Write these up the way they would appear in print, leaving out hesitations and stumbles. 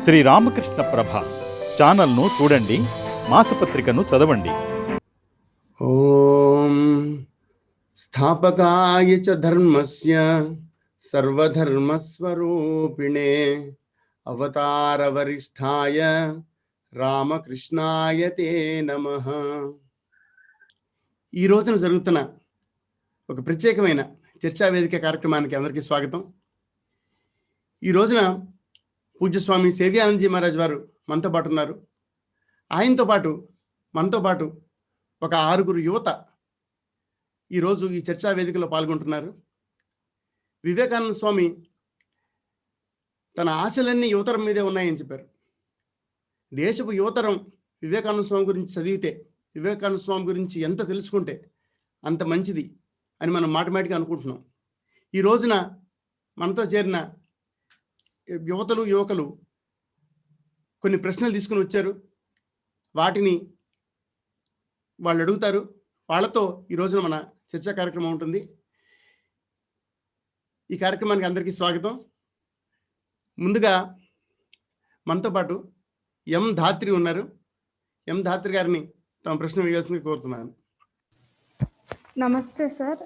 శ్రీ రామకృష్ణ ప్రభ ఛానల్ను చూడండి, మాసపత్రికను చదవండి. ఓం స్థాపకాయ చ ధర్మస్య సర్వధర్మస్వరూపిణే అవతార వరిష్ఠాయ రామకృష్ణాయ తే నమః. ఈ రోజున జరుగుతున్న ఒక ప్రత్యేకమైన చర్చా వేదిక కార్యక్రమానికి అందరికీ స్వాగతం. ఈ రోజున పూజ్యస్వామి సేవ్యానందజీ మహారాజ్ వారు మనతో పాటు ఉన్నారు. ఆయనతో పాటు మనతో పాటు ఒక 6 యువత ఈరోజు ఈ చర్చా వేదికలో పాల్గొంటున్నారు. వివేకానంద స్వామి తన ఆశలన్నీ యువతరం మీదే ఉన్నాయని చెప్పారు. దేశపు యువతరం వివేకానంద స్వామి గురించి చదివితే, వివేకానంద స్వామి గురించి ఎంత తెలుసుకుంటే అంత మంచిది అని మనం మాటిమాటిగా అనుకుంటున్నాం. ఈ రోజున మనతో చేరిన యువకులు కొన్ని ప్రశ్నలు తీసుకుని వచ్చారు. వాటిని వాళ్ళు అడుగుతారు. వాళ్ళతో ఈ రోజున మన చర్చా కార్యక్రమం ఉంటుంది. ఈ కార్యక్రమానికి అందరికీ స్వాగతం. ముందుగా మనతో పాటు ఎం ధాత్రి ఉన్నారు. ఎం ధాత్రి గారిని తమ ప్రశ్న వేయాల్సింది కోరుతున్నాను. నమస్తే సార్.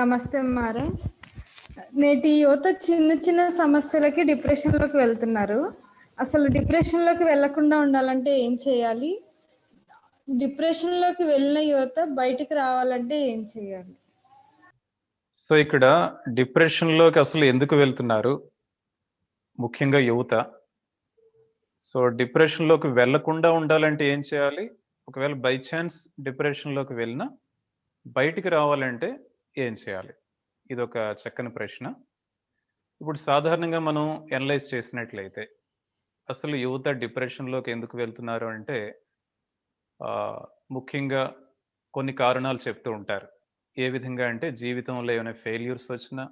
నమస్తే మహారాజ్. నేటి యువత చిన్న చిన్న సమస్యలకి డిప్రెషన్లోకి వెళ్తున్నారు. అసలు డిప్రెషన్లోకి వెళ్లకుండా ఉండాలంటే ఏం చేయాలి? డిప్రెషన్లోకి వెళ్ళిన యువత బయటికి రావాలంటే ఏం చేయాలి? సో ఇక్కడ డిప్రెషన్లోకి అసలు ఎందుకు వెళ్తున్నారు, ముఖ్యంగా యువత? సో డిప్రెషన్లోకి వెళ్లకుండా ఉండాలంటే ఏం చేయాలి? ఒకవేళ బై ఛాన్స్ డిప్రెషన్లోకి వెళ్ళినా బయటికి రావాలంటే ఏం చేయాలి? ఇది ఒక చక్కని ప్రశ్న. ఇప్పుడు సాధారణంగా మనం ఎనలైజ్ చేసినట్లయితే అసలు యువత డిప్రెషన్లోకి ఎందుకు వెళ్తున్నారు అంటే ముఖ్యంగా కొన్ని కారణాలు చెప్తూ ఉంటారు. ఏ విధంగా అంటే జీవితంలో ఏమైనా ఫెయిల్యూర్స్ వచ్చినా,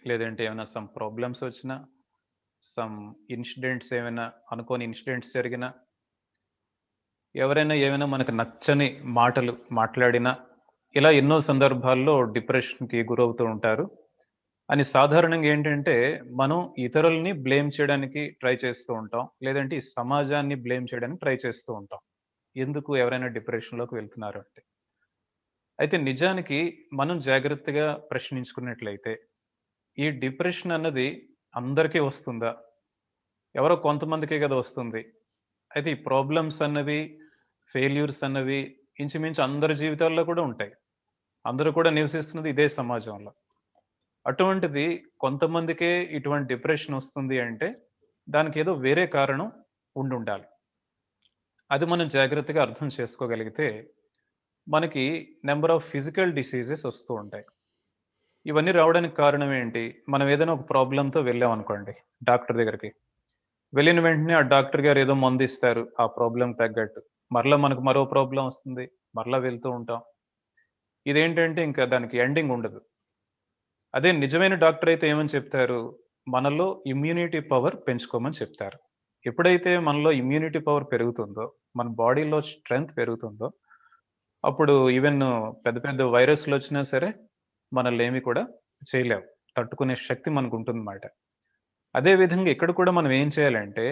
లేదంటే ఏమైనా సమ్ ప్రాబ్లమ్స్ వచ్చినా, సమ్ ఇన్సిడెంట్స్ ఏమైనా అనుకోని ఇన్సిడెంట్స్ జరిగినా, ఎవరైనా ఏమైనా మనకు నచ్చని మాటలు మాట్లాడినా, ఇలా ఎన్నో సందర్భాల్లో డిప్రెషన్కి గురవుతూ ఉంటారు. అని సాధారణంగా ఏంటంటే మనం ఇతరుల్ని బ్లేమ్ చేయడానికి ట్రై చేస్తూ ఉంటాం, లేదంటే ఈ సమాజాన్ని బ్లేమ్ చేయడానికి ట్రై చేస్తూ ఉంటాం ఎందుకు ఎవరైనా డిప్రెషన్లోకి వెళ్తున్నారు అంటే. అయితే నిజానికి మనం జాగ్రత్తగా ప్రశ్నించుకున్నట్లయితే ఈ డిప్రెషన్ అన్నది అందరికీ వస్తుందా? ఎవరో కొంతమందికే కదా వస్తుంది. అయితే ఈ ప్రాబ్లమ్స్ అన్నవి, ఫెయిల్యూర్స్ అన్నవి ఇంచుమించు అందరి జీవితాల్లో కూడా ఉంటాయి. అందరూ కూడా నివసిస్తున్నది ఇదే సమాజంలో. అటువంటిది కొంతమందికే ఇటువంటి డిప్రెషన్ వస్తుంది అంటే దానికి ఏదో వేరే కారణం ఉండాలి. అది మనం జాగ్రత్తగా అర్థం చేసుకోగలిగితే మనకి నెంబర్ ఆఫ్ ఫిజికల్ డిసీజెస్ వస్తూ ఉంటాయి. ఇవన్నీ రావడానికి కారణం ఏంటి? మనం ఏదైనా ఒక ప్రాబ్లంతో వెళ్ళాం అనుకోండి డాక్టర్ దగ్గరికి. వెళ్ళిన వెంటనే ఆ డాక్టర్ గారు ఏదో మందు ఇస్తారు ఆ ప్రాబ్లం తగ్గట్టు. మరలా మనకు మరో ప్రాబ్లం వస్తుంది, మరలా వెళ్తూ ఉంటాం. ఇదేంటంటే ఇంకా దానికి ఎండింగ్ ఉండదు. అదే నిజమైన డాక్టర్ అయితే ఏమని చెప్తారు? మనలో ఇమ్యూనిటీ పవర్ పెంచుకోమని చెప్తారు. ఎప్పుడైతే మనలో ఇమ్యూనిటీ పవర్ పెరుగుతుందో, మన బాడీలో స్ట్రెంగ్త్ పెరుగుతుందో, అప్పుడు ఈవెన్ పెద్ద పెద్ద వైరస్లు వచ్చినా సరే మనల్ని ఏమి కూడా చేయలేవు. తట్టుకునే శక్తి మనకు ఉంటుందన్నమాట. అదే విధంగా ఇక్కడ కూడా మనం ఏం చేయాలంటే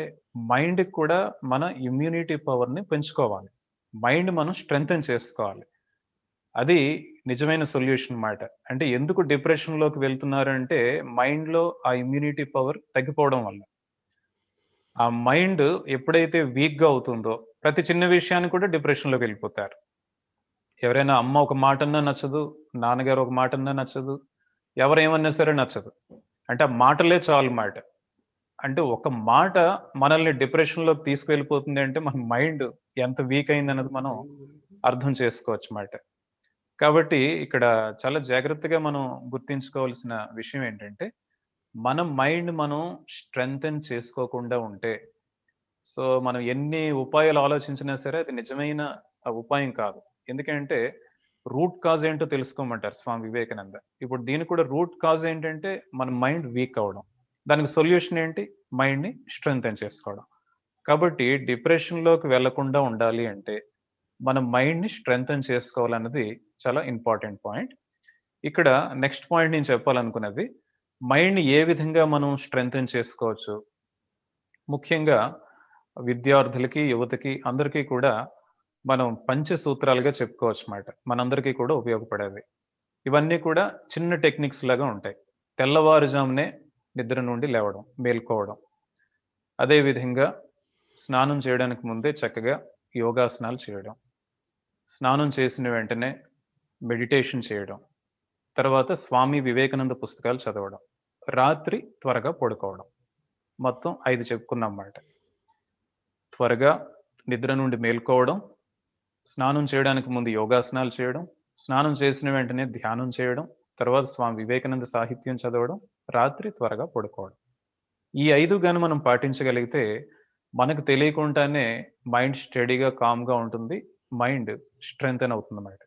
మైండ్‌కి కూడా మన ఇమ్యూనిటీ పవర్‌ని పెంచుకోవాలి. మైండ్ మనం స్ట్రెంథెన్ చేసుకోవాలి. అది నిజమైన సొల్యూషన్ మాట. అంటే ఎందుకు డిప్రెషన్‌లోకి వెళ్తున్నారంటే మైండ్‌లో ఆ ఇమ్యూనిటీ పవర్ తగ్గిపోవడం వల్ల. ఆ మైండ్ ఎప్పుడైతే వీక్‌గా అవుతుందో ప్రతి చిన్న విషయానికి కూడా డిప్రెషన్‌లోకి వెళ్ళిపోతారు. ఎవరైనా అమ్మ ఒక మాట అన్నా నచ్చదు, నాన్నగారు ఒక మాట అన్నా నచ్చదు, ఎవరేమన్నా సరే నచ్చదు. అంటే ఆ మాటలే చాలు మాట. అంటే ఒక మాట మనల్ని డిప్రెషన్‌లోకి తీసుకెళ్ళిపోతుంది అంటే మన మైండ్ ఎంత వీక్ అయిందన్నది మనం అర్థం చేసుకోవచ్చు మాట. కాబట్టి ఇక్కడ చాలా జాగ్రత్తగా మనం గుర్తుంచుకోవాల్సిన విషయం ఏంటంటే మన మైండ్ మనం స్ట్రెంథెన్ చేసుకోకుండా ఉంటే, సో మనం ఎన్ని ఉపాయాలు ఆలోచించినా సరే అది నిజమైన ఉపాయం కాదు. ఎందుకంటే రూట్ కాజ్ ఏంటో తెలుసుకోమంటారు స్వామి వివేకానంద. ఇప్పుడు దీనికి కూడా రూట్ కాజ్ ఏంటంటే మన మైండ్ వీక్ అవ్వడం. దానికి సొల్యూషన్ ఏంటి? మైండ్‌ని స్ట్రెంథెన్ చేసుకోవడం. కాబట్టి డిప్రెషన్‌లోకి వెళ్ళకుండా ఉండాలి అంటే మన మైండ్‌ని స్ట్రెంథెన్ చేసుకోవాలన్నది చాలా ఇంపార్టెంట్ పాయింట్. ఇక్కడ నెక్స్ట్ పాయింట్ నేను చెప్పాలనుకున్నది మైండ్‌ని ఏ విధంగా మనం స్ట్రెంథెన్ చేసుకోవచ్చు? ముఖ్యంగా విద్యార్థులకి, యువతకి అందరికీ కూడా మనం పంచసూత్రాలుగా చెప్పుకోవచ్చు మాట. మనందరికీ కూడా ఉపయోగపడేవి. ఇవన్నీ కూడా చిన్న టెక్నిక్స్ లాగా ఉంటాయి. తెల్లవారుజామునే నిద్ర నుండి లేవడం, మేల్కోవడం. అదే విధంగా స్నానం చేయడానికి ముందే చక్కగా యోగాసనాలు చేయడం. స్నానం చేసిన వెంటనే మెడిటేషన్ చేయడం. తర్వాత స్వామి వివేకానంద పుస్తకాలు చదవడం. రాత్రి త్వరగా పడుకోవడం. మొత్తం 5 చెప్పుకున్నాం మాట. త్వరగా నిద్ర నుండి మేల్కోవడం, స్నానం చేయడానికి ముందు యోగాసనాలు చేయడం, స్నానం చేసిన వెంటనే ధ్యానం చేయడం, తర్వాత స్వామి వివేకానంద సాహిత్యం చదవడం, రాత్రి త్వరగా పడుకోవడం. ఈ 5 గాని మనం పాటించగలిగితే మనకు తెలియకుండానే మైండ్ స్టడీగా, కామ్‌గా ఉంటుంది. మైండ్ స్ట్రెంథెన్ అవుతుందన్నమాట.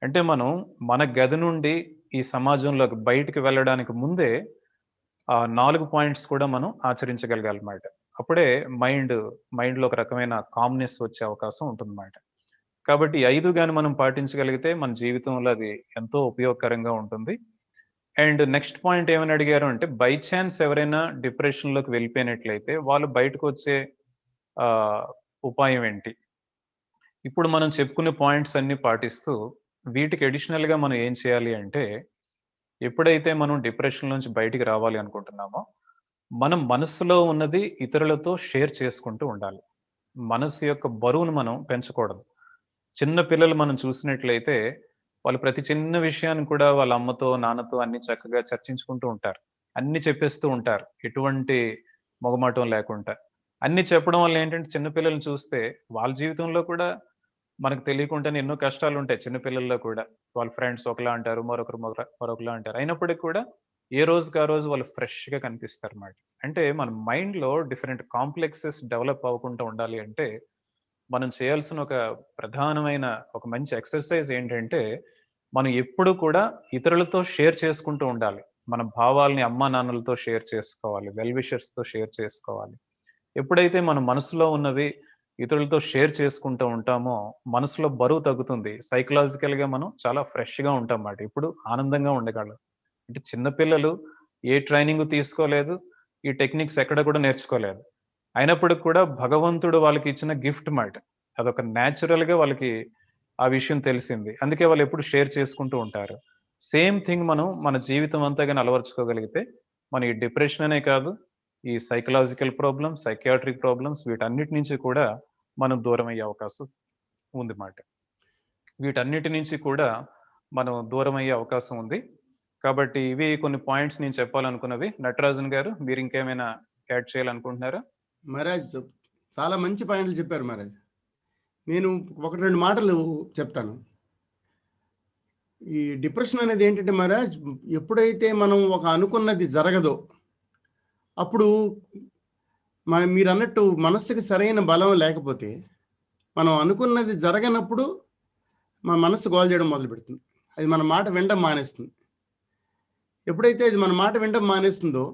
అంటే మనం మన గది నుండి ఈ సమాజంలోకి బయటికి వెళ్ళడానికి ముందే ఆ 4 పాయింట్స్ కూడా మనం ఆచరించగలగాలన్నమాట. అప్పుడే మైండ్‌లో ఒక రకమైన కామ్‌నెస్ వచ్చే అవకాశం ఉంటుందన్నమాట. కాబట్టి ఈ 5 గాని మనం పాటించగలిగితే మన జీవితంలో అది ఎంతో ఉపయోగకరంగా ఉంటుంది. అండ్ నెక్స్ట్ పాయింట్ ఏమని అడిగారు అంటే, బై చాన్స్ ఎవరైనా డిప్రెషన్‌లోకి వెళ్ళిపోయినట్లయితే వాళ్ళు బయటకొచ్చే ఆహ్, ఉపాయం ఏంటి? ఇప్పుడు మనం చెప్పుకునే పాయింట్స్ అన్నీ పాటిస్తూ వీటికి అడిషనల్‌గా మనం ఏం చేయాలి అంటే, ఎప్పుడైతే మనం డిప్రెషన్ నుంచి బయటికి రావాలి అనుకుంటున్నామో, మనం మనస్సులో ఉన్నది ఇతరులతో షేర్ చేసుకుంటూ ఉండాలి. మనసు యొక్క బరువును మనం పెంచకూడదు. చిన్న పిల్లలు మనం చూసినట్లయితే, వాళ్ళు ప్రతి చిన్న విషయాన్ని కూడా వాళ్ళ అమ్మతో, నాన్నతో అన్నీ చక్కగా చర్చించుకుంటూ ఉంటారు. అన్నీ చెప్పేస్తూ ఉంటారు. ఎటువంటి మొగమాటం లేకుండా. అన్నీ చెప్పడం వల్ల ఏంటంటే, చిన్న పిల్లల్ని చూస్తే వాళ్ళ జీవితంలో కూడా మనకు తెలియకుండానే ఎన్నో కష్టాలుంటాయి చిన్న పిల్లల్లో కూడా. వాళ్ళ ఫ్రెండ్స్ ఒకలా అంటారు. మరొకరు మరొకలా అంటారు. అయినప్పటికి కూడా ఏ రోజుకి ఆ రోజు వాళ్ళు ఫ్రెష్‌గా కనిపిస్తారన్నమాట. అంటే మన మైండ్‌లో డిఫరెంట్ కాంప్లెక్సెస్ డెవలప్ అవ్వకుండా ఉండాలి అంటే, మనం చేయాల్సిన ఒక ప్రధానమైన ఒక మంచి ఎక్సర్‌సైజ్ ఏంటంటే, మనం ఎప్పుడు కూడా ఇతరులతో షేర్ చేసుకుంటూ ఉండాలి. మన భావాల్ని అమ్మానాన్నలతో షేర్ చేసుకోవాలి. వెల్ విషర్స్‌తో షేర్ చేసుకోవాలి. ఎప్పుడైతే మన మనసులో ఉన్నవి ఇతరులతో షేర్ చేసుకుంటూ ఉంటామో, మనసులో బరువు తగ్గుతుంది. సైకలాజికల్‌గా మనం చాలా ఫ్రెష్‌గా ఉంటాం మాట. ఇప్పుడు ఆనందంగా ఉండగలం. అంటే చిన్న పిల్లలు ఏ ట్రైనింగ్ తీసుకోలేదు. ఈ టెక్నిక్స్ ఎక్కడ కూడా నేర్చుకోలేదు. అయినప్పటికి కూడా భగవంతుడు వాళ్ళకి ఇచ్చిన గిఫ్ట్ మాట. అదొక నేచురల్‌గా వాళ్ళకి ఆ విషయం తెలిసింది. అందుకే వాళ్ళెప్పుడు షేర్ చేసుకుంటూ ఉంటారు. సేమ్ థింగ్ మనం మన జీవితం అంతా గాని అలవరుచుకోగలిగితే, మన ఈ డిప్రెషన్ అనే కాదు, ఈ సైకలాజికల్ ప్రాబ్లమ్స్, సైకియాట్రిక్ ప్రాబ్లమ్స్ వీటన్నిటి నుంచి కూడా మనం దూరమయ్యే అవకాశం ఉంది మాట. వీటన్నిటి నుంచి కూడా మనం దూరమయ్యే అవకాశం ఉంది. కాబట్టి ఇవి కొన్ని పాయింట్స్ నేను చెప్పాలనుకున్నవి. నటరాజన్ గారు మీరింకేమైనా యాడ్ చేయాలనుకుంటున్నారా? మహారాజ్ చాలా మంచి పాయింట్లు చెప్పారు మహారాజ్. నేను 1, 2 మాటలు చెప్తాను. ఈ డిప్రెషన్ అనేది ఏంటంటే మహారాజ్, ఎప్పుడైతే మనం ఒక అనుకున్నది జరగదో, అప్పుడు మీరన్నట్టు మనస్సుకి సరైన బలం లేకపోతే, మనం అనుకున్నది జరగనప్పుడు మన మనస్సు గోల చేయడం మొదలుపెడుతుంది. అది మన మాట వినడం మానేస్తుంది. ఎప్పుడైతే అది మన మాట వినడం మానేస్తుందో,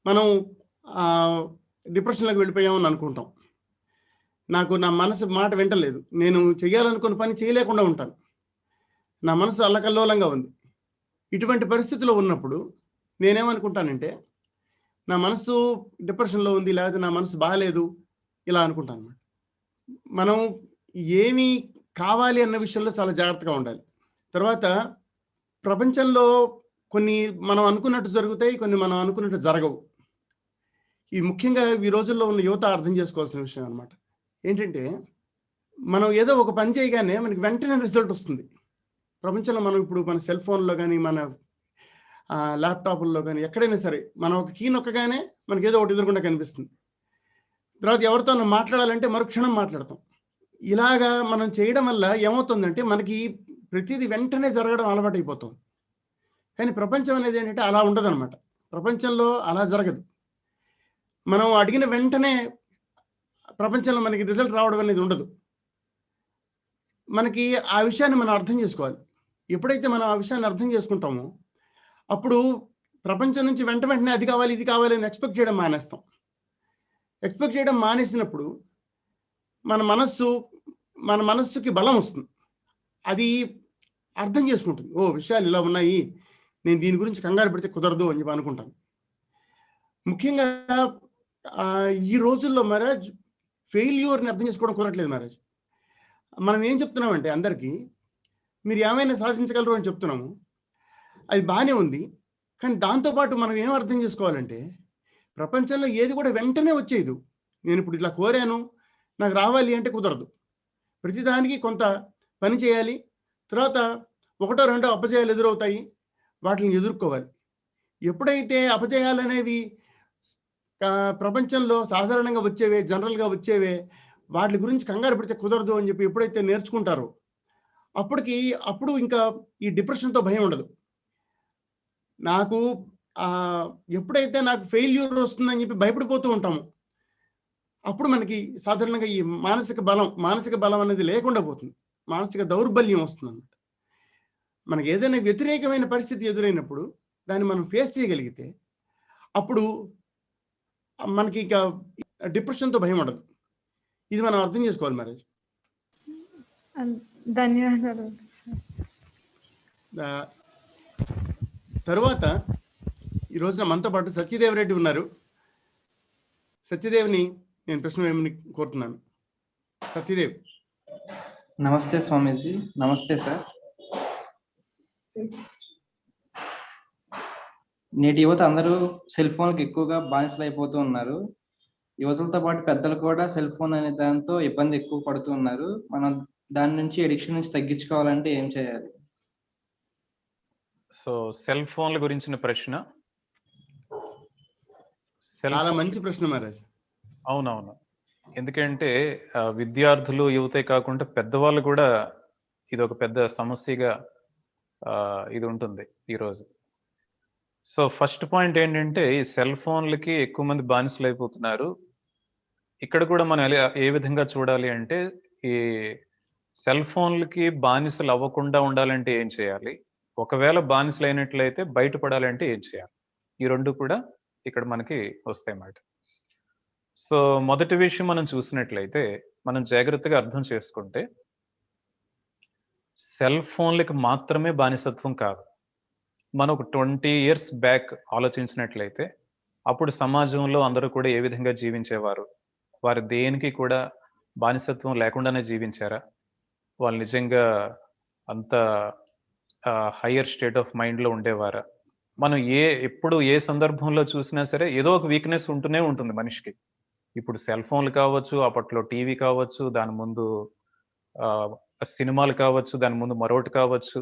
మనం డిప్రెషన్‌లోకి వెళ్ళిపోయామని అనుకుంటాం. నా మనసు మాట వింటలేదు. నేను చేయాలనుకున్న పని చేయలేకుండా ఉంటాను. నా మనసు అల్లకల్లోలంగా ఉంది. ఇటువంటి పరిస్థితిలో ఉన్నప్పుడు నేనేమనుకుంటానంటే, నా మనసు డిప్రెషన్‌లో ఉంది, లేకపోతే నా మనసు బాలేదు ఇలా అనుకుంటానన్నమాట. మనం ఏమి కావాలి అన్న విషయంలో చాలా జాగ్రత్తగా ఉండాలి. తర్వాత ప్రపంచంలో కొన్ని మనం అనుకున్నట్టు జరుగుతాయి, కొన్ని మనం అనుకున్నట్టు జరగవు. ఈ ముఖ్యంగా ఈ రోజుల్లో ఉన్న యువత అర్థం చేసుకోవాల్సిన విషయం అన్నమాట. ఏంటంటే, మనం ఏదో ఒక పని చేయగానే మనకి వెంటనే రిజల్ట్ వస్తుంది. ప్రపంచంలో మనం ఇప్పుడు మన సెల్ ఫోన్‌లో గానీ, మన ల్యాప్‌టాపుల్లో గానీ ఎక్కడైనా సరే, మనం ఒక కీ నొక్కగానే మనకేదో ఒకటి ఎదురుగుండా కనిపిస్తుంది. తర్వాత ఎవరితోనో మాట్లాడాలంటే మరుక్షణం మాట్లాడతాం. ఇలాగా మనం చేయడం వల్ల ఏమవుతుందంటే, మనకి ప్రతీది వెంటనే జరగడం అలవాటైపోతుంది. కానీ ప్రపంచం అనేది ఏంటంటే అలా ఉండదనమాట. ప్రపంచంలో అలా జరగదు. మనం అడిగిన వెంటనే ప్రపంచంలో మనకి రిజల్ట్ రావడం అనేది ఉండదు. మనకి ఆ విషయాన్ని మనం అర్థం చేసుకోవాలి. ఎప్పుడైతే మనం ఆ విషయాన్ని అర్థం చేసుకుంటామో, అప్పుడు ప్రపంచం నుంచి వెంటనే అది కావాలి, ఇది కావాలి అని ఎక్స్‌పెక్ట్ చేయడం మానేస్తాం. ఎక్స్‌పెక్ట్ చేయడం మానేసినప్పుడు మన మనస్సుకి బలం వస్తుంది. అది అర్థం చేసుకుంటుంది. ఓహ్! విషయాలు ఇలా ఉన్నాయి. నేను దీని గురించి కంగారు పడితే కుదరదు అని చెప్పి అనుకుంటాను. ముఖ్యంగా ఈ రోజుల్లో మహారాజ్ ఫెయిల్యూర్ని అర్థం చేసుకోవడం కుదరట్లేదు మహారాజ్. మనం ఏం చెప్తున్నామంటే అందరికీ మీరు ఏమైనా సాధించగలరు అని చెప్తున్నాము, అది బాగానే ఉంది. కానీ దాంతోపాటు మనం ఏం అర్థం చేసుకోవాలంటే ప్రపంచంలో ఏది కూడా వెంటనే వచ్చేది. నేను ఇప్పుడు ఇట్లా కోరాను నాకు రావాలి అంటే కుదరదు. ప్రతిదానికి కొంత పని చేయాలి, తర్వాత ఒకటో రెండో అపజయాలు ఎదురవుతాయి, వాటిని ఎదుర్కోవాలి. ఎప్పుడైతే అపజయాలు అనేవి ప్రపంచంలో సాధారణంగా వచ్చేవే, జనరల్గా వచ్చేవే, వాటి గురించి కంగారు పెడితే కుదరదు అని చెప్పి ఎప్పుడైతే నేర్చుకుంటారో అప్పుడు ఇంకా ఈ డిప్రెషన్తో భయం ఉండదు. నాకు ఎప్పుడైతే నాకు ఫెయిల్యూర్ వస్తుందని చెప్పి భయపడిపోతూ ఉంటాము, అప్పుడు మనకి సాధారణంగా ఈ మానసిక బలం అనేది లేకుండా పోతుంది, మానసిక దౌర్బల్యం వస్తుంది అన్నమాట. మనకి ఏదైనా వ్యతిరేకమైన పరిస్థితి ఎదురైనప్పుడు దాన్ని మనం ఫేస్ చేయగలిగితే అప్పుడు మనకి ఇక డిప్రెషన్తో భయం ఉండదు. ఇది మనం అర్థం చేసుకోవాలి మహారాజ్. ధన్యవాదాలు. తరువాత ఈ రోజున మనతో పాటు సత్యదేవ్ రెడ్డి ఉన్నారు. సత్యదేవ్ని నేను ప్రశ్న ఏమని కోరుతున్నాను. సత్యదేవ్. నమస్తే స్వామీజీ. నమస్తే సార్. నేటి యువత అందరూ సెల్ ఫోన్కి ఎక్కువగా బానిసలు అయిపోతూ ఉన్నారు. యువతలతో పాటు పెద్దలు కూడా సెల్ ఫోన్ అనే దాంతో ఇబ్బంది ఎక్కువ పడుతూ ఉన్నారు. మనం దాని నుంచి ఎడిక్షన్ నుంచి తగ్గించుకోవాలంటే ఏం చేయాలి? సో సెల్ ఫోన్ల గురించిన ప్రశ్న. చాలా మంచి ప్రశ్న మహారాజ్. అవునవును. ఎందుకంటే విద్యార్థులు, యువతే కాకుండా పెద్దవాళ్ళు కూడా ఇది ఒక పెద్ద సమస్యగా ఇది ఉంటుంది ఈరోజు. సో ఫస్ట్ పాయింట్ ఏంటంటే ఈ సెల్ ఫోన్లకి ఎక్కువ మంది బానిసలు అయిపోతున్నారు. ఇక్కడ కూడా మనం ఏ విధంగా చూడాలి అంటే ఈ సెల్ ఫోన్లకి బానిసలు అవ్వకుండా ఉండాలంటే ఏం చేయాలి, ఒకవేళ బానిసలు అయినట్లయితే బయటపడాలంటే ఏం చేయాలి, ఈ రెండు కూడా ఇక్కడ మనకి వస్తాయి అన్నమాట. సో మొదటి విషయం మనం చూసినట్లయితే మనం జాగ్రత్తగా అర్థం చేసుకుంటే సెల్ ఫోన్లకి మాత్రమే బానిసత్వం కాదు. మనం ఒక 20 years బ్యాక్ ఆలోచించినట్లయితే అప్పుడు సమాజంలో అందరూ కూడా ఏ విధంగా జీవించేవారు, వారు దేనికి కూడా బానిసత్వం లేకుండానే జీవించారా, వాళ్ళు నిజంగా అంత హయ్యర్ స్టేట్ ఆఫ్ మైండ్లో ఉండేవారా? మనం ఎప్పుడు ఏ సందర్భంలో చూసినా సరే ఏదో ఒక వీక్నెస్ ఉంటూనే ఉంటుంది మనిషికి. ఇప్పుడు సెల్ ఫోన్లు కావచ్చు, అప్పట్లో టీవీ కావచ్చు, దాని ముందు సినిమాలు కావచ్చు, దాని ముందు మరొకటి కావచ్చు,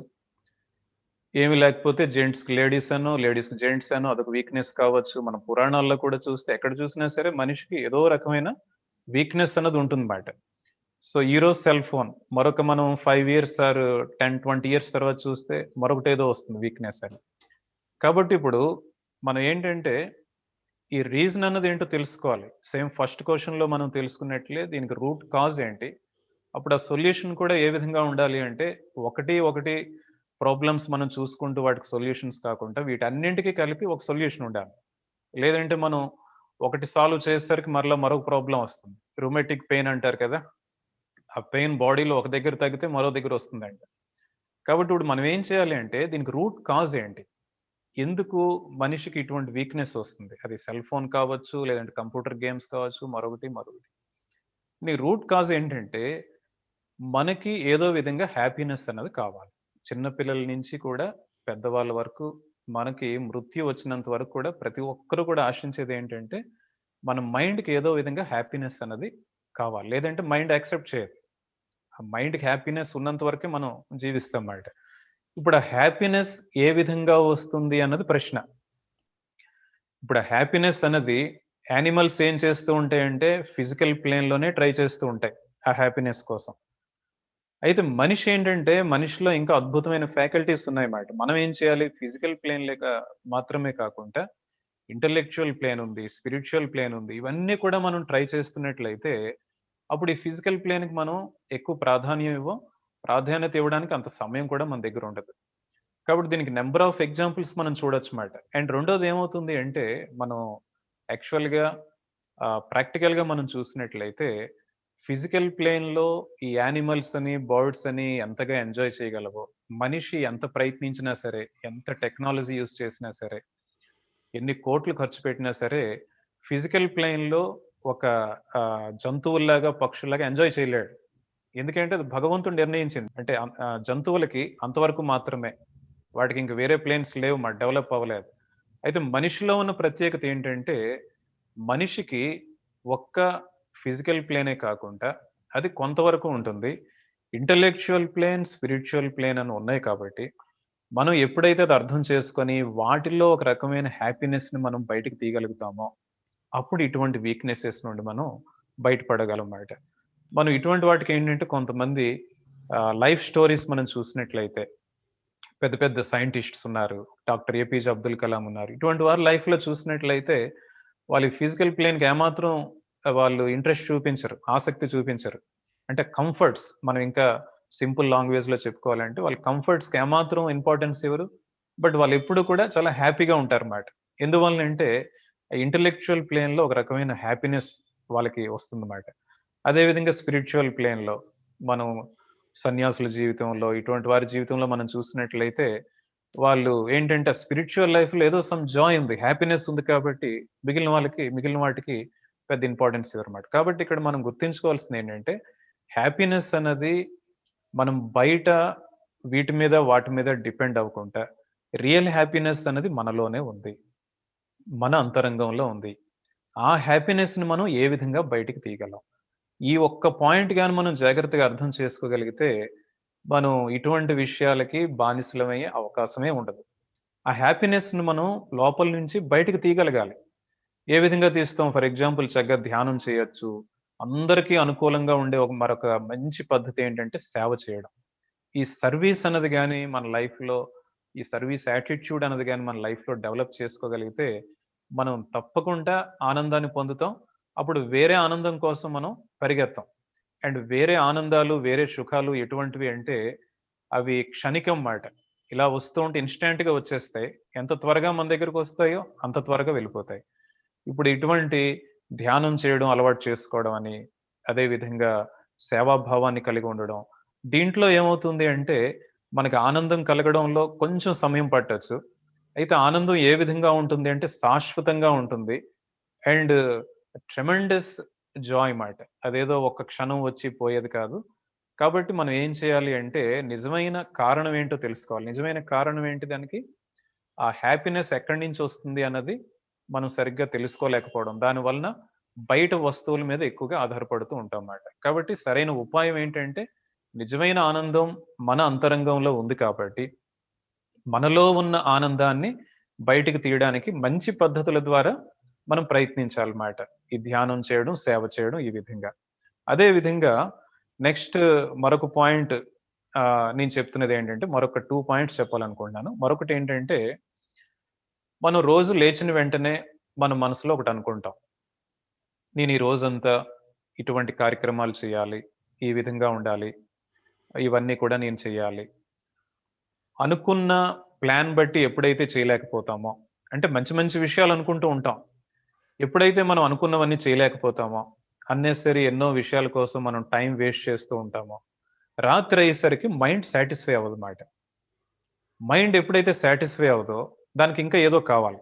ఏమి లేకపోతే జెంట్స్కి లేడీస్ అనో, లేడీస్కి జెంట్స్ అనో అదొక వీక్నెస్ కావచ్చు. మన పురాణాల్లో కూడా చూస్తే ఎక్కడ చూసినా సరే మనిషికి ఏదో రకమైన వీక్నెస్ అన్నది ఉంటుందన్నమాట. సో ఈరోజు సెల్ ఫోన్, మరొక మనం 5 years ఆర్ 10-20 years తర్వాత చూస్తే మరొకటి ఏదో వస్తుంది వీక్నెస్ అని. కాబట్టి ఇప్పుడు మనం ఏంటంటే ఈ రీజన్ అన్నది ఏంటో తెలుసుకోవాలి. సేమ్ ఫస్ట్ క్వశ్చన్లో మనం తెలుసుకున్నట్లే దీనికి రూట్ కాజ్ ఏంటి, అప్పుడు ఆ సొల్యూషన్ కూడా ఏ విధంగా ఉండాలి అంటే ఒకటి ప్రాబ్లమ్స్ మనం చూసుకుంటూ వాటికి సొల్యూషన్స్ కాకుండా వీటన్నింటికి కలిపి ఒక సొల్యూషన్ ఉండాలి. లేదంటే మనం ఒకటి సాల్వ్ చేసేసరికి మరొక ప్రాబ్లం వస్తుంది. రుమేటిక్ పెయిన్ అంటారు కదా, ఆ పెయిన్ బాడీలో ఒక దగ్గర తగ్గితే మరో దగ్గర వస్తుందంట. కాబట్టి ఇప్పుడు మనం ఏం చేయాలి అంటే దీనికి రూట్ కాజ్ ఏంటి, ఎందుకు మనిషికి ఇటువంటి వీక్నెస్ వస్తుంది, అది సెల్ ఫోన్ కావచ్చు, లేదంటే కంప్యూటర్ గేమ్స్ కావచ్చు, మరొకటి. నీ రూట్ కాజ్ ఏంటంటే మనకి ఏదో విధంగా హ్యాపీనెస్ అన్నది కావాలి. చిన్నపిల్లల నుంచి కూడా పెద్దవాళ్ళ వరకు మనకి మృత్యు వచ్చినంత వరకు కూడా ప్రతి ఒక్కరు కూడా ఆశించేది ఏంటంటే మన మైండ్కి ఏదో విధంగా హ్యాపీనెస్ అన్నది కావాలి, లేదంటే మైండ్ యాక్సెప్ట్ చేయదు. ఆ మైండ్కి హ్యాపీనెస్ ఉన్నంత వరకే మనం జీవిస్తాం అన్నమాట. ఇప్పుడు ఆ హ్యాపీనెస్ ఏ విధంగా వస్తుంది అన్నది ప్రశ్న. ఇప్పుడు ఆ హ్యాపీనెస్ అన్నది యానిమల్స్ ఏం చేస్తూ ఉంటాయంటే ఫిజికల్ ప్లేన్లోనే ట్రై చేస్తూ ఉంటాయి ఆ హ్యాపీనెస్ కోసం. అయితే మనిషి ఏంటంటే మనిషిలో ఇంకా అద్భుతమైన ఫ్యాకల్టీస్ ఉన్నాయన్నమాట. మనం ఏం చేయాలి, ఫిజికల్ ప్లేన్ మాత్రమే కాకుండా ఇంటెలెక్చువల్ ప్లేన్ ఉంది, స్పిరిచువల్ ప్లేన్ ఉంది, ఇవన్నీ కూడా మనం ట్రై చేస్తున్నట్లయితే అప్పుడు ఈ ఫిజికల్ ప్లేన్కి మనం ఎక్కువ ప్రాధాన్యత ఇవ్వడానికి అంత సమయం కూడా మన దగ్గర ఉండదు. కాబట్టి దీనికి నెంబర్ ఆఫ్ ఎగ్జాంపుల్స్ మనం చూడొచ్చు అన్నమాట. అండ్ రెండోది ఏమవుతుంది అంటే మనం యాక్చువల్గా ప్రాక్టికల్గా మనం చూసినట్లయితే ఫిజికల్ ప్లేన్లో ఈ యానిమల్స్ అని, బర్డ్స్ అని ఎంతగా ఎంజాయ్ చేయగలవో, మనిషి ఎంత ప్రయత్నించినా సరే, ఎంత టెక్నాలజీ యూజ్ చేసినా సరే, ఎన్ని కోట్లు ఖర్చు పెట్టినా సరే ఫిజికల్ ప్లేన్‌లో ఒక జంతువుల్లాగా, పక్షుల్లాగా ఎంజాయ్ చేయలేడు. ఎందుకంటే అది భగవంతుడు నిర్ణయించింది. అంటే జంతువులకి అంతవరకు మాత్రమే. వాటికి ఇంక వేరే ప్లేన్స్ లేవు డెవలప్ అవ్వలేదు. అయితే మనిషిలో ఉన్న ప్రత్యేకత ఏంటంటే, మనిషికి ఒక్క ఫిజికల్ ప్లేనే కాకుండా అది కొంతవరకు ఉంటుంది. ఇంటలెక్చువల్ ప్లేన్, స్పిరిచ్యువల్ ప్లేన్ అని ఉన్నాయి కాబట్టి, మనం ఎప్పుడైతే అది అర్థం చేసుకొని వాటిల్లో ఒక రకమైన హ్యాపీనెస్‌ని మనం బయటికి తీయగలుగుతామో, అప్పుడు ఇటువంటి వీక్‌నెసెస్ నుండి మనం బయటపడగలమాట. మనం ఇటువంటి వాటికేంటంటే కొంతమంది లైఫ్ స్టోరీస్ మనం చూసినట్లయితే పెద్ద పెద్ద సైంటిస్ట్స్ ఉన్నారు. డాక్టర్ ఏపీజే అబ్దుల్ కలాం ఉన్నారు. ఇటువంటి వారి లైఫ్‌లో చూసినట్లయితే వాళ్ళ ఫిజికల్ ప్లేన్‌కి ఏమాత్రం వాళ్ళు ఇంట్రెస్ట్ చూపించరు. ఆసక్తి చూపించరు. అంటే కంఫర్ట్స్ మనం ఇంకా సింపుల్ లాంగ్వేజ్‌లో చెప్పుకోవాలంటే వాళ్ళు కంఫర్ట్స్‌కి ఏమాత్రం ఇంపార్టెన్స్ ఇవ్వరు. బట్ వాళ్ళెప్పుడు కూడా చాలా హ్యాపీగా ఉంటారన్నమాట. ఎందువలనంటే ఇంటలెక్చువల్ ప్లేన్‌లో ఒక రకమైన హ్యాపీనెస్ వాళ్ళకి వస్తుందన్నమాట. అదే విధంగా స్పిరిచ్యువల్ ప్లేన్‌లో మనం సన్యాసుల జీవితంలో, ఇటువంటి వారి జీవితంలో మనం చూసినట్లయితే, వాళ్ళు ఏంటంటే స్పిరిచ్యువల్ లైఫ్‌లో ఏదో సమ్ జాయ్ ఉంది. హ్యాపీనెస్ ఉంది కాబట్టి మిగిలిన వాటికి పెద్ద ఇంపార్టెన్స్ ఇవ్వరన్నమాట. కాబట్టి ఇక్కడ మనం గుర్తుంచుకోవాల్సిందేంటంటే, హ్యాపీనెస్ అన్నది మనం బయట వీటి మీద, వాటి మీద డిపెండ్ అవ్వకుండా, రియల్ హ్యాపీనెస్ అనేది మనలోనే ఉంది. మన అంతరంగంలో ఉంది. ఆ హ్యాపీనెస్‌ని మనం ఏ విధంగా బయటికి తీయగలం? ఈ ఒక్క పాయింట్ గాని మనం జాగ్రత్తగా అర్థం చేసుకోగలిగితే, మనం ఇటువంటి విషయాలకి బానిసలమయ్యే అవకాశమే ఉండదు. ఆ హ్యాపీనెస్‌ని మనం లోపల నుంచి బయటికి తీయగలగాలి. ఏ విధంగా తీస్తాం? ఫర్ ఎగ్జాంపుల్ చక్కగా ధ్యానం చేయొచ్చు. అందరికీ అనుకూలంగా ఉండే మరొక మంచి పద్ధతి ఏంటంటే సేవ చేయడం. ఈ సర్వీస్ అన్నది గాని మన లైఫ్‌లో ఈ సర్వీస్ యాటిట్యూడ్ అన్నది గాని మన లైఫ్‌లో డెవలప్ చేసుకోగలిగితే, మనం తప్పకుండా ఆనందాన్ని పొందుతాం. అప్పుడు వేరే ఆనందం కోసం మనం పరిగెత్తం. అండ్ వేరే ఆనందాలు, వేరే సుఖాలు ఎటువంటివి అంటే, అవి క్షణికం మాట. ఇలా వస్తూ ఉంటే ఇన్‌స్టాంట్‌గా వచ్చేస్తాయి. ఎంత త్వరగా మన దగ్గరకొస్తాయో అంత త్వరగా వెళ్ళిపోతాయి. ఇప్పుడు ఇటువంటి ధ్యానం చేయడం అలవాటు చేసుకోవడం అని, అదే విధంగా సేవాభావాన్ని కలిగి ఉండడం. దీంట్లో ఏమవుతుంది అంటే, మనకి ఆనందం కలగడంలో కొంచెం సమయం పట్టొచ్చు. అయితే ఆనందం ఏ విధంగా ఉంటుంది అంటే శాశ్వతంగా ఉంటుంది. అండ్ ట్రెమెండస్ జాయ్ మాట. అదేదో ఒక్క క్షణం వచ్చి పోయేది కాదు. కాబట్టి మనం ఏం చేయాలి అంటే, నిజమైన కారణం ఏంటో తెలుసుకోవాలి. నిజమైన కారణం ఏంటి దానికి? ఆ హ్యాపీనెస్ ఎక్కడి నుంచి వస్తుంది అన్నది మనం సరిగ్గా తెలుసుకోలేకపోవడం. దాని వలన బయట వస్తువుల మీద ఎక్కువగా ఆధారపడుతూ ఉంటామన్నమాట. కాబట్టి సరైన ఉపాయం ఏంటంటే, నిజమైన ఆనందం మన అంతరంగంలో ఉంది కాబట్టి, మనలో ఉన్న ఆనందాన్ని బయటికి తీయడానికి మంచి పద్ధతుల ద్వారా మనం ప్రయత్నించాలన్నమాట. ఈ ధ్యానం చేయడం, సేవ చేయడం ఈ విధంగా. అదే విధంగా నెక్స్ట్ మరొక పాయింట్ నేను చెప్తున్నదేంటంటే మరొక 2 పాయింట్స్ చెప్పాలనుకుంటున్నాను. మరొకటేంటంటే, మనం రోజు లేచిన వెంటనే మన మనసులో ఒకటనుకుంటాం. నేను ఈ రోజంతా ఇటువంటి కార్యక్రమాలు చేయాలి. ఈ విధంగా ఉండాలి. ఇవన్నీ కూడా నేను చేయాలి. అనుకున్న ప్లాన్ బట్టి ఎప్పుడైతే చేయలేకపోతామో, అంటే మంచి మంచి విషయాలు అనుకుంటూ ఉంటాం. ఎప్పుడైతే మనం అనుకున్నవన్నీ చేయలేకపోతామో, అన్నెసెసరీ ఎన్నో విషయాల కోసం మనం టైం వేస్ట్ చేస్తూ ఉంటామో, రాత్రి అయ్యేసరికి మైండ్ సాటిస్ఫై అవ్వదన్నమాట. మైండ్ ఎప్పుడైతే సాటిస్ఫై అవ్వదో, దానికి ఇంకా ఏదో కావాలి.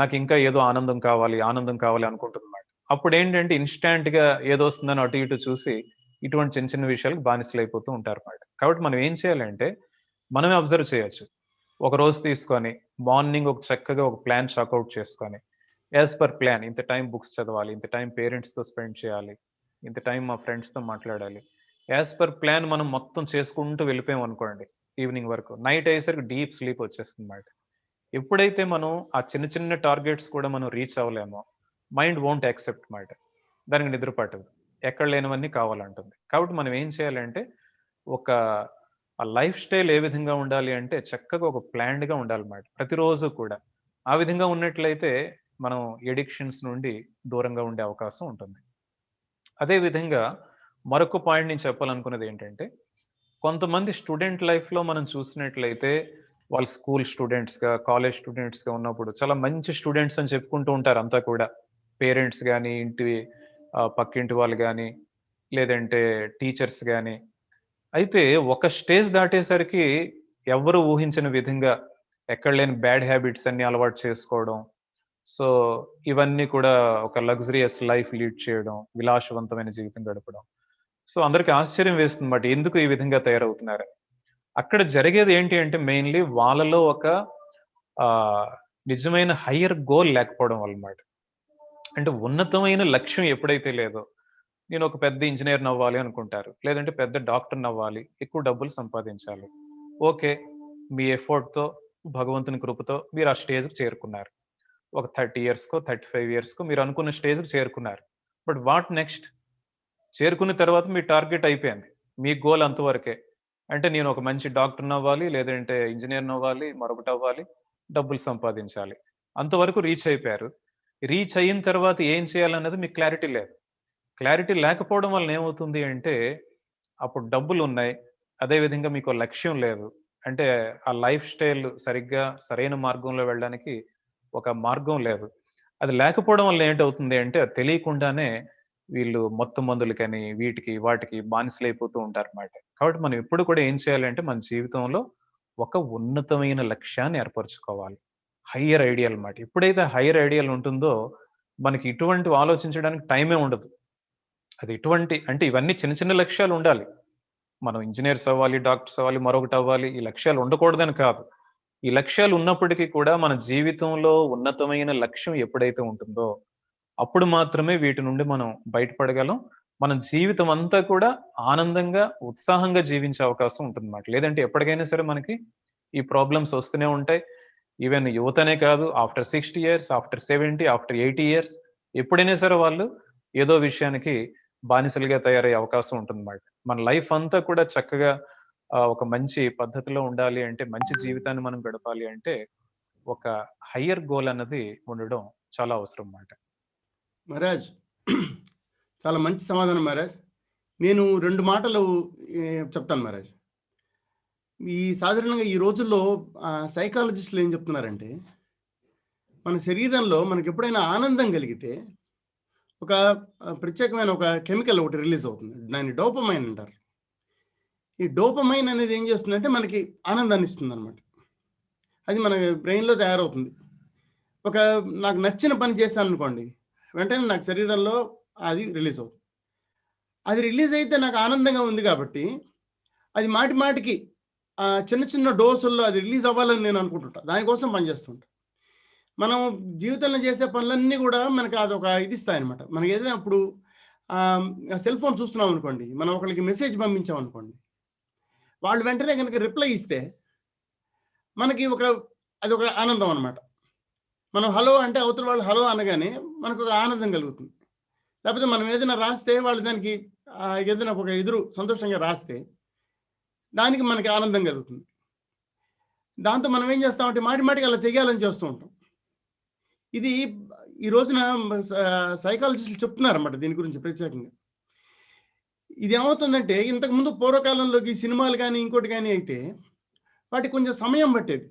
నాకింకా ఏదో ఆనందం కావాలి అనుకుంటుందన్నమాట. అప్పుడేంటంటే ఇన్‌స్టాంట్‌గా ఏదొస్తుందని అటు ఇటు చూసి, ఇటువంటి చిన్న చిన్న విషయాలకు బానిసలైపోతూ ఉంటారన్నమాట. కాబట్టి మనం ఏం చేయాలంటే, మనమే అబ్జర్వ్ చేయొచ్చు. ఒక రోజు తీసుకొని, మార్నింగ్ చక్కగా ఒక ప్లాన్ చార్ట్‌ఔట్ చేసుకొని, యాస్ పర్ ప్లాన్ ఇంత టైం బుక్స్ చదవాలి, ఇంత టైం పేరెంట్స్‌తో స్పెండ్ చేయాలి, ఇంత టైం మా ఫ్రెండ్స్‌తో మాట్లాడాలి. యాస్ పర్ ప్లాన్ మనం మొత్తం చేసుకుంటూ వెళ్ళిపోయామనుకోండి ఈవినింగ్ వరకు. నైట్ అయ్యేసరికి డీప్ స్లీప్ వచ్చేస్తుందన్నమాట. ఎప్పుడైతే మనం ఆ చిన్న చిన్న టార్గెట్స్ కూడా మనం రీచ్ అవ్వలేమో, మైండ్ వోంట్ యాక్సెప్ట్ మాట. దానికి నిద్ర పట్టదు. ఎక్కడ లేనివన్నీ కావాలంటుంది. కాబట్టి మనం ఏం చేయాలంటే, ఒక లైఫ్ స్టైల్ ఏ విధంగా ఉండాలి అంటే, చక్కగా ఒక ప్లాన్డ్‌గా ఉండాలన్నమాట. ప్రతిరోజు కూడా. ఆ విధంగా ఉన్నట్లయితే, మనం అడిక్షన్స్ నుండి దూరంగా ఉండే అవకాశం ఉంటుంది. అదే విధంగా మరొక పాయింట్ నేను చెప్పాలనుకున్నదేంటంటే, కొంతమంది స్టూడెంట్ లైఫ్‌లో మనం చూసినట్లయితే, వాళ్ళు స్కూల్ స్టూడెంట్స్‌గా, కాలేజ్ స్టూడెంట్స్‌గా ఉన్నప్పుడు చాలా మంచి స్టూడెంట్స్ అని చెప్పుకుంటూ ఉంటారు అంతా కూడా. పేరెంట్స్ గాని, పక్కింటి వాళ్ళు గాని, లేదంటే టీచర్స్ గాని. అయితే ఒక స్టేజ్ దాటేసరికి ఎవ్వరు ఊహించని విధంగా ఎక్కడ లేని బ్యాడ్ హ్యాబిట్స్ అన్నీ అలవాటు చేసుకోవడం, సో ఇవన్నీ కూడా ఒక లగ్జరియస్ లైఫ్ లీడ్ చేయడం, విలాసవంతమైన జీవితం గడపడం. సో అందరికి ఆశ్చర్యం వేస్తుందన్నమాట. ఎందుకు ఈ విధంగా తయారవుతున్నారు? అక్కడ జరిగేది ఏంటి అంటే మెయిన్‌లీ వాళ్ళలో ఒక నిజమైన హైయర్ గోల్ లేకపోవడం వల్లమాట. అంటే ఉన్నతమైన లక్ష్యం ఎప్పుడైతే లేదో, నేను ఒక పెద్ద ఇంజినీర్‌ని అవ్వాలి అనుకుంటారు. లేదంటే పెద్ద డాక్టర్‌ని అవ్వాలి, ఎక్కువ డబ్బులు సంపాదించాలి. ఓకే. మీ ఎఫర్ట్‌తో, భగవంతుని కృపతో మీరు ఆ స్టేజ్‌కి చేరుకున్నారు. ఒక 30 ఇయర్స్‌కో, 35 ఇయర్స్‌కో మీరు అనుకున్న స్టేజ్‌కి చేరుకున్నారు. But what next? చేరుకున్న తర్వాత మీ టార్గెట్ అయిపోయింది. మీ గోల్ అంతవరకే. అంటే నేను ఒక మంచి డాక్టర్‌ని అవ్వాలి, లేదంటే ఇంజినీర్‌ని అవ్వాలి, మరొకటి అవ్వాలి, డబ్బులు సంపాదించాలి. అంతవరకు రీచ్ అయిపోయారు. రీచ్ అయిన తర్వాత ఏం చేయాలన్నది మీకు క్లారిటీ లేదు. క్లారిటీ లేకపోవడం వలన ఏమవుతుంది అంటే, అప్పుడు డబ్బులున్నాయి. అదే విధంగా మీకో లక్ష్యం లేదు. అంటే ఆ లైఫ్ స్టైల్ సరిగ్గా సరైన మార్గంలో వెళ్ళడానికి ఒక మార్గం లేదు. అది లేకపోవడం వల్ల ఏంటవుతుంది అంటే, అది తెలియకుండానే వీళ్ళు మత్తు మందులకని, వీటికి, వాటికి బానిసలైపోతూ ఉంటారన్నమాట. కాబట్టి మనం ఎప్పుడు కూడా ఏం చేయాలంటే, మన జీవితంలో ఒక ఉన్నతమైన లక్ష్యాన్ని ఏర్పరచుకోవాలి. హయ్యర్ ఐడియల్ అన్నమాట. ఎప్పుడైతే హయ్యర్ ఐడియల్ ఉంటుందో, మనకి ఇటువంటివి ఆలోచించడానికి టైమే ఉండదు. అది ఎటువంటి అంటే ఇవన్నీ చిన్న చిన్న లక్ష్యాలు ఉండాలి. మనం ఇంజినీర్స్ అవ్వాలి, డాక్టర్స్ అవ్వాలి, మరొకటి అవ్వాలి. ఈ లక్ష్యాలు ఉండకూడదని కాదు. ఈ లక్ష్యాలు ఉన్నప్పటికీ కూడా మన జీవితంలో ఉన్నతమైన లక్ష్యం ఎప్పుడైతే ఉంటుందో, అప్పుడు మాత్రమే వీటి నుండి మనం బయటపడగలం. మన జీవితం అంతా కూడా ఆనందంగా, ఉత్సాహంగా జీవించే అవకాశం ఉంటుందన్నమాట. లేదంటే ఎప్పటికైనా సరే మనకి ఈ ప్రాబ్లమ్స్ వస్తూనే ఉంటాయి. ఈవెన్ యువతనే కాదు, after 60 years, after 70, after 80 years ఎప్పుడైనా సరే వాళ్ళు ఏదో విషయానికి బానిసలుగా తయారయ్యే అవకాశం ఉంటుందన్నమాట. మన లైఫ్ అంతా కూడా చక్కగా ఒక మంచి పద్ధతిలో ఉండాలి అంటే, మంచి జీవితాన్ని మనం గడపాలి అంటే, ఒక హయ్యర్ గోల్ అన్నది ఉండడం చాలా అవసరం మాట. మహారాజ్, చాలా మంచి సమాధానం మహారాజ్. నేను 2 మాటలు చెప్తాను మహారాజ్. సాధారణంగా ఈ రోజుల్లో సైకాలజిస్టులు ఏం చెప్తున్నారంటే, మన శరీరంలో మనకి ఎప్పుడైనా ఆనందం కలిగితే ఒక ప్రత్యేకమైన ఒక కెమికల్ ఒకటి రిలీజ్ అవుతుంది. దాన్ని డోపమైన్ అంటారు. ఈ డోపమైన్ అనేది ఏం చేస్తుందంటే మనకి ఆనందాన్ని ఇస్తుంది అనమాట. అది మన బ్రెయిన్లో తయారవుతుంది. నాకు నచ్చిన పని చేశాను అనుకోండి, వెంటనే నాకు శరీరంలో అది రిలీజ్ అవుతుంది. అది రిలీజ్ అయితే నాకు ఆనందంగా ఉంది కాబట్టి అది మాటి మాటికి చిన్న చిన్న డోసుల్లో అది రిలీజ్ అవ్వాలని నేను అనుకుంటుంటా. దానికోసం పనిచేస్తుంటా. మనం జీవితంలో చేసే పనులన్నీ కూడా మనకి అదొక ఇది ఇస్తాయన్నమాట. మనకి ఏదైనా ఇప్పుడు సెల్ ఫోన్ చూస్తున్నాం అనుకోండి, మనం ఒకరికి మెసేజ్ పంపించాం అనుకోండి, వాళ్ళు వెంటనే కనుక రిప్లై ఇస్తే మనకి అదొక ఆనందం అనమాట. మనం హలో అంటే అవతల వాళ్ళు హలో అనగానే మనకు ఒక ఆనందం కలుగుతుంది. లేకపోతే మనం ఏదైనా రాస్తే వాళ్ళు దానికి ఏదైనా ఒక ఎదురు సంతోషంగా రాస్తే దానికి మనకి ఆనందం కలుగుతుంది. దాంతో మనం ఏం చేస్తామంటే మాటి మాటికి అలా చెయ్యాలని చేస్తూ ఉంటాం. ఇది ఈ రోజున సైకాలజిస్టులు చెప్తున్నారన్నమాట దీని గురించి ప్రత్యేకంగా. ఇది ఏమవుతుందంటే, ఇంతకుముందు పూర్వకాలంలోకి సినిమాలు కానీ ఇంకోటి కానీ అయితే వాటికి కొంచెం సమయం పట్టేది.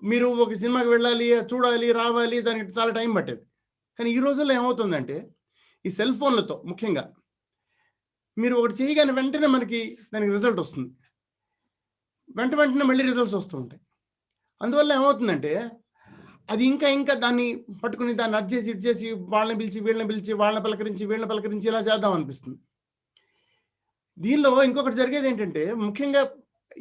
మీరు ఒక సినిమాకి వెళ్ళాలి, చూడాలి, రావాలి, దానికి చాలా టైం పట్టేది. కానీ ఈ రోజుల్లో ఏమవుతుందంటే, ఈ సెల్ ఫోన్లతో ముఖ్యంగా మీరు ఒకటి చేయగానే వెంటనే మనకి దానికి రిజల్ట్ వస్తుంది. వెంటనే మళ్ళీ రిజల్ట్స్ వస్తూ ఉంటాయి. అందువల్ల ఏమవుతుందంటే, అది ఇంకా దాన్ని పట్టుకుని దాన్ని అడ్జేసి ఇడ్చేసి వాళ్ళని పిలిచి వీళ్ళని పిలిచి వాళ్ళని పలకరించి ఇలా చేద్దాం అనిపిస్తుంది. దీనిలో ఇంకొకటి జరిగేది ఏంటంటే, ముఖ్యంగా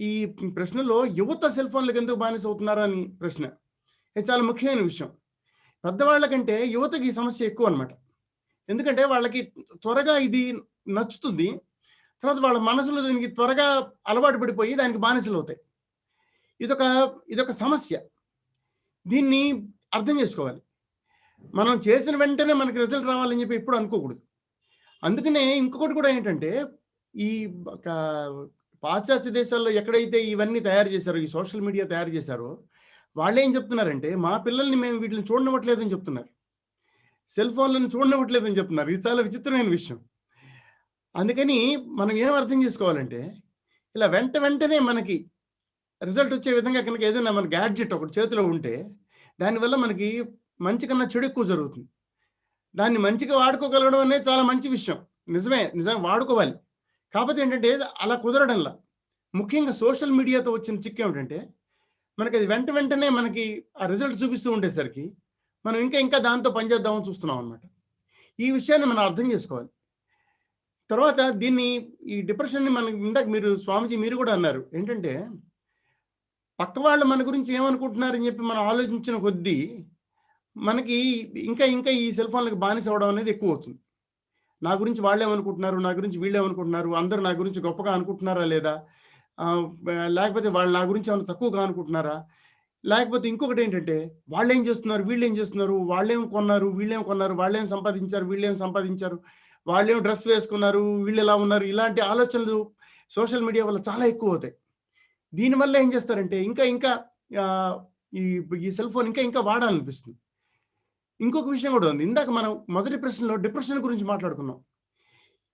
ఈ ప్రశ్నలో యువత సెల్ ఫోన్లకు ఎందుకు బానిస అవుతున్నారు అని ప్రశ్న. ఇది చాలా ముఖ్యమైన విషయం. పెద్దవాళ్ళ కంటే యువతకి ఈ సమస్య ఎక్కువ అనమాట. ఎందుకంటే వాళ్ళకి త్వరగా ఇది నచ్చుతుంది. తర్వాత వాళ్ళ మనసులో దీనికి త్వరగా అలవాటు పడిపోయి దానికి బానిసలు అవుతాయి. ఇదొక సమస్య. దీన్ని అర్థం చేసుకోవాలి. మనం చేసిన వెంటనే మనకి రిజల్ట్ రావాలని చెప్పి ఎప్పుడు అనుకోకూడదు. అందుకనే ఇంకొకటి కూడా ఏంటంటే, ఈ పాశ్చాత్య దేశాల్లో ఎక్కడైతే ఇవన్నీ తయారు చేశారో, ఈ సోషల్ మీడియా తయారు చేశారో, వాళ్ళు ఏం చెప్తున్నారంటే, మా పిల్లల్ని మేము వీటిని చూడనివ్వట్లేదని చెప్తున్నారు. సెల్ ఫోన్లను చూడనివ్వట్లేదని చెప్తున్నారు. ఇది చాలా విచిత్రమైన విషయం. అందుకని మనం ఏం అర్థం చేసుకోవాలంటే, ఇలా వెంటనే మనకి రిజల్ట్ వచ్చే విధంగా కనుక ఏదైనా మన గ్యాడ్జెట్ ఒకటి చేతిలో ఉంటే, దానివల్ల మనకి మంచి కన్నా చెడు ఎక్కువ జరుగుతుంది. దాన్ని మంచిగా వాడుకోగలగడం అనేది చాలా మంచి విషయం. నిజంగా వాడుకోవాలి. కాకపోతే ఏంటంటే, అలా కుదరడంలా. ముఖ్యంగా సోషల్ మీడియాతో వచ్చిన చిక్కు ఏమిటంటే, మనకి అది వెంటనే మనకి ఆ రిజల్ట్ చూపిస్తూ ఉండేసరికి మనం ఇంకా ఇంకా దాంతో పనిచేద్దామని చూస్తున్నాం అనమాట. ఈ విషయాన్ని మనం అర్థం చేసుకోవాలి. తర్వాత దీన్ని ఈ డిప్రెషన్ని మనకి ఇందాక మీరు స్వామీజీ మీరు కూడా అన్నారు ఏంటంటే, పక్క వాళ్ళు మన గురించి ఏమనుకుంటున్నారని చెప్పి మనం ఆలోచించిన కొద్దీ మనకి ఇంకా ఇంకా ఈ సెల్ ఫోన్లకు బానిస అవ్వడం అనేది ఎక్కువ అవుతుంది. నా గురించి వాళ్ళేమనుకుంటున్నారు, నా గురించి వీళ్ళేమనుకుంటున్నారు, అందరూ నా గురించి గొప్పగా అనుకుంటున్నారా లేదా, లేకపోతే వాళ్ళు నా గురించి ఏమైనా తక్కువగా అనుకుంటున్నారా, లేకపోతే ఇంకొకటి ఏంటంటే వాళ్ళేం చేస్తున్నారు, వీళ్ళేం చేస్తున్నారు, వాళ్ళేం కొన్నారు, వీళ్ళేం కొన్నారు, వాళ్ళేం సంపాదించారు, వీళ్ళేం సంపాదించారు, వాళ్ళేం డ్రెస్ వేసుకున్నారు, వీళ్ళు ఎలా ఉన్నారు, ఇలాంటి ఆలోచనలు సోషల్ మీడియా వల్ల చాలా ఎక్కువ అవుతాయి. దీనివల్ల ఏం చేస్తారంటే ఇంకా ఇంకా ఈ ఈ సెల్ ఫోన్ ఇంకా ఇంకా వాడాలనిపిస్తుంది. ఇంకొక విషయం కూడా ఉంది. ఇందాక మనం మొదటి ప్రశ్నలో డిప్రెషన్ గురించి మాట్లాడుకున్నాం.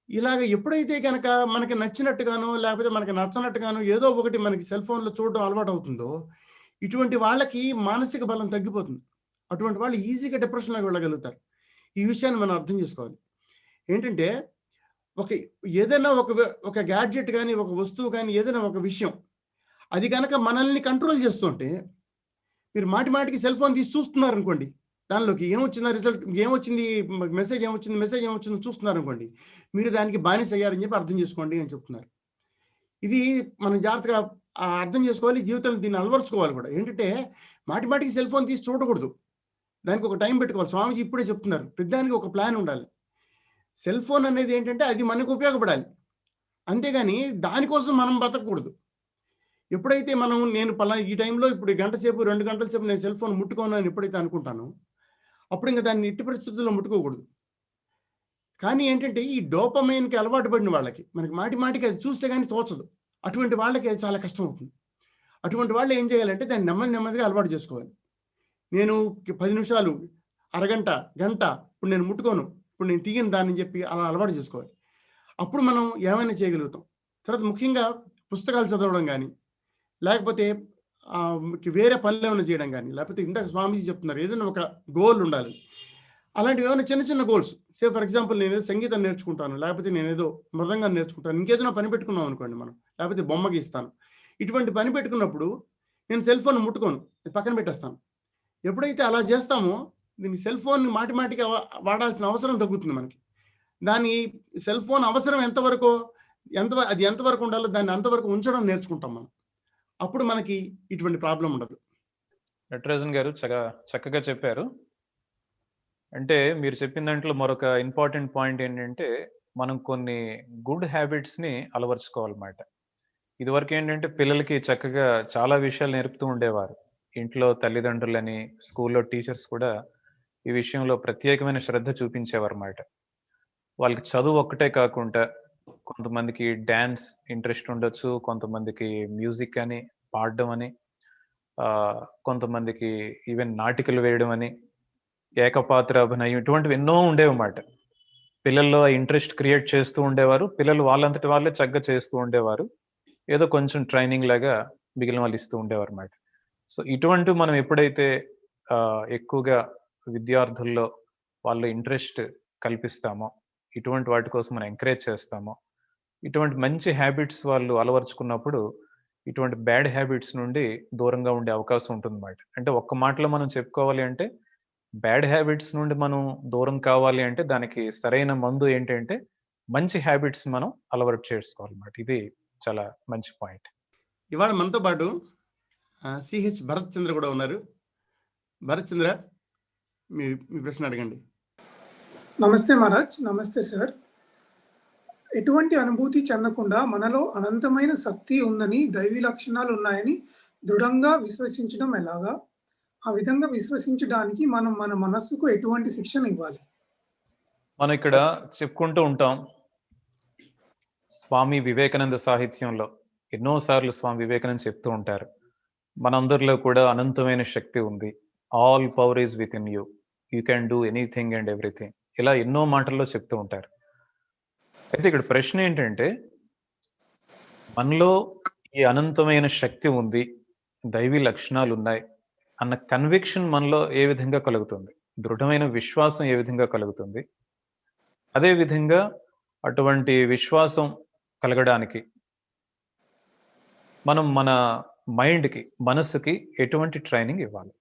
ఇలాగ ఎప్పుడైతే కనుక మనకి నచ్చినట్టుగానో లేకపోతే మనకి నచ్చనట్టుగానో ఏదో ఒకటి మనకి సెల్ ఫోన్లో చూడడం అలవాటు అవుతుందో, ఇటువంటి వాళ్ళకి మానసిక బలం తగ్గిపోతుంది. అటువంటి వాళ్ళు ఈజీగా డిప్రెషన్లోకి వెళ్ళగలుగుతారు. ఈ విషయాన్ని మనం అర్థం చేసుకోవాలి. ఏంటంటే ఏదైనా ఒక గ్యాడ్జెట్ కానీ, ఒక వస్తువు కానీ, ఏదైనా ఒక విషయం అది కనుక మనల్ని కంట్రోల్ చేస్తుంటే, మీరు మాటి మాటికి సెల్ ఫోన్ తీసి చూస్తున్నారు అనుకోండి, దానిలోకి ఏమొచ్చిందా రిజల్ట్, ఏమొచ్చింది మెసేజ్, ఏమొచ్చింది చూస్తున్నారు అనుకోండి, మీరు దానికి బానిస అయ్యారని చెప్పి అర్థం చేసుకోండి అని చెప్తున్నారు. ఇది మనం జాగ్రత్తగా అర్థం చేసుకోవాలి, జీవితంలో దీన్ని అలవరుచుకోవాలి కూడా. ఏంటంటే మాటి మాటికి సెల్ ఫోన్ తీసి చూడకూడదు, దానికి ఒక టైం పెట్టుకోవాలి. స్వామీజీ ఇప్పుడే చెప్తున్నారు, ప్రతిదానికి ఒక ప్లాన్ ఉండాలి. సెల్ ఫోన్ అనేది ఏంటంటే అది మనకు ఉపయోగపడాలి, అంతేగాని దానికోసం మనం బతకూడదు. ఎప్పుడైతే నేను ఈ టైంలో ఇప్పుడు గంట సేపు 2 గంటల సేపు నేను సెల్ ఫోన్ ముట్టుకోను అని ఎప్పుడైతే అనుకుంటానో, అప్పుడు ఇంకా దాన్ని ఎట్టి పరిస్థితుల్లో ముట్టుకోకూడదు. కానీ ఏంటంటే ఈ డోపమైన్కి అలవాటు పడిన వాళ్ళకి, మనకి మాటి మాటికి అది చూస్తే కానీ తోచదు, అటువంటి వాళ్ళకి అది చాలా కష్టం అవుతుంది. అటువంటి వాళ్ళు ఏం చేయాలంటే దాన్ని నెమ్మదిగా అలవాటు చేసుకోవాలి. నేను 10 నిమిషాలు, అరగంట, గంట ఇప్పుడు నేను ముట్టుకోను, ఇప్పుడు నేను తీయను దాన్ని చెప్పి అలా అలవాటు చేసుకోవాలి. అప్పుడు మనం ఏమైనా చేయగలుగుతాం. తర్వాత ముఖ్యంగా పుస్తకాలు చదవడం కానీ, లేకపోతే వేరే పనులు ఏమైనా చేయడం కానీ, లేకపోతే ఇందాక స్వామీజీ చెప్తున్నారు ఏదైనా ఒక గోల్ ఉండాలి. అలాంటివి ఏమైనా చిన్న చిన్న గోల్స్, ఫర్ ఎగ్జాంపుల్ నేను ఏదో సంగీతం నేర్చుకుంటాను, లేకపోతే నేను ఏదో మృదంగాన్ని నేర్చుకుంటాను, ఇంకేదైనా పని పెట్టుకున్నాం అనుకోండి మనం, లేకపోతే బొమ్మ గీస్తాను, ఇటువంటి పని పెట్టుకున్నప్పుడు నేను సెల్ ఫోన్ ముట్టుకోను, పక్కన పెట్టేస్తాను. ఎప్పుడైతే అలా చేస్తామో దీన్ని సెల్ ఫోన్ మాటి మాటికి వాడాల్సిన అవసరం తగ్గుతుంది మనకి. దాని సెల్ ఫోన్ అవసరం అది ఎంతవరకు ఉండాలో దాన్ని అంతవరకు ఉంచడం నేర్చుకుంటాం మనం. అప్పుడు మనకి ఇటువంటి ప్రాబ్లం ఉండదు. నటరాజన్ గారు చక్కగా చెప్పారు. అంటే మీరు చెప్పిన దాంట్లో మరొక ఇంపార్టెంట్ పాయింట్ ఏంటంటే, మనం కొన్ని గుడ్ హ్యాబిట్స్ని అలవర్చుకోవాలన్నమాట. ఇదివరకు ఏంటంటే పిల్లలకి చక్కగా చాలా విషయాలు నేర్పుతూ ఉండేవారు. ఇంట్లో తల్లిదండ్రులని, స్కూల్లో టీచర్స్ కూడా ఈ విషయంలో ప్రత్యేకమైన శ్రద్ధ చూపించేవారన్నమాట. వాళ్ళకి చదువు ఒక్కటే కాకుండా కొంతమందికి డాన్స్ ఇంట్రెస్ట్ ఉండొచ్చు, కొంతమందికి మ్యూజిక్ అని, పాడడం అని, కొంతమందికి ఈవెన్ నాటికలు వేయడం అని, ఏకపాత్ర అభినయం, ఇటువంటివి ఎన్నో ఉండేవన్నమాట. పిల్లల్లో ఇంట్రెస్ట్ క్రియేట్ చేస్తూ ఉండేవారు. పిల్లలు వాళ్ళంతటి వాళ్ళే చక్కగా చేస్తూ ఉండేవారు. ఏదో కొంచెం ట్రైనింగ్ లాగా మిగిలిన వాళ్ళు ఇస్తూ ఉండేవారు అన్నమాట. సో ఇటువంటివి మనం ఎప్పుడైతే ఎక్కువగా విద్యార్థుల్లో వాళ్ళు ఇంట్రెస్ట్ కల్పిస్తామో, ఇటువంటి వాటి కోసం మనం ఎంకరేజ్ చేస్తామో, ఇటువంటి మంచి హ్యాబిట్స్ వాళ్ళు అలవరుచుకున్నప్పుడు ఇటువంటి బ్యాడ్ హ్యాబిట్స్ నుండి దూరంగా ఉండే అవకాశం ఉంటుందన్నమాట. అంటే ఒక్క మాటలో మనం చెప్పుకోవాలి అంటే, బ్యాడ్ హ్యాబిట్స్ నుండి మనం దూరం కావాలి అంటే దానికి సరైన మందు ఏంటంటే మంచి హ్యాబిట్స్ మనం అలవాటు చేసుకోవాలన్నమాట. ఇది చాలా మంచి పాయింట్. ఇవాళ మనతో పాటు సిహెచ్ భరత్ చంద్ర కూడా ఉన్నారు. భరత్ చంద్ర, మీ ప్రశ్న అడగండి. నమస్తే మహారాజ్. నమస్తే సార్. ఎటువంటి అనుభూతి చెందకుండా మనలో అనంతమైన శక్తి ఉందని, దైవీ లక్షణాలు ఉన్నాయని దృఢంగా విశ్వసించడం ఎలాగా? ఆ విధంగా విశ్వసించడానికి మనం మన మనస్సుకు ఎటువంటి శిక్షణ ఇవ్వాలి? మనం ఇక్కడ చెప్పుకుంటూ ఉంటాం, స్వామి వివేకానంద సాహిత్యంలో ఎన్నోసార్లు స్వామి వివేకానంద చెప్తూ ఉంటారు, మనందరిలో కూడా అనంతమైన శక్తి ఉంది. All power is with in you, you can do anything and everything. ఇలా ఎన్నో మాటల్లో చెప్తూ ఉంటారు. అయితే ఇక్కడ ప్రశ్న ఏంటంటే, మనలో ఈ అనంతమైన శక్తి ఉంది, దైవీ లక్షణాలు ఉన్నాయి అన్న కన్విక్షన్ మనలో ఏ విధంగా కలుగుతుంది, దృఢమైన విశ్వాసం ఏ విధంగా కలుగుతుంది, అదే విధంగా అటువంటి విశ్వాసం కలగడానికి మనం మన మైండ్కి, మనసుకి ఎటువంటి ట్రైనింగ్ ఇవ్వాలి?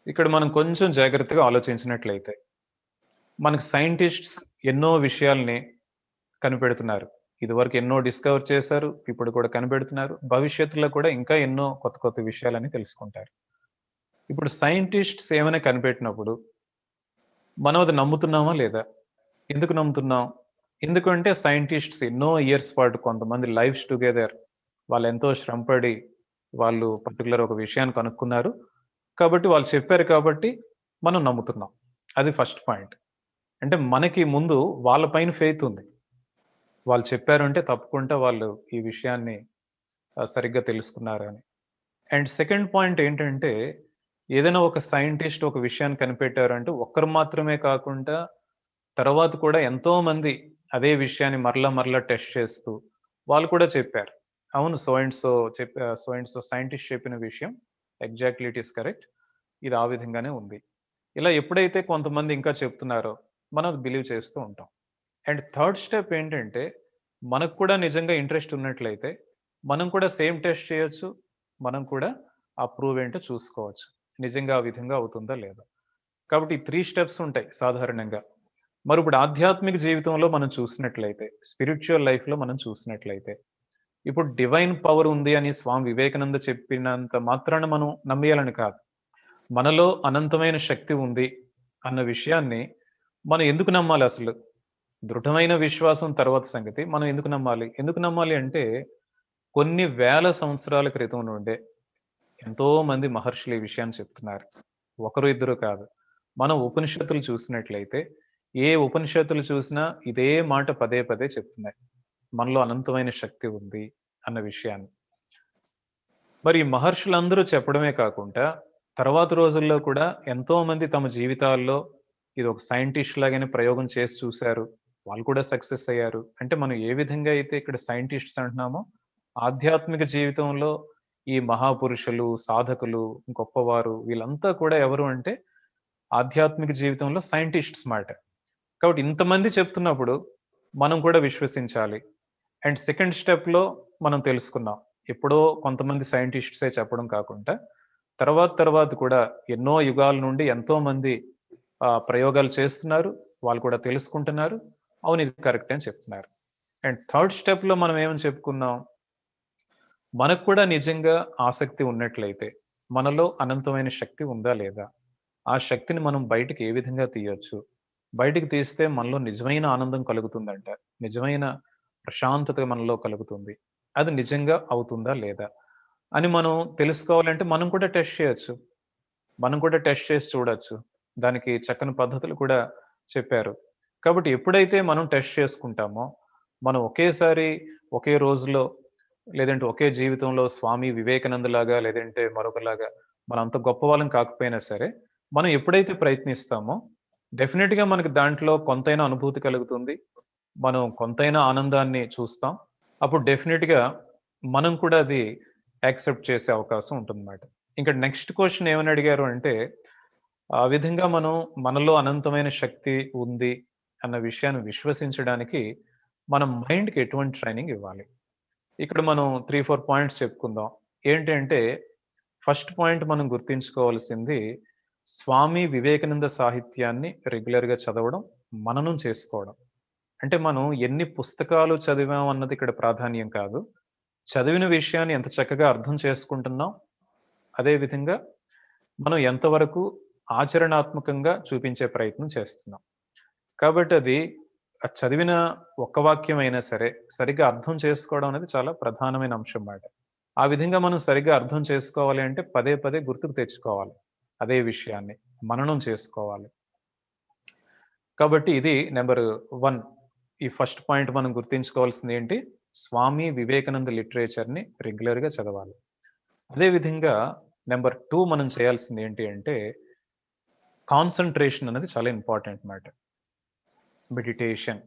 ఇక్కడ మనం కొంచెం జాగ్రత్తగా ఆలోచించినట్లయితే మనకు సైంటిస్ట్స్ ఎన్నో విషయాల్ని కనిపెడుతున్నారు. ఇదివరకు ఎన్నో డిస్కవర్ చేశారు. ఇప్పుడు కూడా కనిపెడుతున్నారు. భవిష్యత్తులో కూడా ఇంకా ఎన్నో కొత్త కొత్త విషయాలని తెలుసుకుంటారు. ఇప్పుడు సైంటిస్ట్స్ ఏమైనా కనిపెట్టినప్పుడు మనం అది నమ్ముతున్నామా లేదా? ఎందుకు నమ్ముతున్నాం? ఎందుకంటే సైంటిస్ట్స్ ఎన్నో ఇయర్స్ పాటు కొంతమంది లైవ్స్ టుగెదర్ వాళ్ళెంతో శ్రమపడి వాళ్ళు పర్టిక్యులర్ ఒక విషయాన్ని కనుక్కున్నారు. కాబట్టి వాళ్ళు చెప్పారు కాబట్టి మనం నమ్ముతున్నాం. అది ఫస్ట్ పాయింట్. అంటే మనకి ముందు వాళ్ళ పైన ఫెయిత్ ఉంది. వాళ్ళు చెప్పారు అంటే తప్పకుండా వాళ్ళు ఈ విషయాన్ని సరిగ్గా తెలుసుకున్నారు అని. అండ్ సెకండ్ పాయింట్ ఏంటంటే ఏదైనా ఒక సైంటిస్ట్ ఒక విషయాన్ని కనిపెట్టారు అంటే ఒక్కరు మాత్రమే కాకుండా తర్వాత కూడా ఎంతో మంది అదే విషయాన్ని మరలా టెస్ట్ చేస్తూ వాళ్ళు కూడా చెప్పారు. అవును సో అండ్ సో సైంటిస్ట్ చెప్పిన విషయం ఎగ్జాక్ట్లీ ఇట్ ఈస్ కరెక్ట్. ఇది ఆ విధంగానే ఉంది. ఇలా ఎప్పుడైతే కొంతమంది ఇంకా చెప్తున్నారో మనం అది బిలీవ్ చేస్తూ ఉంటాం. అండ్ థర్డ్ స్టెప్ ఏంటంటే మనకు కూడా నిజంగా ఇంట్రెస్ట్ ఉన్నట్లయితే మనం కూడా సేమ్ టెస్ట్ చేయొచ్చు. మనం కూడా ఆ ప్రూవ్ ఏంటో చూసుకోవచ్చు. నిజంగా ఆ విధంగా అవుతుందా లేదా? కాబట్టి ఈ 3 స్టెప్స్ ఉంటాయి సాధారణంగా. మరి ఇప్పుడు ఆధ్యాత్మిక జీవితంలో మనం చూసినట్లయితే, స్పిరిచ్యువల్ లైఫ్‌లో మనం చూసినట్లయితే, ఇప్పుడు డివైన్ పవర్ ఉంది అని స్వామి వివేకానంద చెప్పినంత మాత్రాన మనం నమ్మేయాలని కాదు. మనలో అనంతమైన శక్తి ఉంది అన్న విషయాన్ని మనం ఎందుకు నమ్మాలి అసలు? దృఢమైన విశ్వాసం తర్వాత సంగతి. మనం ఎందుకు నమ్మాలి? ఎందుకు నమ్మాలి అంటే కొన్ని వేల సంవత్సరాల క్రితం నుండే ఎంతో మంది మహర్షులు ఈ విషయాన్ని చెప్తున్నారు. ఒకరు ఇద్దరు కాదు. మనం ఉపనిషత్తులు చూసినట్లయితే ఏ ఉపనిషత్తులు చూసినా ఇదే మాట పదే పదే చెప్తున్నాయి. మనలో అనంతమైన శక్తి ఉంది అన్న విషయాన్ని. మరి ఈ మహర్షులందరూ చెప్పడమే కాకుండా తర్వాత రోజుల్లో కూడా ఎంతో మంది తమ జీవితాల్లో ఇది ఒక సైంటిస్ట్ లాగానే ప్రయోగం చేసి చూశారు. వాళ్ళు కూడా సక్సెస్ అయ్యారు. అంటే మనం ఏ విధంగా అయితే ఇక్కడ సైంటిస్ట్స్ అంటున్నామో ఆధ్యాత్మిక జీవితంలో ఈ మహాపురుషులు, సాధకులు, గొప్పవారు వీళ్ళంతా కూడా ఎవరు అంటే ఆధ్యాత్మిక జీవితంలో సైంటిస్ట్స్ మాట. కాబట్టి ఇంతమంది చెప్తున్నప్పుడు మనం కూడా విశ్వసించాలి. అండ్ సెకండ్ స్టెప్‌లో మనం తెలుసుకున్నాం. ఎప్పుడో కొంతమంది సైంటిస్ట్సే చెప్పడం కాకుండా తర్వాత కూడా ఎన్నో యుగాల నుండి ఎంతోమంది ప్రయోగాలు చేస్తున్నారు. వాళ్ళు కూడా తెలుసుకుంటున్నారు. అవును ఇది కరెక్టే అని చెప్తున్నారు. అండ్ థర్డ్ స్టెప్‌లో మనం ఏమని చెప్పుకున్నాం? మనకు కూడా నిజంగా ఆసక్తి ఉన్నట్లయితే, మనలో అనంతమైన శక్తి ఉందా లేదా? ఆ శక్తిని మనం బయటికి ఏ విధంగా తీయొచ్చు? బయటికి తీస్తే మనలో నిజమైన ఆనందం కలుగుతుందంట. నిజమైన ప్రశాంతత మనలో కలుగుతుంది. అది నిజంగా అవుతుందా లేదా? అని మనం తెలుసుకోవాలంటే మనం కూడా టెస్ట్ చేయొచ్చు. మనం కూడా టెస్ట్ చేసి చూడొచ్చు. దానికి చక్కని పద్ధతులు కూడా చెప్పారు. కాబట్టి ఎప్పుడైతే మనం టెస్ట్ చేసుకుంటామో, మనం ఒకేసారి ఒకే రోజులో లేదంటే ఒకే జీవితంలో స్వామి వివేకానందలాగా లేదంటే మరొకలాగా మనం అంత గొప్పవాళ్ళం కాకపోయినా సరే, మనం ఎప్పుడైతే ప్రయత్నిస్తామో డెఫినిట్‌గా మనకు దాంట్లో కొంతైనా అనుభూతి కలుగుతుంది. మనం కొంతైనా ఆనందాన్ని చూస్తాం. అప్పుడు డెఫినిట్‌గా మనం కూడా అది యాక్సెప్ట్ చేసే అవకాశం ఉంటుందన్నమాట. ఇంకా నెక్స్ట్ క్వెషన్ ఏమని అడిగారు అంటే, ఆ విధంగా మనం మనలో అనంతమైన శక్తి ఉంది అన్న విషయాన్ని విశ్వసించడానికి మనం మైండ్‌కి ఎటువంటి ట్రైనింగ్ ఇవ్వాలి? ఇక్కడ మనం 3, 4 పాయింట్స్ చెప్పుకుందాం. ఏంటి అంటే, ఫస్ట్ పాయింట్ మనం గుర్తుంచుకోవాల్సింది స్వామి వివేకానంద సాహిత్యాన్ని రెగ్యులర్‌గా చదవడం, మననం చేసుకోవడం. అంటే మనం ఎన్ని పుస్తకాలు చదివాం అన్నది ఇక్కడ ప్రాధాన్యం కాదు. చదివిన విషయాన్ని ఎంత చక్కగా అర్థం చేసుకుంటున్నాం, అదే విధంగా మనం ఎంతవరకు ఆచరణాత్మకంగా చూపించే ప్రయత్నం చేస్తున్నాం. కాబట్టి అది చదివిన ఒక్క వాక్యం అయినా సరే, సరిగ్గా అర్థం చేసుకోవడం అనేది చాలా ప్రధానమైన అంశం మాట. ఆ విధంగా మనం సరిగ్గా అర్థం చేసుకోవాలి అంటే పదే పదే గుర్తుకు తెచ్చుకోవాలి. అదే విషయాన్ని మననం చేసుకోవాలి. కాబట్టి ఇది నంబర్ 1. ఈ ఫస్ట్ పాయింట్ మనం గుర్తుంచుకోవాల్సింది ఏంటి? స్వామి వివేకానంద లిటరేచర్‌ని రెగ్యులర్‌గా చదవాలి. అదే విధంగా నంబర్ 2 మనం చేయాల్సింది ఏంటి అంటే కాన్సంట్రేషన్ అనేది చాలా ఇంపార్టెంట్ మాట. మెడిటేషన్.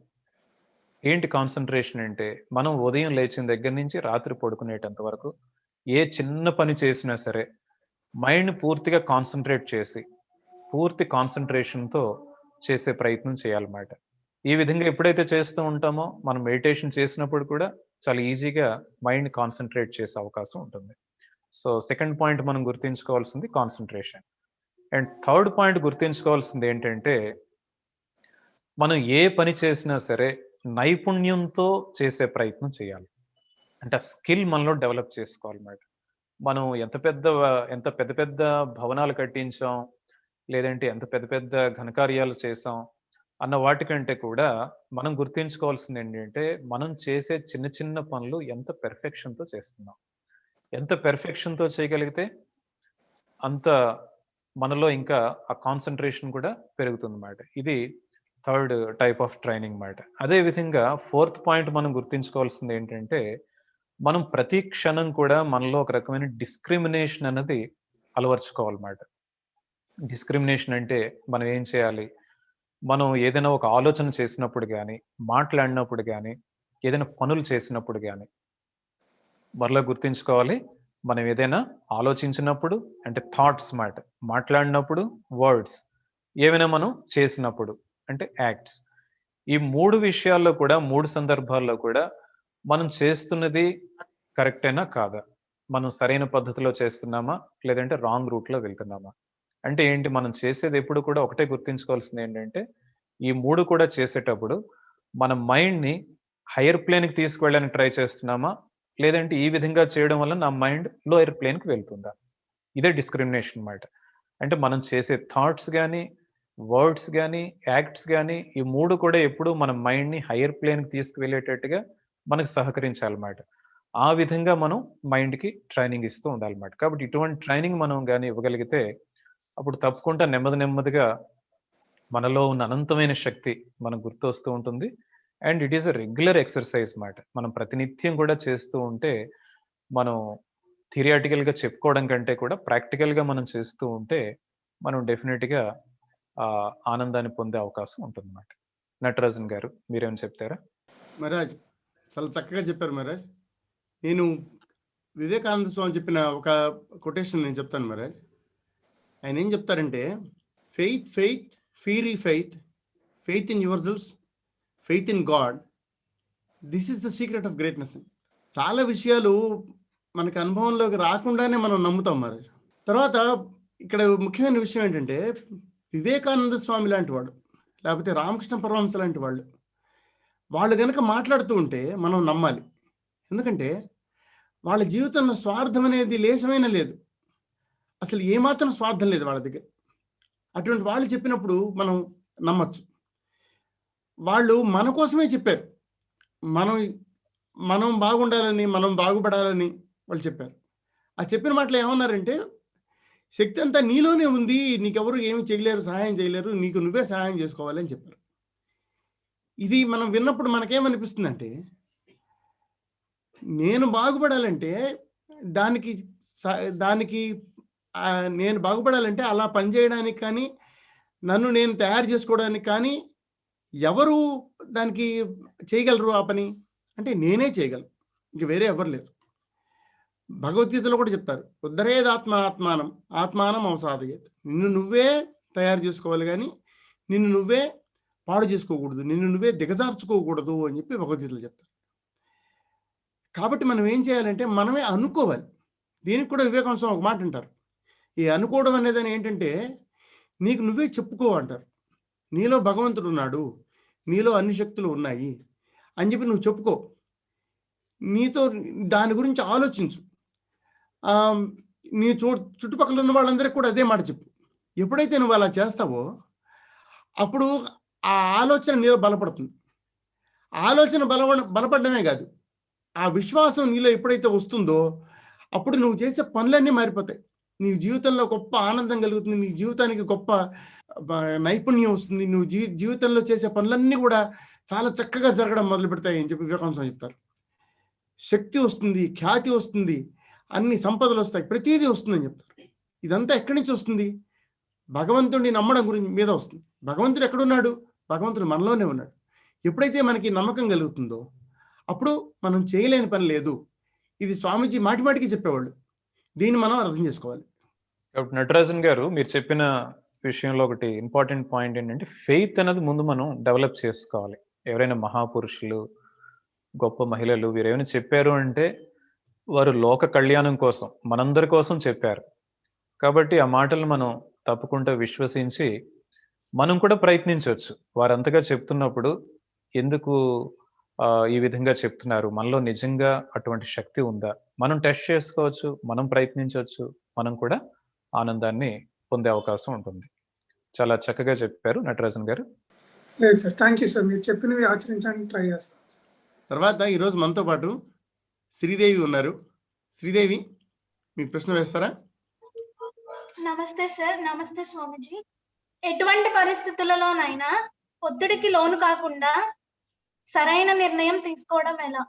ఏంటి కాన్సంట్రేషన్ అంటే, మనం ఉదయం లేచిన దగ్గర నుంచి రాత్రి పడుకునేటంత వరకు ఏ చిన్న పని చేసినా సరే, మైండ్‌ని పూర్తిగా కాన్సంట్రేట్ చేసి, పూర్తి కాన్సంట్రేషన్‌తో చేసే ప్రయత్నం చేయాలన్నమాట. ఈ విధంగా ఎప్పుడైతే చేస్తూ ఉంటామో, మనం మెడిటేషన్ చేసినప్పుడు కూడా చాలా ఈజీగా మైండ్‌ని కాన్సంట్రేట్ చేసే అవకాశం ఉంటుంది. సో, సెకండ్ పాయింట్ మనం గుర్తుంచుకోవాల్సింది కాన్సంట్రేషన్. అండ్ థర్డ్ పాయింట్ గుర్తుంచుకోవాల్సింది ఏంటంటే, మనం ఏ పని చేసినా సరే నైపుణ్యంతో చేసే ప్రయత్నం చేయాలి. అంటే ఆ స్కిల్ మనలో డెవలప్ చేసుకోవాలన్నమాట. మనం ఎంత పెద్ద పెద్ద భవనాలు కట్టించాం, లేదంటే ఎంత పెద్ద పెద్ద ఘనకార్యాలు చేసాం అన్న వాటికంటే కూడా మనం గుర్తుంచుకోవాల్సింది ఏంటంటే, మనం చేసే చిన్న చిన్న పనులు ఎంత పెర్ఫెక్షన్‌తో చేస్తున్నాం. ఎంత పెర్ఫెక్షన్‌తో చేయగలిగితే అంత మనలో ఇంకా ఆ కాన్సంట్రేషన్ కూడా పెరుగుతుందన్నమాట. ఇది థర్డ్ టైప్ ఆఫ్ ట్రైనింగ్ మాట. అదే విధంగా ఫోర్త్ పాయింట్ మనం గుర్తుంచుకోవాల్సింది ఏంటంటే, మనం ప్రతి క్షణం కూడా మనలో ఒక రకమైన డిస్క్రిమినేషన్ అన్నది అలవరుచుకోవాలన్నమాట. డిస్క్రిమినేషన్ అంటే మనం ఏం చేయాలి? మనం ఏదైనా ఒక ఆలోచన చేసినప్పుడు గాని, మాట్లాడినప్పుడు గాని, ఏదైనా పనులు చేసినప్పుడు గాని, మరలా గుర్తుంచుకోవాలి. మనం ఏదైనా ఆలోచించినప్పుడు అంటే థాట్స్ మాట. మాట్లాడినప్పుడు వర్డ్స్. ఏవైనా మనం చేసినప్పుడు అంటే యాక్ట్స్. ఈ 3 విషయాల్లో కూడా 3 సందర్భాల్లో కూడా మనం చేస్తున్నది కరెక్టేనా? కాదా? మనం సరైన పద్ధతిలో చేస్తున్నామా? లేదంటే రాంగ్ రూట్‌లో వెళ్తున్నామా? అంటే ఏంటి? మనం చేసేది ఎప్పుడు కూడా ఒకటే గుర్తుంచుకోవాల్సింది ఏంటంటే, ఈ 3 కూడా చేసేటప్పుడు మన మైండ్‌ని హైయర్ ప్లేన్‌కి తీసుకువెళ్ళడానికి ట్రై చేస్తున్నామా? లేదంటే ఈ విధంగా చేయడం వల్ల నా మైండ్ లోయర్ ప్లేన్‌కి వెళ్తుందా? ఇదే డిస్క్రిమినేషన్ మాట. అంటే మనం చేసే థాట్స్ గాని, వర్డ్స్ గాని, యాక్ట్స్ గాని ఈ 3 కూడా ఎప్పుడు మన మైండ్‌ని హైయర్ ప్లేన్‌కి తీసుకువెళ్ళేటట్టుగా మనకు సహకరించాలన్నమాట. ఆ విధంగా మనం మైండ్‌కి ట్రైనింగ్ ఇస్తూ ఉండాలన్నమాట. కాబట్టి ఇటువంటి ట్రైనింగ్ మనం గాని ఇవ్వగలిగితే అప్పుడు తప్పకుండా నెమ్మది నెమ్మదిగా మనలో ఉన్న అనంతమైన శక్తి మనకు గుర్తొస్తూ ఉంటుంది. And it is a regular exercise మాట. మనం ప్రతినిత్యం కూడా చేస్తూ ఉంటే, మనం థియరిటికల్‌గా చెప్పుకోవడం కంటే కూడా ప్రాక్టికల్‌గా మనం చేస్తూ ఉంటే, మనం డెఫినిట్‌గా ఆనందాన్ని పొందే అవకాశం ఉంటుందన్నమాట. నటరాజన్ గారు మీరేమైనా చెప్తారా? మహారాజ్ చాలా చక్కగా చెప్పారు మహారాజ్. నేను వివేకానంద స్వామి చెప్పిన ఒక కొటేషన్ నేను చెప్తాను మహారాజ్. ఆయన ఏం చెప్తారంటే, faith faith fear faith faith in yourselves faith in God, this is the secret of greatness. చాలా విషయాలు మనకి అనుభవంలోకి రాకుండానే మనం నమ్ముతాం మహారాజ్. తర్వాత ఇక్కడ ముఖ్యమైన విషయం ఏంటంటే, వివేకానంద స్వామి లాంటి వాడు, లేకపోతే రామకృష్ణ పరమహంస లాంటి వాళ్ళు కనుక మాట్లాడుతూ ఉంటే మనం నమ్మాలి. ఎందుకంటే వాళ్ళ జీవితంలో స్వార్థం అనేది లేశమైనా లేదు. అసలు ఏమాత్రం స్వార్థం లేదు వాళ్ళ దగ్గర. అటువంటి వాళ్ళు చెప్పినప్పుడు మనం నమ్మచ్చు. వాళ్ళు మన కోసమే చెప్పారు. మనం మనం బాగుండాలని, మనం బాగుపడాలని వాళ్ళు చెప్పారు. ఆ చెప్పిన మాటలు ఏమన్నారంటే, శక్తి అంతా నీలోనే ఉంది, నీకెవరు ఏమి చేయలేరు, సహాయం చేయలేరు, నీకు నువ్వే సహాయం చేసుకోవాలి అని చెప్పారు. ఇది మనం విన్నప్పుడు మనకేమనిపిస్తుందంటే, నేను బాగుపడాలంటే దానికి దానికి నేను బాగుపడాలంటే అలా పనిచేయడానికి కానీ, నన్ను నేను తయారు చేసుకోవడానికి కానీ ఎవరు దానికి చేయగలరు ఆ పని? అంటే నేనే చేయగలను. ఇంక వేరే ఎవరు లేరు. భగవద్గీతలో కూడా చెప్తారు, ఉద్ధరేదాత్మానం ఆత్మానం అవసాదయేత్. నిన్ను నువ్వే తయారు చేసుకోవాలి కానీ నిన్ను నువ్వే పాడు చేసుకోకూడదు, నిన్ను నువ్వే దిగజార్చుకోకూడదు అని చెప్పి భగవద్గీతలు చెప్తారు. కాబట్టి మనం ఏం చేయాలంటే మనమే అనుకోవాలి. దీనికి కూడా వివేకానంద స్వామి ఒక మాట అంటారు, ఈ అనుకోవడం అనేదని ఏంటంటే నీకు నువ్వే చెప్పుకో అంటారు. నీలో భగవంతుడు ఉన్నాడు, నీలో అన్ని శక్తులు ఉన్నాయి అని చెప్పి నువ్వు చెప్పుకో. నీతో దాని గురించి ఆలోచించు. నీ చుట్టుపక్కల ఉన్న వాళ్ళందరికీ కూడా అదే మాట చెప్పు. ఎప్పుడైతే నువ్వు అలా చేస్తావో అప్పుడు ఆ ఆలోచన నీలో బలపడుతుంది. ఆలోచన బలపడమే కాదు, ఆ విశ్వాసం నీలో ఎప్పుడైతే వస్తుందో అప్పుడు నువ్వు చేసే పనులన్నీ మారిపోతాయి. నీ జీవితంలో గొప్ప ఆనందం కలుగుతుంది, నీ జీవితానికి గొప్ప నైపుణ్యం వస్తుంది, నువ్వు జీవితంలో చేసే పనులన్నీ కూడా చాలా చక్కగా జరగడం మొదలు పెడతాయి అని చెప్పి వివేకానంద స్వామి చెప్తారు. శక్తి వస్తుంది, ఖ్యాతి వస్తుంది, అన్ని సంపదలు వస్తాయి, ప్రతిదీ వస్తుందని చెప్తారు. ఇదంతా ఎక్కడి నుంచి వస్తుంది? భగవంతుడిని నమ్మడం గురించి మీద వస్తుంది. భగవంతుడు ఎక్కడున్నాడు? భగవంతుడు మనలోనే ఉన్నాడు. ఎప్పుడైతే మనకి నమ్మకం కలుగుతుందో అప్పుడు మనం చేయలేని పని లేదు. ఇది స్వామీజీ మాటిమాటికి చెప్పేవాళ్ళు. దీన్ని మనం అర్థం చేసుకోవాలి. కాబట్టి నటరాజన్ గారు మీరు చెప్పిన విషయంలో ఒకటి ఇంపార్టెంట్ పాయింట్ ఏంటంటే, ఫెయిత్ అనేది ముందు మనం డెవలప్ చేసుకోవాలి. ఎవరైనా మహాపురుషులు, గొప్ప మహిళలు వీరేమైనా చెప్పారు అంటే వారు లోక కళ్యాణం కోసం, మనందరి కోసం చెప్పారు. కాబట్టి ఆ మాటలు మనం తప్పకుండా విశ్వసించి మనం కూడా ప్రయత్నించవచ్చు. వారంతగా చెప్తున్నప్పుడు ఎందుకు ఈ విధంగా చెప్తున్నారు? మనలో నిజంగా అటువంటి శక్తి ఉందా? మనం టెస్ట్ చేసుకోవచ్చు, మనం ప్రయత్నించొచ్చు, మనం కూడా ఆనందాన్ని పొందే అవకాశం ఉంటుంది. చాలా చక్కగా చెప్పారు నటరాజన్ గారు. లేదు సార్, థ్యాంక్ యూ సార్. మీరు చెప్పినవి ఆచరించడానికి ట్రై చేస్తాను సార్. తర్వాత ఈరోజు మనతో పాటు శ్రీదేవి ఉన్నారు. శ్రీదేవి, మీ ప్రశ్న వేస్తారా? నమస్తే సార్. నమస్తే స్వామిజీ. ఎటువంటి పరిస్థితులలోనైనా ఒత్తిడికి లోను కాకుండా సరైన నిర్ణయం తీసుకోవడం ఎలా?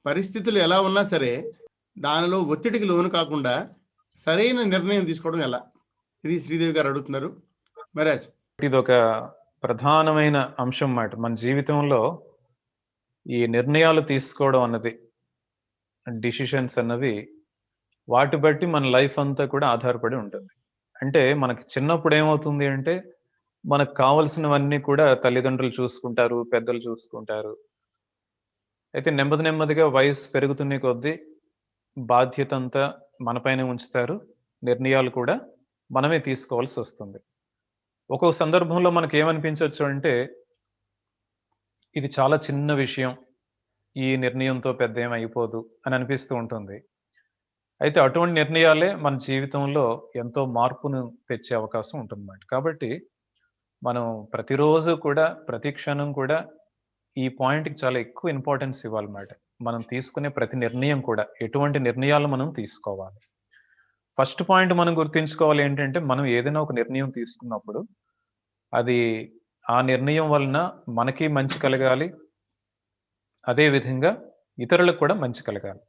పరిస్థితులు ఎలా ఉన్నా సరే దానిలో ఒత్తిడికి లోను కాకుండా సరైన నిర్ణయం తీసుకోవడం ఎలా? ఇది శ్రీదేవి గారు అడుగుతున్నారు. మహారాజ్, ఇదొక ప్రధానమైన అంశం మాట. మన జీవితంలో ఈ నిర్ణయాలు తీసుకోవడం అన్నది, డిసిషన్స్ అన్నవి వాటి బట్టి మన లైఫ్ అంతా కూడా ఆధారపడి ఉంటుంది. అంటే మనకి చిన్నప్పుడు ఏమవుతుంది అంటే మనకు కావలసినవన్నీ కూడా తల్లిదండ్రులు చూసుకుంటారు, పెద్దలు చూసుకుంటారు. అయితే నెమ్మది నెమ్మదిగా వయసు పెరుగుతున్న కొద్దీ బాధ్యత అంతా మనపైనే ఉంచుతారు. నిర్ణయాలు కూడా మనమే తీసుకోవాల్సి వస్తుంది. ఒక్కొక్క సందర్భంలో మనకి ఏమనిపించవచ్చు అంటే ఇది చాలా చిన్న విషయం, ఈ నిర్ణయంతో పెద్ద ఏం అయిపోదు అని అనిపిస్తూ ఉంటుంది. అయితే అటువంటి నిర్ణయాలే మన జీవితంలో ఎంతో మార్పును తెచ్చే అవకాశం ఉంటుందన్నమాట. కాబట్టి మనం ప్రతిరోజు కూడా, ప్రతి క్షణం కూడా ఈ పాయింట్‌కి చాలా ఎక్కువ ఇంపార్టెన్స్ ఇవ్వాలన్నమాట. మనం తీసుకునే ప్రతి నిర్ణయం కూడా ఎటువంటి నిర్ణయాలు మనం తీసుకోవాలి. ఫస్ట్ పాయింట్ మనం గుర్తుంచుకోవాలి ఏంటంటే, మనం ఏదైనా ఒక నిర్ణయం తీసుకున్నప్పుడు అది ఆ నిర్ణయం వలన మనకి మంచి కలగాలి. అదే విధంగా ఇతరులకు కూడా మంచి కలగాలి.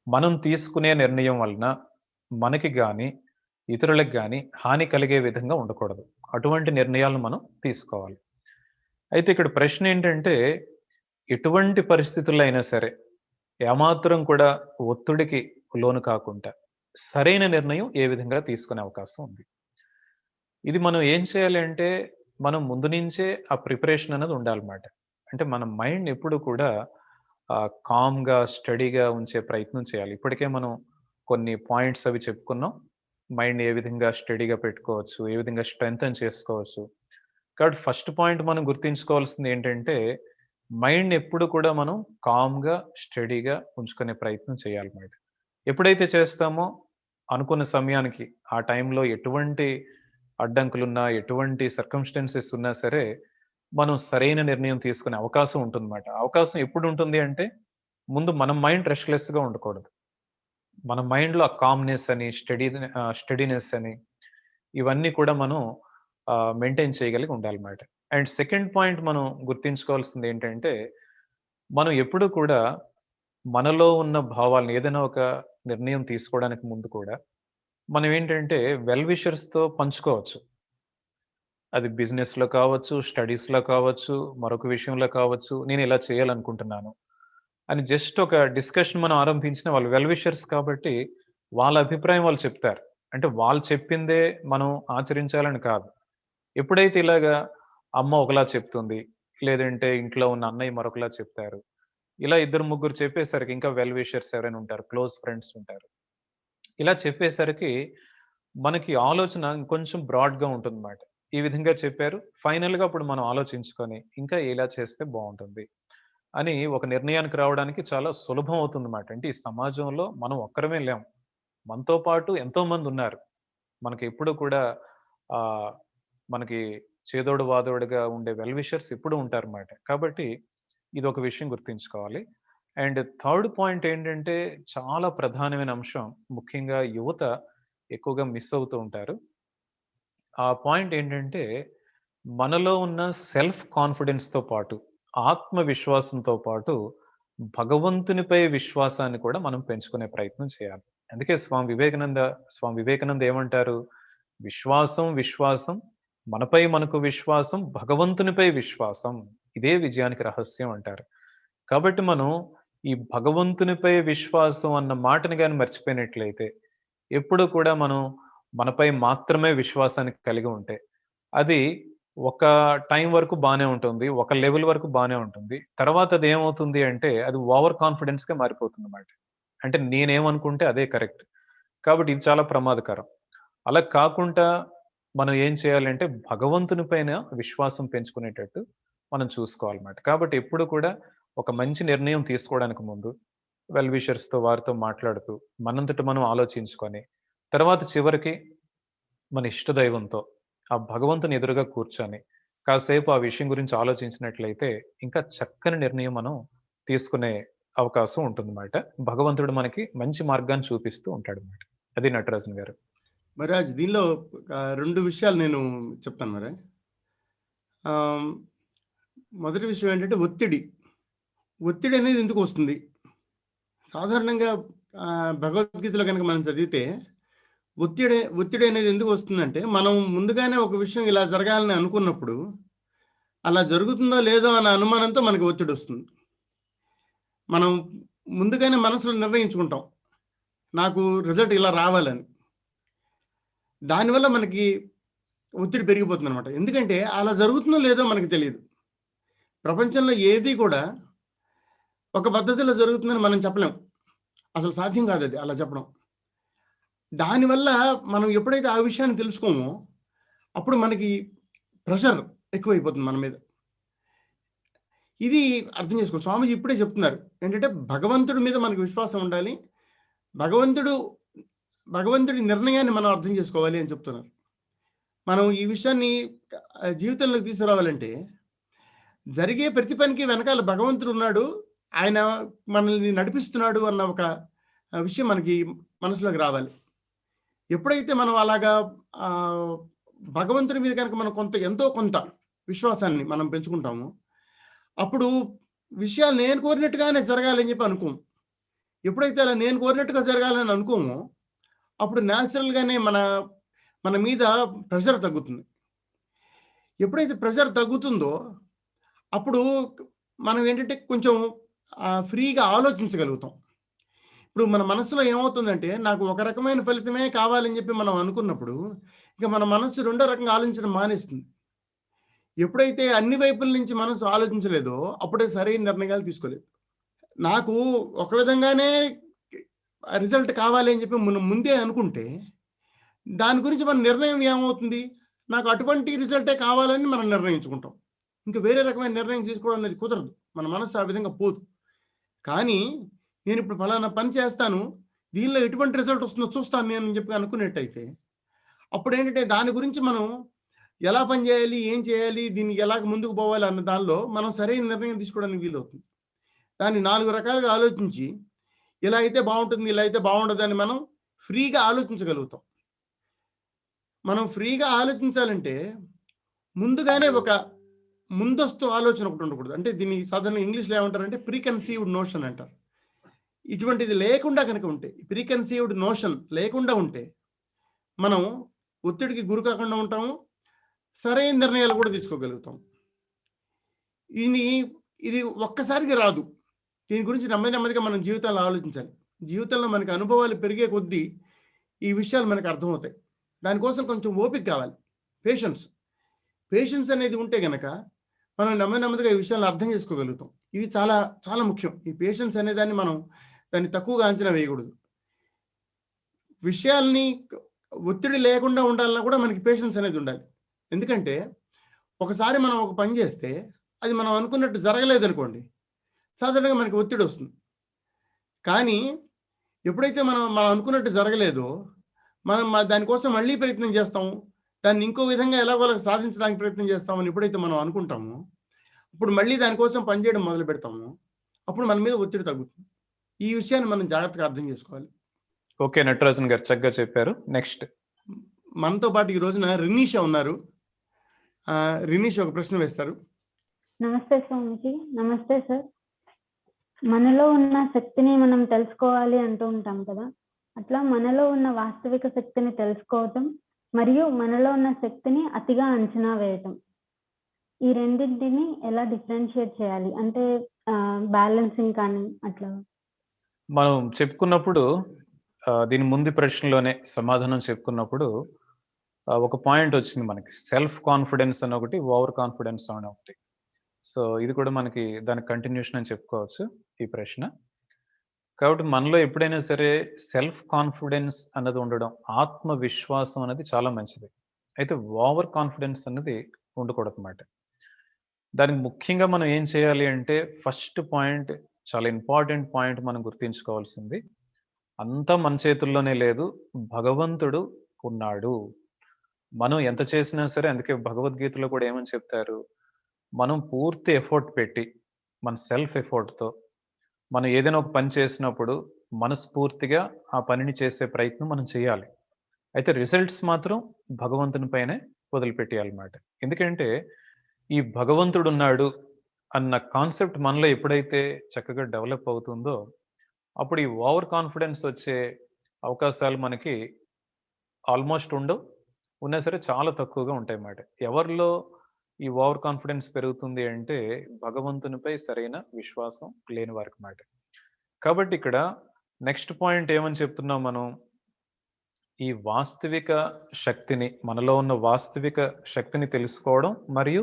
మనం తీసుకునే నిర్ణయం వలన మనకి గాని, ఇతరులకు గాని హాని కలిగే విధంగా ఉండకూడదు. అటువంటి నిర్ణయాలను మనం తీసుకోవాలి. అయితే ఇక్కడ ప్రశ్న ఏంటంటే, ఎటువంటి పరిస్థితుల్లో అయినా సరే, ఏమాత్రం కూడా ఒత్తిడికి లోను కాకుండా సరైన నిర్ణయం ఏ విధంగా తీసుకునే అవకాశం ఉంది? ఇది మనం ఏం చేయాలి అంటే, మనం ముందు నుంచే ఆ ప్రిపరేషన్ అనేది ఉండాలన్నమాట. అంటే మన మైండ్ ఎప్పుడు కూడా కామ్‌గా, స్టడీగా ఉంచే ప్రయత్నం చేయాలి. ఇప్పటికే మనం కొన్ని పాయింట్స్ అవి చెప్పుకున్నాం. మైండ్ ఏ విధంగా స్టడీగా పెట్టుకోవచ్చు, ఏ విధంగా స్ట్రెంథెన్ చేసుకోవచ్చు. కాబట్టి ఫస్ట్ పాయింట్ మనం గుర్తుంచుకోవాల్సింది ఏంటంటే, మైండ్ ఎప్పుడు కూడా మనం కామ్‌గా, స్టడీగా ఉంచుకునే ప్రయత్నం చేయాలన్నమాట. ఎప్పుడైతే చేస్తామో అనుకున్న సమయానికి, ఆ టైంలో ఎటువంటి అడ్డంకులున్నా, ఎటువంటి సర్కమ్‌స్టాన్సెస్ ఉన్నా సరే, మనం సరైన నిర్ణయం తీసుకునే అవకాశం ఉంటుందన్నమాట. అవకాశం ఎప్పుడు ఉంటుంది అంటే, ముందు మన మైండ్ రెస్ట్‌లెస్‌గా ఉండకూడదు. మన మైండ్‌లో ఆ కామ్‌నెస్ అని, స్టడీనెస్ అని ఇవన్నీ కూడా మనం మెయింటైన్ చేయగలిగి ఉండాలన్నమాట. అండ్ సెకండ్ పాయింట్ మనం గుర్తుంచుకోవాల్సింది ఏంటంటే, మనం ఎప్పుడూ కూడా మనలో ఉన్న భావాలను ఏదైనా ఒక నిర్ణయం తీసుకోవడానికి ముందు కూడా మనం ఏంటంటే వెల్ విషర్స్‌తో పంచుకోవచ్చు. అది బిజినెస్‌లో కావచ్చు, స్టడీస్‌లో కావచ్చు, మరొక విషయంలో కావచ్చు. నేను ఇలా చేయాలనుకుంటున్నాను అని జస్ట్ ఒక డిస్కషన్ మనం ఆరంభించిన వాళ్ళు వెల్ విషర్స్ కాబట్టి వాళ్ళ అభిప్రాయం వాళ్ళు చెప్తారు. అంటే వాళ్ళు చెప్పిందే మనం ఆచరించాలని కాదు. ఎప్పుడైతే ఇలాగా అమ్మ ఒకలా చెప్తుంది, లేదంటే ఇంట్లో ఉన్న అన్నయ్య మరొకలా చెప్తారు. ఇలా ఇద్దరు ముగ్గురు చెప్పేసరికి ఇంకా వెల్ విషర్స్ ఎవరైనా ఉంటారు, క్లోజ్ ఫ్రెండ్స్ ఉంటారు. ఇలా చెప్పేసరికి మనకి ఆలోచన ఇంకొంచెం బ్రాడ్‌గా ఉంటుందన్నమాట. ఈ విధంగా చెప్పారు. ఫైనల్‌గా అప్పుడు మనం ఆలోచించుకొని ఇంకా ఇలా చేస్తే బావుంటుంది అని ఒక నిర్ణయానికి రావడానికి చాలా సులభం అవుతుందన్నమాట. అంటే ఈ సమాజంలో మనం ఒక్కరమే లేం. మనతో పాటు ఎంతోమంది ఉన్నారు. మనకి ఎప్పుడు కూడా ఆహ్, మనకి చేదోడు వాదోడుగా ఉండే వెల్ విషర్స్ ఎప్పుడూ ఉంటారన్నమాట. కాబట్టి ఇదొక విషయం గుర్తుంచుకోవాలి. అండ్ థర్డ్ పాయింట్ ఏంటంటే చాలా ప్రధానమైన అంశం. ముఖ్యంగా యువత ఎక్కువగా మిస్ అవుతూ ఉంటారు. ఆ పాయింట్ ఏంటంటే మనలో ఉన్న సెల్ఫ్ కాన్ఫిడెన్స్‌తో పాటు, ఆత్మవిశ్వాసంతో పాటు భగవంతునిపై విశ్వాసాన్ని కూడా మనం పెంచుకునే ప్రయత్నం చేయాలి. అందుకే స్వామి వివేకానంద ఏమంటారు? విశ్వాసం, విశ్వాసం మనపై మనకు విశ్వాసం, భగవంతునిపై విశ్వాసం. ఇదే విజయానికి రహస్యం అంటారు. కాబట్టి మనం ఈ భగవంతునిపై విశ్వాసం అన్న మాటని గాని మర్చిపోయినట్లయితే, ఎప్పుడు కూడా మనం మనపై మాత్రమే విశ్వాసాన్ని కలిగి ఉంటే, అది ఒక టైం వరకు బానే ఉంటుంది. ఒక లెవెల్ వరకు బానే ఉంటుంది. తర్వాత అది ఏమవుతుంది అంటే, అది ఓవర్ కాన్ఫిడెన్స్‌గా మారిపోతుందన్నమాట. అంటే నేనేమనుకుంటే అదే కరెక్ట్. కాబట్టి ఇది చాలా ప్రమాదకరం. అలా కాకుండా మనం ఏం చేయాలంటే భగవంతుని పైన విశ్వాసం పెంచుకునేటట్టు మనం చూసుకోవాలన్నమాట. కాబట్టి ఎప్పుడు కూడా ఒక మంచి నిర్ణయం తీసుకోవడానికి ముందు వెల్ విషర్స్‌తో వారితో మాట్లాడుతూ, మనంతట మనం ఆలోచించుకొని, తర్వాత చివరికి మన ఇష్ట దైవంతో, ఆ భగవంతుని ఎదురుగా కూర్చొని, కాసేపు ఆ విషయం గురించి ఆలోచించినట్లయితే, ఇంకా చక్కని నిర్ణయం మనం తీసుకునే అవకాశం ఉంటుందన్నమాట. భగవంతుడు మనకి మంచి మార్గాన్ని చూపిస్తూ ఉంటాడన్నమాట. అది నటరాజన్ గారు. మహారాజ్ దీనిలో 2 విషయాలు నేను చెప్తాను మహారాజ్. మొదటి విషయం ఏంటంటే ఒత్తిడి. ఒత్తిడి అనేది ఎందుకు వస్తుంది? సాధారణంగా భగవద్గీతలో కనుక మనం చదివితే ఒత్తిడి అనేది ఎందుకు వస్తుందంటే, మనం ముందుగానే ఒక విషయం ఇలా జరగాలని అనుకున్నప్పుడు అలా జరుగుతుందో లేదో అన్న అనుమానంతో మనకి ఒత్తిడి వస్తుంది. మనం ముందుగానే మనసులో నిర్ణయించుకుంటాం, నాకు రిజల్ట్ ఇలా రావాలని. దానివల్ల మనకి ఒత్తిడి పెరిగిపోతుంది అనమాట. ఎందుకంటే అలా జరుగుతుందో లేదో మనకి తెలియదు. ప్రపంచంలో ఏది కూడా ఒక పద్ధతిలో జరుగుతుందని మనం చెప్పలేం. అసలు సాధ్యం కాదు అది అలా చెప్పడం. దానివల్ల మనం ఎప్పుడైతే ఆ విషయాన్ని తెలుసుకోమో అప్పుడు మనకి ప్రెషర్ ఎక్కువైపోతుంది మన మీద. ఇది అర్థం చేసుకోవాలి. స్వామీజీ ఇప్పుడే చెప్తున్నారు ఏంటంటే, భగవంతుడి మీద మనకు విశ్వాసం ఉండాలి, భగవంతుడి నిర్ణయాన్ని మనం అర్థం చేసుకోవాలి అని చెప్తున్నారు. మనం ఈ విషయాన్ని జీవితంలోకి తీసుకురావాలంటే, జరిగే ప్రతి పనికి వెనకాల భగవంతుడు ఉన్నాడు, ఆయన మనల్ని నడిపిస్తున్నాడు అన్న ఒక విషయం మనకి మనసులోకి రావాలి. ఎప్పుడైతే మనం అలాగా భగవంతుడి మీద కనుక మనం ఎంతో కొంత విశ్వాసాన్ని మనం పెంచుకుంటామో, అప్పుడు విషయాలు నేను కోరినట్టుగానే జరగాలని చెప్పి అనుకోము. ఎప్పుడైతే అలా నేను కోరినట్టుగా జరగాలని అనుకోమో, అప్పుడు న్యాచురల్గానే మన మీద ప్రెషర్ తగ్గుతుంది. ఎప్పుడైతే ప్రెషర్ తగ్గుతుందో అప్పుడు మనం ఏంటంటే కొంచెం ఫ్రీగా ఆలోచించగలుగుతాం. ఇప్పుడు మన మనసులో ఏమవుతుందంటే, నాకు ఒక రకమైన ఫలితమే కావాలని చెప్పి మనం అనుకున్నప్పుడు ఇక మన మనస్సు రెండో రకంగా ఆలోచించడం మానేస్తుంది. ఎప్పుడైతే అన్ని వైపుల నుంచి మనసు ఆలోచించలేదో అప్పుడే సరైన నిర్ణయాలు తీసుకోలేదు. నాకు ఒక విధంగానే రిజల్ట్ కావాలి అని చెప్పి మనం ముందే అనుకుంటే దాని గురించి మన నిర్ణయం ఏమవుతుంది, నాకు అటువంటి రిజల్టే కావాలని మనం నిర్ణయించుకుంటాం. ఇంకా వేరే రకమైన నిర్ణయం తీసుకోవడం అనేది కుదరదు, మన మనసు ఆ విధంగా పోదు. కానీ నేను ఇప్పుడు ఫలానా పని చేస్తాను, దీనిలో ఎటువంటి రిజల్ట్ వస్తుందో చూస్తాను నేను అని చెప్పి అనుకునేట్టయితే అప్పుడు ఏంటంటే దాని గురించి మనం ఎలా పని చేయాలి, ఏం చేయాలి, దీనికి ఎలాగ ముందుకు పోవాలి అన్న దానిలో మనం సరైన నిర్ణయం తీసుకోవడానికి వీలవుతుంది. దాన్ని 4 రకాలుగా ఆలోచించి ఇలా అయితే బాగుంటుంది, ఇలా అయితే బాగుండదు అని మనం ఫ్రీగా ఆలోచించగలుగుతాం. మనం ఫ్రీగా ఆలోచించాలంటే ముందుగానే ఒక ముందస్తు ఆలోచన ఒకటి ఉండకూడదు. అంటే దీన్ని సాధారణ ఇంగ్లీష్లో ఏమంటారంటే ప్రీకన్సీవ్డ్ నోషన్ అంటారు. ఇటువంటిది లేకుండా కనుక ఉంటే, ప్రీకన్సీవ్డ్ నోషన్ లేకుండా ఉంటే మనం ఒత్తిడికి గురి కాకుండా ఉంటాము, సరైన నిర్ణయాలు కూడా తీసుకోగలుగుతాం. ఇది ఒక్కసారిగా రాదు. దీని గురించి నెమ్మదిగా మనం జీవితంలో ఆలోచించాలి. జీవితంలో మనకి అనుభవాలు పెరిగే కొద్దీ ఈ విషయాలు మనకు అర్థమవుతాయి. దానికోసం కొంచెం ఓపిక కావాలి, పేషెన్స్ అనేది ఉంటే గనక మనం నెమ్మదిగా ఈ విషయాలను అర్థం చేసుకోగలుగుతాం. ఇది చాలా చాలా ముఖ్యం. ఈ పేషెన్స్ అనే దాన్ని తక్కువగా అంచనా వేయకూడదు. విషయాల్ని ఒత్తిడి లేకుండా ఉండాలన్నా కూడా మనకి పేషెన్స్ అనేది ఉండాలి. ఎందుకంటే ఒకసారి మనం ఒక పని చేస్తే అది మనం అనుకున్నట్టు జరగలేదనుకోండి, సాధారణంగా మనకి ఒత్తిడి వస్తుంది. కానీ ఎప్పుడైతే మనం అనుకున్నట్టు జరగలేదో మనం దానికోసం మళ్ళీ ప్రయత్నం చేస్తాము, దాన్ని ఇంకో విధంగా ఎలాగోలా సాధించడానికి ప్రయత్నం చేస్తామని ఎప్పుడైతే మనం అనుకుంటామో అప్పుడు మళ్ళీ దానికోసం పనిచేయడం మొదలు పెడతాము, అప్పుడు మన మీద ఒత్తిడి తగ్గుతుంది. ఈ విషయాన్ని మనం జాగ్రత్తగా అర్థం చేసుకోవాలి. ఓకే నటరాజన్ గారు, చక్కగా చెప్పారు. నెక్స్ట్ మనతో పాటు ఈ రోజున రినీషా ఉన్నారు. రినీష్ ఒక ప్రశ్న వేస్తారు. నమస్తే స్వామిజీ. నమస్తే సార్. మనలో ఉన్న శక్తిని మనం తెలుసుకోవాలి అంటూ ఉంటాం కదా, అట్లా మనలో ఉన్న వాస్తవిక శక్తిని తెలుసుకోవటం మరియు మనలో ఉన్న శక్తిని అతిగా అంచనా వేయటం, ఈ రెండింటిని ఎలా డిఫరెన్షియేట్ చేయాలి? అంటే బ్యాలెన్సింగ్ కానీ అట్లా మనం చెప్పుకున్నప్పుడు దీని ముందు ప్రశ్నలోనే సమాధానం చెప్పుకున్నప్పుడు ఒక పాయింట్ వచ్చింది మనకి, సెల్ఫ్ కాన్ఫిడెన్స్ అని ఒకటి, ఓవర్ కాన్ఫిడెన్స్ అని ఒకటి. సో ఇది కూడా మనకి దాని కంటిన్యూషన్ అని చెప్పుకోవచ్చు ఈ ప్రశ్న. కాబట్టి మనలో ఎప్పుడైనా సరే సెల్ఫ్ కాన్ఫిడెన్స్ అన్నది ఉండడం, ఆత్మవిశ్వాసం అనేది చాలా మంచిది. అయితే ఓవర్ కాన్ఫిడెన్స్ అన్నది ఉండకూడదు అన్నమాట. దానికి ముఖ్యంగా మనం ఏం చేయాలి అంటే ఫస్ట్ పాయింట్, చాలా ఇంపార్టెంట్ పాయింట్ మనం గుర్తుంచుకోవాల్సింది, అంతా మన చేతుల్లోనే లేదు, భగవంతుడు ఉన్నాడు. మనం ఎంత చేసినా సరే, అందుకే భగవద్గీతలో కూడా ఏమని చెప్తారు, మనం పూర్తి ఎఫర్ట్ పెట్టి మన సెల్ఫ్ ఎఫర్ట్‌తో మనం ఏదైనా ఒక పని చేసినప్పుడు మనస్ఫూర్తిగా ఆ పనిని చేసే ప్రయత్నం మనం చేయాలి. అయితే రిజల్ట్స్ మాత్రం భగవంతుని పైనే వదిలిపెట్టేయాలన్నమాట. ఎందుకంటే ఈ భగవంతుడున్నాడు అన్న కాన్సెప్ట్ మనలో ఎప్పుడైతే చక్కగా డెవలప్ అవుతుందో, అప్పుడు ఈ ఓవర్ కాన్ఫిడెన్స్ వచ్చే అవకాశాలు మనకి ఆల్మోస్ట్ ఉండవు. ఉన్నా సరే చాలా తక్కువగా ఉంటాయన్నమాట. ఎవరిలో ఈ ఓవర్ కాన్ఫిడెన్స్ పెరుగుతుంది అంటే, భగవంతునిపై సరైన విశ్వాసం లేని వారికన్నమాట. కాబట్టి ఇక్కడ నెక్స్ట్ పాయింట్ ఏమని చెప్తున్నాం మనం, ఈ వాస్తవిక శక్తిని, మనలో ఉన్న వాస్తవిక శక్తిని తెలుసుకోవడం, మరియు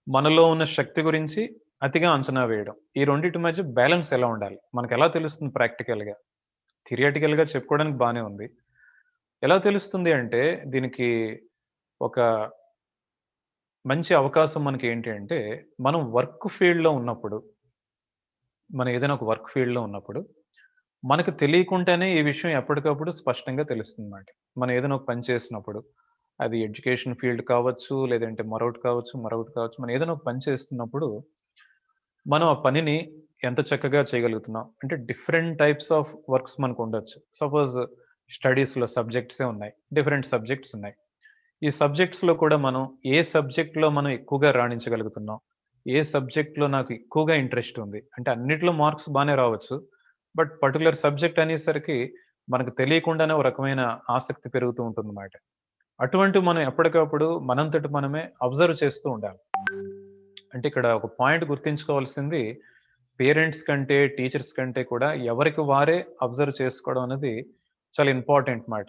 మనలో ఉన్న శక్తి గురించి అతిగా అంచనా వేయడం. ఈ రెండిటి మధ్య బ్యాలెన్స్ ఎలా ఉండాలి? మనకెలా తెలుస్తుంది ప్రాక్టికల్‌గా? థియరిటికల్‌గా చెప్పుకోవడానికి బానే ఉంది. ఎలా తెలుస్తుంది అంటే, దీనికి ఒక మంచి అవకాశం మనకేంటి అంటే, మనం వర్క్ ఫీల్డ్‌లో ఉన్నప్పుడు, మనం ఏదైనా ఒక వర్క్ ఫీల్డ్‌లో ఉన్నప్పుడు, మనకు తెలియకుండానే ఈ విషయం ఎప్పటికప్పుడు స్పష్టంగా తెలుస్తుందన్నమాట. మనం ఏదైనా ఒక పని చేసినప్పుడు, అది ఎడ్యుకేషన్ ఫీల్డ్ కావచ్చు, లేదంటే మరొకటి కావచ్చు, మరొకటి కావచ్చు. మనం ఏదైనా ఒక పని చేస్తున్నప్పుడు, మనం ఆ పనిని ఎంత చక్కగా చేయగలుగుతున్నాం. అంటే డిఫరెంట్ టైప్స్ ఆఫ్ వర్క్స్ మనకుండొచ్చు. సపోజ్ స్టడీస్‌లో సబ్జెక్ట్సే ఉన్నాయి. డిఫరెంట్ సబ్జెక్ట్స్ ఉన్నాయి. ఈ సబ్జెక్ట్స్‌లో కూడా మనం ఏ సబ్జెక్ట్‌లో మనం ఎక్కువగా రాణించగలుగుతున్నాం, ఏ సబ్జెక్ట్‌లో నాకు ఎక్కువగా ఇంట్రెస్ట్ ఉంది. అంటే అన్నిట్లో మార్క్స్ బానే రావచ్చు. బట్ పర్టిక్యులర్ సబ్జెక్ట్ అనేసరికి మనకు తెలియకుండానే ఒక రకమైన ఆసక్తి పెరుగుతూ ఉంటుందన్నమాట. అటువంటివి మనం ఎప్పటికప్పుడు మనంతట మనమే అబ్జర్వ్ చేస్తూ ఉండాలి. అంటే ఇక్కడ ఒక పాయింట్ గుర్తుంచుకోవాల్సింది, పేరెంట్స్ కంటే, టీచర్స్ కంటే కూడా ఎవరికి వారే అబ్జర్వ్ చేసుకోవడం అనేది చాలా ఇంపార్టెంట్ మాట.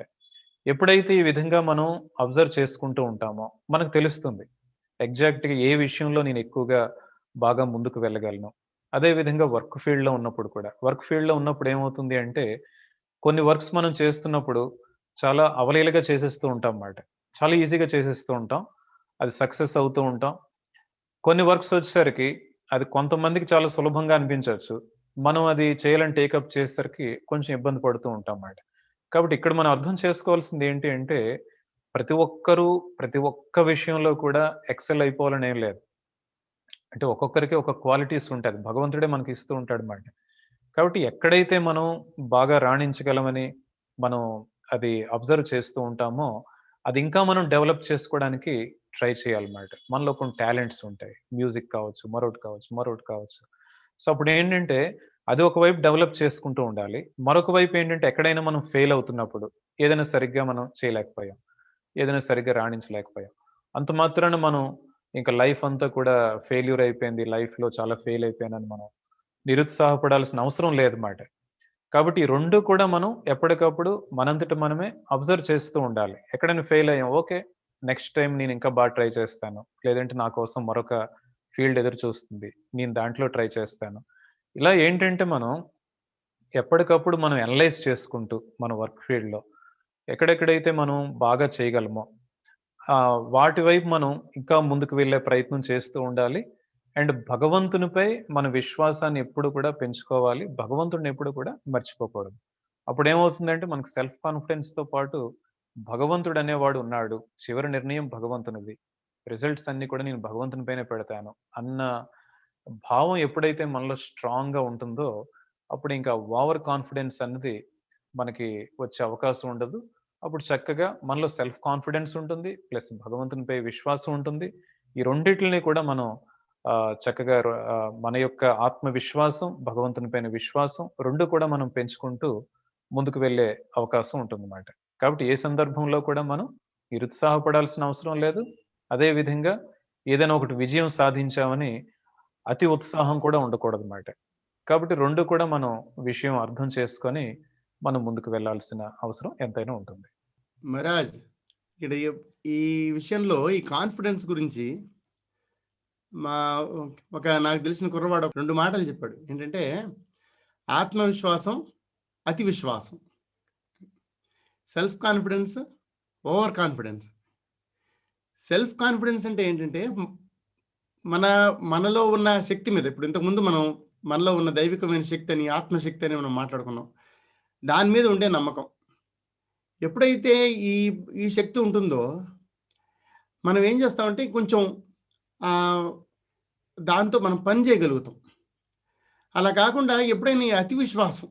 ఎప్పుడైతే ఈ విధంగా మనం అబ్జర్వ్ చేసుకుంటూ ఉంటామో, మనకు తెలుస్తుంది ఎగ్జాక్ట్‌గా ఏ విషయంలో నేను ఎక్కువగా బాగా ముందుకు వెళ్ళగలను. అదే విధంగా వర్క్ ఫీల్డ్‌లో ఉన్నప్పుడు కూడా. వర్క్ ఫీల్డ్‌లో ఉన్నప్పుడు ఏమవుతుంది అంటే, కొన్ని వర్క్స్ మనం చేస్తున్నప్పుడు చాలా అవలీలగా చేసేస్తూ ఉంటాం మాట. చాలా ఈజీగా చేసేస్తూ ఉంటాం. అది సక్సెస్ అవుతూ ఉంటాం. కొన్ని వర్క్స్ వచ్చేసరికి అది కొంతమందికి చాలా సులభంగా అనిపించొచ్చు. మనం అది చేయాలని టేకప్ చేసేసరికి కొంచెం ఇబ్బంది పడుతూ ఉంటాం మాట. కాబట్టి ఇక్కడ మనం అర్థం చేసుకోవాల్సింది ఏంటి అంటే, ప్రతి ఒక్కరూ ప్రతి ఒక్క విషయంలో కూడా ఎక్సెల్ అయిపోవాలని ఏం లేదు. అంటే ఒక్కొక్కరికి ఒక క్వాలిటీస్ ఉంటది. భగవంతుడే మనకి ఇస్తూ ఉంటాడన్నమాట. కాబట్టి ఎక్కడైతే మనం బాగా రాణించగలమని మనం అది అబ్జర్వ్ చేస్తూ ఉంటామో, అది ఇంకా మనం డెవలప్ చేసుకోవడానికి ట్రై చేయాలన్నమాట. మనలో కొన్ని టాలెంట్స్ ఉంటాయి. మ్యూజిక్ కావచ్చు, మరొకటి కావచ్చు, మరొకటి కావచ్చు. సో, అప్పుడేంటంటే అది ఒకవైపు డెవలప్ చేసుకుంటూ ఉండాలి. మరొక వైపు ఏంటంటే ఎక్కడైనా మనం ఫెయిల్ అవుతున్నప్పుడు, ఏదైనా సరిగ్గా మనం చేయలేకపోయాం, ఏదైనా సరిగ్గా రాణించలేకపోయాం, అంత మాత్రాన మనం ఇంకా లైఫ్ అంతా కూడా ఫెయిల్యూర్ అయిపోయింది, లైఫ్‌లో చాలా ఫెయిల్ అయిపోయానని మనం నిరుత్సాహపడాల్సిన అవసరం లేదన్నమాట. కాబట్టి ఈ 2 కూడా మనం ఎప్పటికప్పుడు మనంతట మనమే అబ్జర్వ్ చేస్తూ ఉండాలి. ఎక్కడైనా ఫెయిల్ అయ్యాం, ఓకే. నెక్స్ట్ టైమ్ నేను ఇంకా బాగా ట్రై చేస్తాను. లేదంటే నా కోసం మరొక ఫీల్డ్ ఎదురు చూస్తుంది. నేను దాంట్లో ట్రై చేస్తాను. ఇలా ఏంటంటే మనం ఎప్పటికప్పుడు మనం అనలైజ్ చేసుకుంటూ మన వర్క్ ఫీల్డ్‌లో ఎక్కడెక్కడైతే మనం బాగా చేయగలమో వాటి వైపు మనం ఇంకా ముందుకు వెళ్ళే ప్రయత్నం చేస్తూ ఉండాలి. అండ్ భగవంతునిపై మన విశ్వాసాన్ని ఎప్పుడు కూడా పెంచుకోవాలి. భగవంతుడిని ఎప్పుడు కూడా మర్చిపోకూడదు. అప్పుడేమవుతుందంటే మనకు సెల్ఫ్ కాన్ఫిడెన్స్‌తో పాటు భగవంతుడు అనేవాడు ఉన్నాడు. చివరి నిర్ణయం భగవంతునిది. రిజల్ట్స్ అన్నీ కూడా నేను భగవంతుని పైనే పెడతాను అన్న భావం ఎప్పుడైతే మనలో స్ట్రాంగ్‌గా ఉంటుందో, అప్పుడు ఇంకా ఓవర్ కాన్ఫిడెన్స్ అన్నది మనకి వచ్చే అవకాశం ఉండదు. అప్పుడు చక్కగా మనలో సెల్ఫ్ కాన్ఫిడెన్స్ ఉంటుంది. ప్లస్ భగవంతునిపై విశ్వాసం ఉంటుంది. ఈ రెండిటిలిని కూడా మనం చక్కగా మన యొక్క ఆత్మవిశ్వాసం, భగవంతుని పైన విశ్వాసం 2 కూడా మనం పెంచుకుంటూ ముందుకు వెళ్ళే అవకాశం ఉంటుందన్నమాట. కాబట్టి ఏ సందర్భంలో కూడా మనం నిరుత్సాహపడాల్సిన అవసరం లేదు. అదే విధంగా ఏదైనా ఒకటి విజయం సాధించామని అతి ఉత్సాహం కూడా ఉండకూడదన్నమాట. కాబట్టి 2 కూడా మనం విషయం అర్థం చేసుకొని మనం ముందుకు వెళ్ళాల్సిన అవసరం ఎంతైనా ఉంటుంది. మహారాజ్, ఇక్కడ ఈ విషయంలో ఈ కాన్ఫిడెన్స్ గురించి నాకు తెలిసిన కుర్రవాడు 2 మాటలు చెప్పాడు. ఏంటంటే ఆత్మవిశ్వాసం, అతి విశ్వాసం. Self confidence, over confidence. Self confidence అంటే ఏంటంటే మనలో ఉన్న శక్తి మీద, ఇప్పుడు ఇంతకుముందు మనలో ఉన్న దైవికమైన శక్తి అని, ఆత్మశక్తి అని మనం మాట్లాడుకున్నాం. దాని మీద ఉండే నమ్మకం. ఎప్పుడైతే ఈ ఈ శక్తి ఉంటుందో మనం ఏం చేస్తామంటే కొంచెం దాంతో మనం పని చేయగలుగుతాం. అలా కాకుండా ఎప్పుడైనా ఈ అతి విశ్వాసం,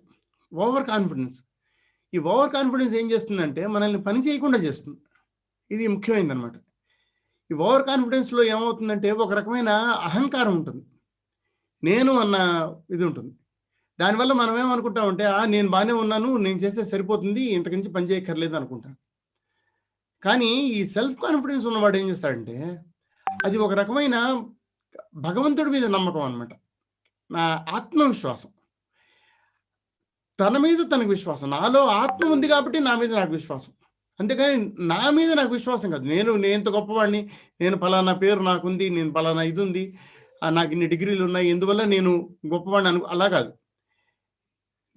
ఓవర్ కాన్ఫిడెన్స్, ఈ ఓవర్ కాన్ఫిడెన్స్ ఏం చేస్తుందంటే మనల్ని పని చేయకుండా చేస్తుంది. ఇది ముఖ్యమైనది అనమాట. ఈ ఓవర్ కాన్ఫిడెన్స్లో ఏమవుతుందంటే ఒక రకమైన అహంకారం ఉంటుంది, నేను అన్న ఇది ఉంటుంది. దానివల్ల మనం ఏమనుకుంటామంటే నేను బాగానే ఉన్నాను, నేను చేస్తే సరిపోతుంది, ఇంతకుమించి పని చేయక్కర్లేదు అనుకుంటాను. కానీ ఈ సెల్ఫ్ కాన్ఫిడెన్స్ ఉన్నవాడు ఏం చేస్తాడంటే అది ఒక రకమైన భగవంతుడి మీద నమ్మకం అనమాట, నా ఆత్మవిశ్వాసం, తన మీద తనకు విశ్వాసం. నాలో ఆత్మ ఉంది కాబట్టి నా మీద నాకు విశ్వాసం, అంతేకాని నా మీద నాకు విశ్వాసం కాదు. నేను ఎంత గొప్పవాడిని, నేను పలానా పేరు నాకుంది, నేను పలానా ఇది ఉంది, నాకు ఇన్ని డిగ్రీలు ఉన్నాయి, ఎందువల్ల నేను గొప్పవాడిని అలా కాదు.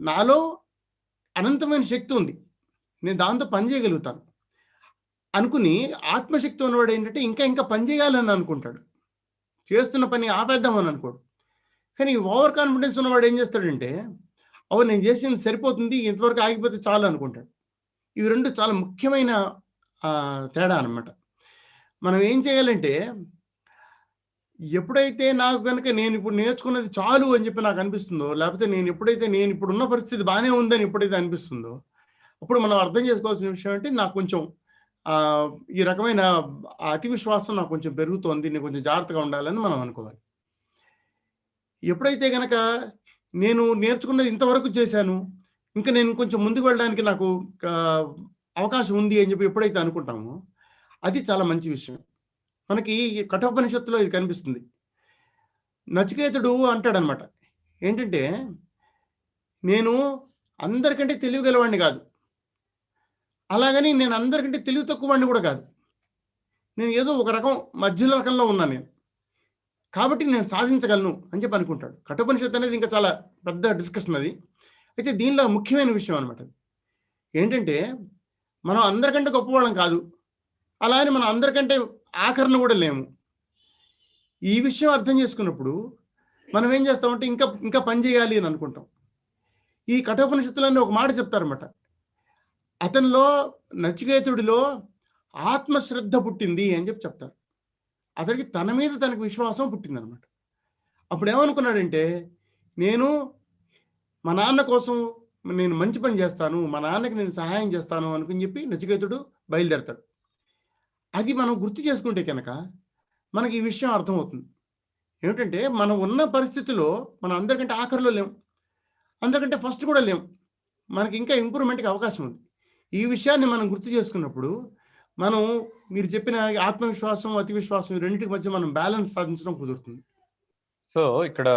నాలో అనంతమైన శక్తి ఉంది, నేను దాంతో పని చేయగలుగుతాను అనుకుని ఆత్మశక్తి ఉన్నవాడు ఏంటంటే ఇంకా పని చేయాలని అనుకుంటాడు, చేస్తున్న పని ఆపేద్దామని అనుకోడు. కానీ ఓవర్ కాన్ఫిడెన్స్ ఉన్నవాడు ఏం చేస్తాడంటే నేను చేసింది సరిపోతుంది, ఇంతవరకు ఆగిపోతే చాలు అనుకుంటాడు. ఇవి రెండు చాలా ముఖ్యమైన తేడా అన్నమాట. మనం ఏం చేయాలంటే ఎప్పుడైతే నాకు కనుక నేను ఇప్పుడు నేర్చుకున్నది చాలు అని చెప్పి నాకు అనిపిస్తుందో, లేకపోతే నేను ఇప్పుడున్న పరిస్థితి బాగానే ఉందని ఎప్పుడైతే అనిపిస్తుందో, అప్పుడు మనం అర్థం చేసుకోవాల్సిన విషయం అంటే నాకు కొంచెం ఈ రకమైన అతి విశ్వాసం నాకు కొంచెం పెరుగుతోంది, నేను కొంచెం జాగ్రత్తగా ఉండాలని మనం అనుకోవాలి. ఎప్పుడైతే కనుక నేను నేర్చుకున్నది ఇంతవరకు చేశాను, ఇంకా నేను కొంచెం ముందుకు వెళ్ళడానికి నాకు అవకాశం ఉంది అని చెప్పి ఎప్పుడైతే అనుకుంటామో అది చాలా మంచి విషయం. మనకి కఠోపనిషత్తులో ఇది కనిపిస్తుంది. నచికేతుడు అంటాడనమాట, ఏంటంటే నేను అందరికంటే తెలివిగలవాడిని కాదు, అలాగని నేను అందరికంటే తెలివి తక్కువ వాడిని కూడా కాదు, నేను ఏదో ఒక రకం మధ్యలో రకంలో ఉన్నాను నేను, కాబట్టి నేను సాధించగలను అని చెప్పి అనుకుంటాడు. కఠోపనిషత్తు అనేది ఇంకా చాలా పెద్ద డిస్కషన్ అది. అయితే దీనిలో ముఖ్యమైన విషయం అనమాట ఏంటంటే మనం అందరికంటే గొప్పవాళ్ళం కాదు, అలా అని మనం అందరికంటే ఆఖరణ కూడా లేము. ఈ విషయం అర్థం చేసుకున్నప్పుడు మనం ఏం చేస్తామంటే ఇంకా పని చేయాలి అని అనుకుంటాం. ఈ కఠోపనిషత్తులన్నీ ఒక మాట చెప్తారన్నమాట, అతనిలో నచికేతుడిలో ఆత్మశ్రద్ధ పుట్టింది అని చెప్పి చెప్తారు. అతడికి తన మీద తనకు విశ్వాసం పుట్టిందనమాట. అప్పుడు ఏమనుకున్నాడంటే నేను మా నాన్న కోసం నేను మంచి పని చేస్తాను, మా నాన్నకి నేను సహాయం చేస్తాను అనుకుని చెప్పి నచికేతుడు బయలుదేరతాడు. అది మనం గుర్తు చేసుకుంటే కనుక మనకి ఈ విషయం అర్థమవుతుంది. ఏమిటంటే మనం ఉన్న పరిస్థితిలో మనం అందరికంటే ఆఖరిలో లేం, అందరికంటే ఫస్ట్ కూడా లేం, మనకి ఇంకా ఇంప్రూవ్మెంట్కి అవకాశం ఉంది. ఈ విషయాన్ని మనం గుర్తు చేసుకున్నప్పుడు మనం మీరు చెప్పిన ఆత్మవిశ్వాసం అతి విశ్వాసం ఈ రెండింటి మధ్య మనం బ్యాలెన్స్ సాధించడం కుదురుతుంది. సో ఇక్కడ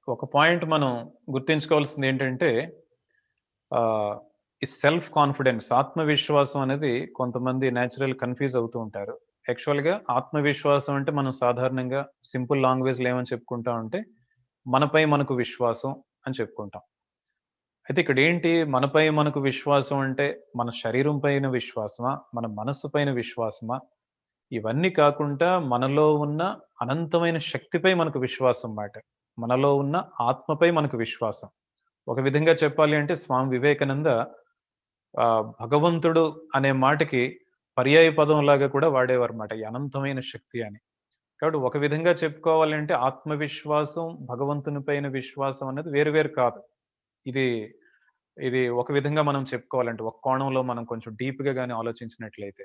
ఒక పాయింట్ మనం గుర్తించుకోవాల్సింది ఏంటంటే ఈ సెల్ఫ్ కాన్ఫిడెన్స్, ఆత్మవిశ్వాసం అనేది కొంతమంది న్యాచురల్ కన్ఫ్యూజ్ అవుతూ ఉంటారు. యాక్చువల్గా ఆత్మవిశ్వాసం అంటే మనం సాధారణంగా సింపుల్ లాంగ్వేజ్లో ఏమని చెప్పుకుంటాం అంటే మనపై మనకు విశ్వాసం అని చెప్పుకుంటాం. అయితే ఇక్కడ ఏంటి, మనపై మనకు విశ్వాసం అంటే మన శరీరం పైన విశ్వాసమా, మన మనస్సు పైన విశ్వాసమా? ఇవన్నీ కాకుండా మనలో ఉన్న అనంతమైన శక్తిపై మనకు విశ్వాసం మాట, మనలో ఉన్న ఆత్మపై మనకు విశ్వాసం. ఒక విధంగా చెప్పాలి అంటే స్వామి వివేకానంద భగవంతుడు అనే మాటకి పర్యాయ పదం లాగా కూడా వాడేవారు మాట, ఈ అనంతమైన శక్తి అని. కాబట్టి ఒక విధంగా చెప్పుకోవాలంటే ఆత్మవిశ్వాసం, భగవంతుని పైన విశ్వాసం అనేది వేరు వేరు కాదు. ఇది ఒక విధంగా మనం చెప్పుకోవాలంటే ఒక కోణంలో మనం కొంచెం డీప్గా కానీ ఆలోచించినట్లయితే.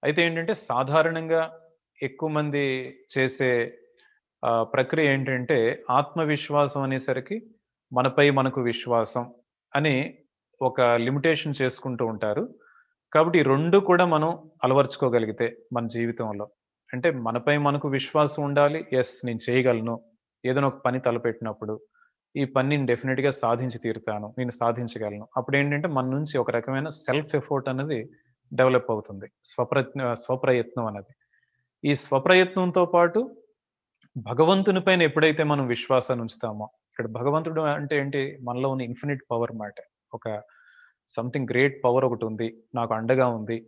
అయితే ఏంటంటే సాధారణంగా ఎక్కువ మంది చేసే ప్రక్రియ ఏంటంటే ఆత్మవిశ్వాసం అనేసరికి మనపై మనకు విశ్వాసం అని ఒక లిమిటేషన్ చేసుకుంటూ ఉంటారు. కాబట్టి ఈ రెండు కూడా మనం అలవర్చుకోగలిగితే మన జీవితంలో, అంటే మనపై మనకు విశ్వాసం ఉండాలి, ఎస్ నేను చేయగలను, ఏదైనా ఒక పని తలపెట్టినప్పుడు ఈ పని నేను డెఫినెట్గా సాధించి తీరుతాను, నేను సాధించగలను. అప్పుడు ఏంటంటే మన నుంచి ఒక రకమైన సెల్ఫ్ ఎఫోర్ట్ అనేది డెవలప్ అవుతుంది, స్వప్రయత్నం అనేది. ఈ స్వప్రయత్నంతో పాటు భగవంతుని పైన ఎప్పుడైతే మనం విశ్వాసాన్ని ఉంచుతామో, ఇక్కడ భగవంతుడు అంటే ఏంటి, మనలో ఉన్న ఇన్ఫినిట్ పవర్ మాట, ఒక సంథింగ్ గ్రేట్ పవర్ ఒకటి ఉంది, నాకు అండగా ఉంది,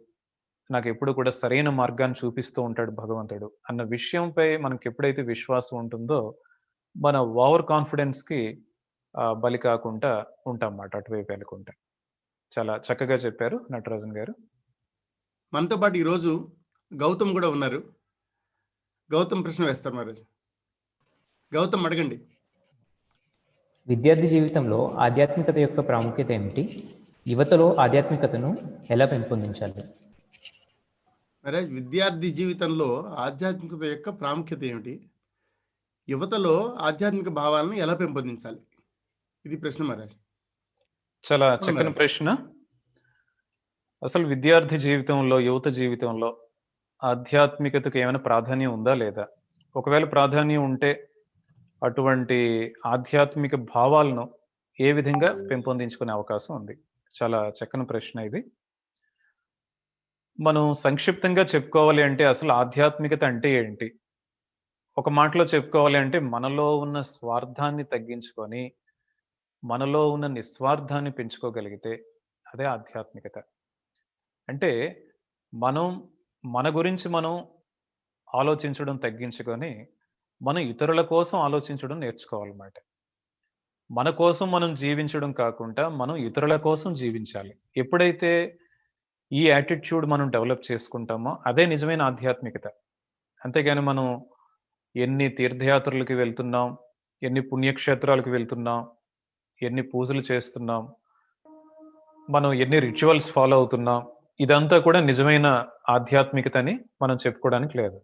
నాకు ఎప్పుడు కూడా సరైన మార్గాన్ని చూపిస్తూ ఉంటాడు భగవంతుడు అన్న విషయంపై మనకి ఎప్పుడైతే విశ్వాసం ఉంటుందో మన ఓవర్ కాన్ఫిడెన్స్కి బలి కాకుండా ఉంటాం అన్నమాట, అటువైపు వెళ్ళకుండా. చాలా చక్కగా చెప్పారు నటరాజన్ గారు. మనతో పాటు ఈరోజు గౌతమ్ కూడా ఉన్నారు. గౌతమ్ ప్రశ్న వేస్తారు మహారాజ్. గౌతమ్ అడగండి. విద్యార్థి జీవితంలో ఆధ్యాత్మికత యొక్క ప్రాముఖ్యత ఏమిటి? యువతలో ఆధ్యాత్మికతను ఎలా పెంపొందించాలి? మహారాజ్, విద్యార్థి జీవితంలో ఆధ్యాత్మికత యొక్క ప్రాముఖ్యత ఏమిటి, యువతలో ఆధ్యాత్మిక భావాలను ఎలా పెంపొందించాలి, ఇది ప్రశ్న మహారాజ్. చాలా చక్కని ప్రశ్న. అసలు విద్యార్థి జీవితంలో, యువత జీవితంలో ఆధ్యాత్మికతకు ఏమైనా ప్రాధాన్యం ఉందా లేదా? ఒకవేళ ప్రాధాన్యం ఉంటే అటువంటి ఆధ్యాత్మిక భావాలను ఏ విధంగా పెంపొందించుకునే అవకాశం ఉంది? చాలా చక్కని ప్రశ్న ఇది. మనం సంక్షిప్తంగా చెప్పుకోవాలి అంటే అసలు ఆధ్యాత్మికత అంటే ఏంటి? ఒక మాటలో చెప్పుకోవాలి అంటే మనలో ఉన్న స్వార్థాన్ని తగ్గించుకొని మనలో ఉన్న నిస్వార్థాన్ని పెంచుకోగలిగితే అదే ఆధ్యాత్మికత. అంటే మనం మన గురించి మనం ఆలోచించడం తగ్గించుకొని మనం ఇతరుల కోసం ఆలోచించడం నేర్చుకోవాలన్నమాట. మన కోసం మనం జీవించడం కాకుండా మనం ఇతరుల కోసం జీవించాలి. ఎప్పుడైతే ఈ యాటిట్యూడ్ మనం డెవలప్ చేసుకుంటామో అదే నిజమైన ఆధ్యాత్మికత. అంతేగాని మనం ఎన్ని తీర్థయాత్రలకు వెళ్తున్నాం, ఎన్ని పుణ్యక్షేత్రాలకు వెళ్తున్నాం, ఎన్ని పూజలు చేస్తున్నాం, మనం ఎన్ని రిచువల్స్ ఫాలో అవుతున్నాం, ఇదంతా కూడా నిజమైన ఆధ్యాత్మికత అని మనం చెప్పుకోవడానికి లేదు.